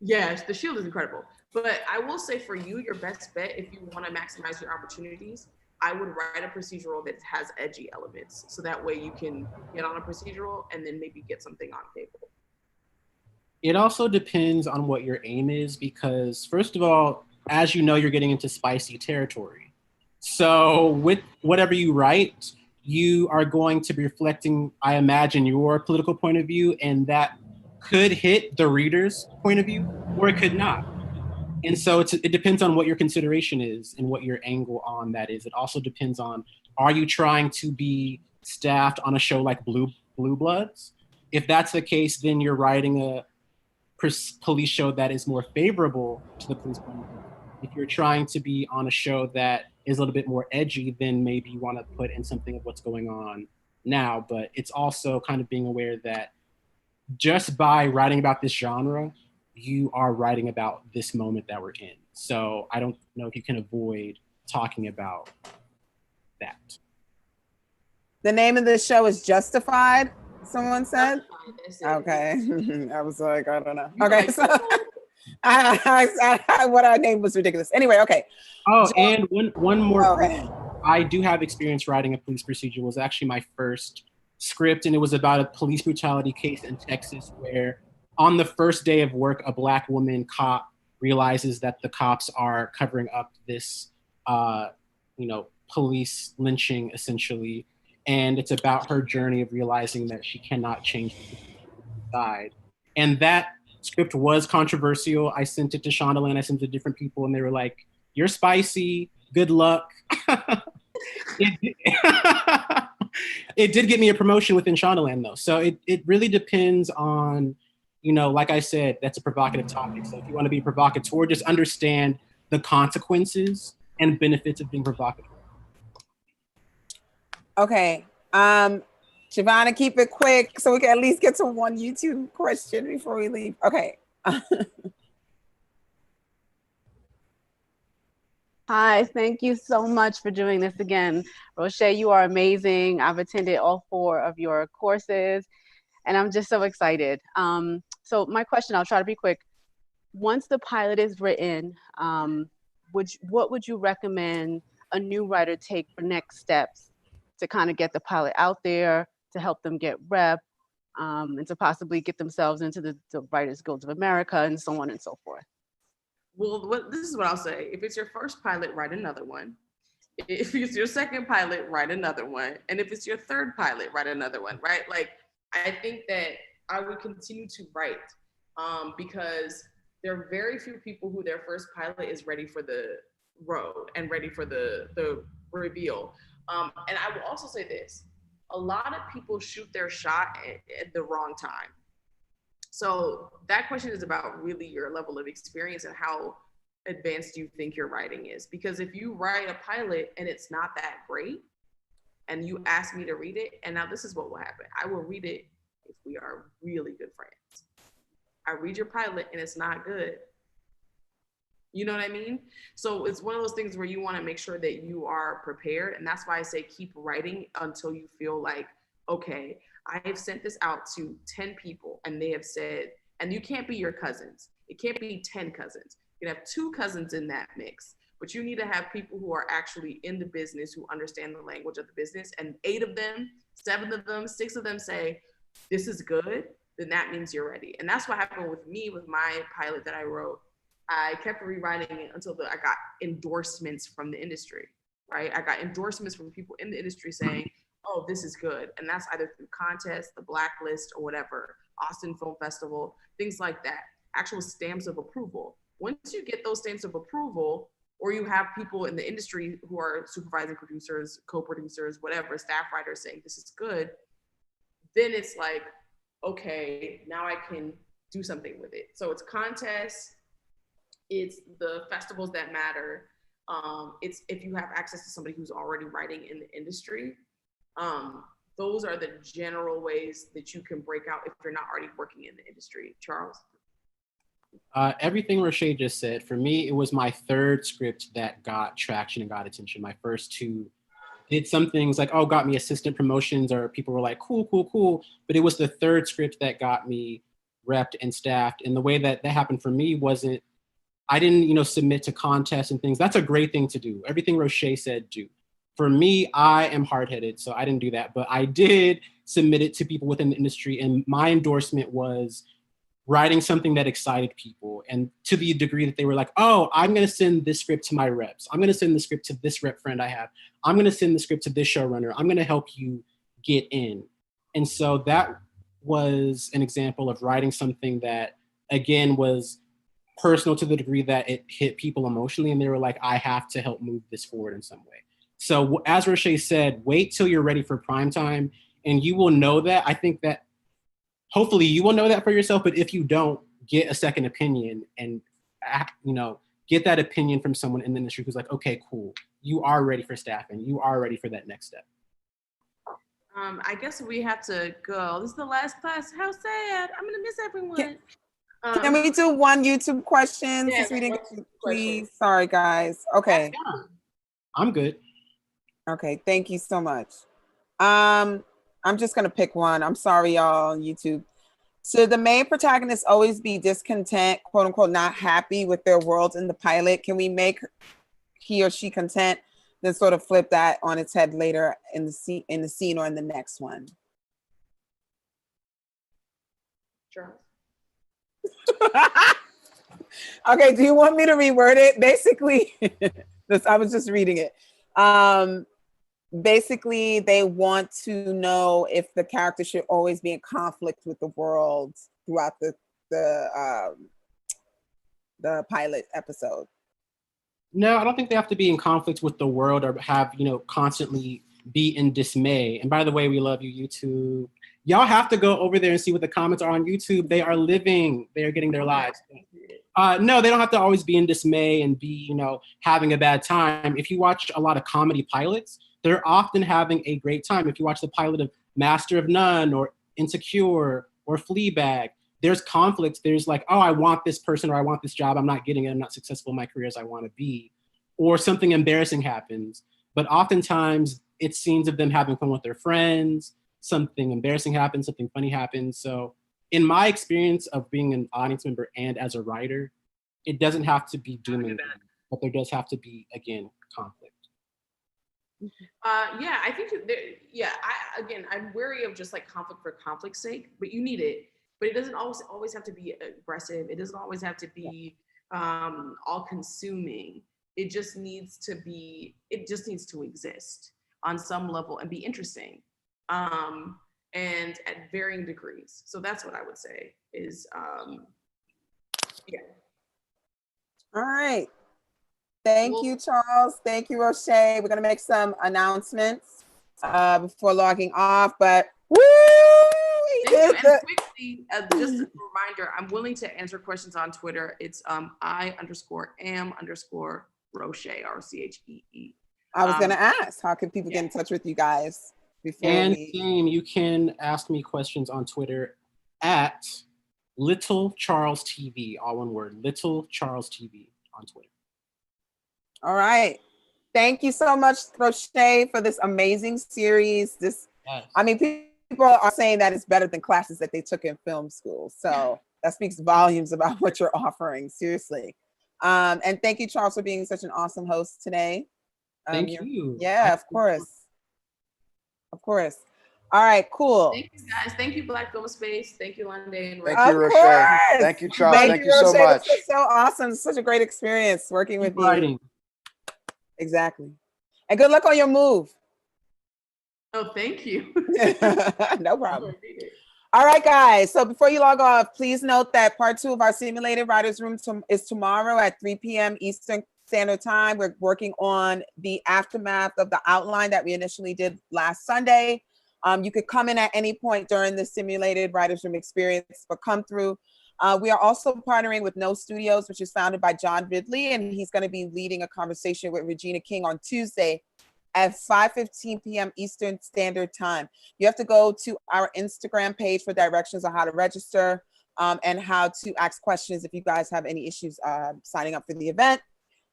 Yes, The Shield is incredible. But I will say for you, your best bet, if you want to maximize your opportunities, I would write a procedural that has edgy elements. So that way you can get on a procedural and then maybe get something on cable. It also depends on what your aim is because, first of all, as you know, you're getting into spicy territory. So with whatever you write, you are going to be reflecting, I imagine, your political point of view, and that could hit the reader's point of view, or it could not. And so it depends on what your consideration is and what your angle on that is. It also depends on, are you trying to be staffed on a show like Blue Bloods? If that's the case, then you're writing a police show that is more favorable to the police point of view. If you're trying to be on a show that is a little bit more edgy, then maybe you want to put in something of what's going on now, but it's also kind of being aware that just by writing about this genre, you are writing about this moment that we're in. So I don't know if you can avoid talking about that. The name of the show is Justified, someone said. Okay. I was like, I don't know. Okay, so what I named was ridiculous. Anyway, okay. Oh, and one more. Okay. I do have experience writing a police procedure. It was actually my first script, and it was about a police brutality case in Texas where on the first day of work, a Black woman cop realizes that the cops are covering up this, police lynching, essentially. And it's about her journey of realizing that she cannot change the side. And that script was controversial. I sent it to Shondaland, I sent it to different people, and they were like, "You're spicy, good luck." It did get me a promotion within Shondaland though. So it really depends on, like I said, that's a provocative topic. So if you want to be provocateur, just understand the consequences and benefits of being provocative. Okay. Shavonna, keep it quick so we can at least get to one YouTube question before we leave. Okay. Hi, thank you so much for doing this again. Rochee, you are amazing. I've attended all 4 of your courses and I'm just so excited. So my question, I'll try to be quick. Once the pilot is written, what would you recommend a new writer take for next steps to kind of get the pilot out there, to help them get rep, and to possibly get themselves into the Writers Guild of America and so on and so forth? Well, this is what I'll say. If it's your first pilot, write another one. If it's your second pilot, write another one. And if it's your third pilot, write another one, right? Like, I think that I would continue to write because there are very few people who their first pilot is ready for the road and ready for the reveal. And I will also say this, a lot of people shoot their shot at the wrong time. So that question is about really your level of experience and how advanced you think your writing is. Because if you write a pilot and it's not that great, and you ask me to read it, and now this is what will happen. I will read it if we are really good friends. I read your pilot and it's not good. You know what I mean? So it's one of those things where you want to make sure that you are prepared. And that's why I say keep writing until you feel like, okay, I have sent this out to 10 people and they have said, and you can't be your cousins. It can't be 10 cousins. You can have 2 cousins in that mix, but you need to have people who are actually in the business, who understand the language of the business. And 8 of them, 7 of them, 6 of them say, this is good, then that means you're ready. And that's what happened with me with my pilot that I wrote. I kept rewriting it until I got endorsements from the industry, right? I got endorsements from people in the industry saying, oh, this is good. And that's either through contests, the Blacklist, or whatever, Austin Film Festival, things like that, actual stamps of approval. Once you get those stamps of approval, or you have people in the industry who are supervising producers, co-producers, whatever, staff writers saying this is good, then it's like, okay, now I can do something with it. So it's contests, it's the festivals that matter. It's if you have access to somebody who's already writing in the industry. Those are the general ways that you can break out if you're not already working in the industry. Charles? Everything Rochee just said, for me, it was my 3rd script that got traction and got attention. My first 2 did some things like, oh, got me assistant promotions, or people were like, cool, cool, cool. But it was the 3rd script that got me repped and staffed. And the way that happened for me wasn't, I didn't, submit to contests and things. That's a great thing to do. Everything Rochee said, do. For me, I am hard-headed, so I didn't do that. But I did submit it to people within the industry, and my endorsement was writing something that excited people, and to the degree that they were like, oh, I'm going to send this script to my reps. I'm going to send the script to this rep friend I have. I'm going to send the script to this showrunner. I'm going to help you get in. And so that was an example of writing something that, again, was personal to the degree that it hit people emotionally, and they were like, I have to help move this forward in some way. So as Rochee said, wait till you're ready for prime time, and you will know that. I think that hopefully you will know that for yourself, but if you don't, get a second opinion and get that opinion from someone in the industry who's like, okay, cool, you are ready for staffing, you are ready for that next step. I guess we have to go. This is the last class. How sad. I'm gonna miss everyone. Can we do one YouTube question Yeah, since we didn't one get, question. please? Sorry, guys. Okay. I'm good. Okay, thank you so much. I'm just gonna pick one. I'm sorry, y'all on YouTube. So the main protagonist always be discontent, quote unquote, not happy with their world in the pilot. Can we make he or she content, then sort of flip that on its head later in the scene or in the next one? Sure. Okay, do you want me to reword it? Basically, I was just reading it. Basically, they want to know if the character should always be in conflict with the world throughout the pilot episode. No, I don't think they have to be in conflict with the world or have, constantly be in dismay. And by the way, we love you, YouTube. Y'all have to go over there and see what the comments are on YouTube. They are living, they are getting their lives. No, they don't have to always be in dismay and be, having a bad time. If you watch a lot of comedy pilots, they're often having a great time. If you watch the pilot of Master of None or Insecure or Fleabag, there's conflict. There's like, oh, I want this person or I want this job. I'm not getting it. I'm not successful in my career as I want to be. Or something embarrassing happens. But oftentimes it's scenes of them having fun with their friends. Something embarrassing happens, something funny happens. So in my experience of being an audience member and as a writer, it doesn't have to be doom and gloom, but there does have to be, again, conflict. Yeah, I think I'm wary of just like conflict for conflict's sake, but you need it. But it doesn't always have to be aggressive. It doesn't always have to be all consuming. It just needs to exist on some level and be interesting. And at varying degrees. So that's what I would say is, yeah. All right. Thank you, Charles. Thank you, Rochee. We're gonna make some announcements before logging off, but woo! And quickly, just a reminder, I'm willing to answer questions on Twitter. It's I_am_Rochee, RCHEE. I was gonna ask, how can people get in touch with you guys? And same, you can ask me questions on Twitter at Little Charles TV, all one word, Little Charles TV on Twitter. All right. Thank you so much, Rochee, for this amazing series. I mean, people are saying that it's better than classes that they took in film school. So that speaks volumes about what you're offering, seriously. And thank you, Charles, for being such an awesome host today. Thank you. Yeah, of course. Of course. All right, cool. Thank you, guys. Thank you, Black Film Space. Thank you, London. Thank you, Rochee. Thank you, Charles. Thank you so much. This was so awesome. It's such a great experience working with you. Exactly. And good luck on your move. Oh, thank you. No problem. All right, guys. So before you log off, please note that part 2 of our simulated writers room is tomorrow at 3 p.m. Eastern Standard Time. We're working on the aftermath of the outline that we initially did last Sunday. You could come in at any point during the simulated writers room experience, but come through. We are also partnering with No Studios, which is founded by John Ridley, and he's going to be leading a conversation with Regina King on Tuesday at 5:15 p.m. Eastern Standard Time. You have to go to our Instagram page for directions on how to register and how to ask questions if you guys have any issues signing up for the event.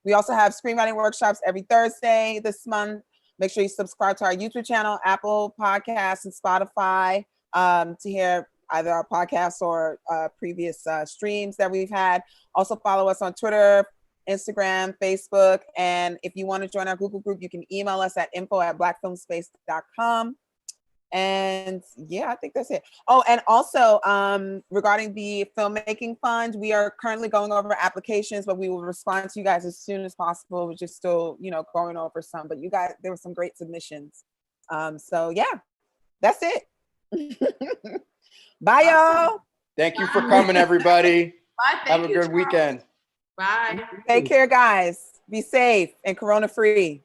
We also have screenwriting workshops every Thursday this month. Make sure you subscribe to our YouTube channel, Apple Podcasts, and Spotify to hear either our podcasts or previous streams that we've had. Also follow us on Twitter, Instagram, Facebook. And if you want to join our Google group, you can email us at info@blackfilmspace.com. And yeah, I think that's it. Oh, and also regarding the filmmaking fund, we are currently going over applications, but we will respond to you guys as soon as possible. We're just still, going over some, but you guys, there were some great submissions. So yeah, that's it. Bye, y'all. Thank you for coming, everybody. Bye. Have a good weekend. Bye. Take care, guys. Be safe and corona free.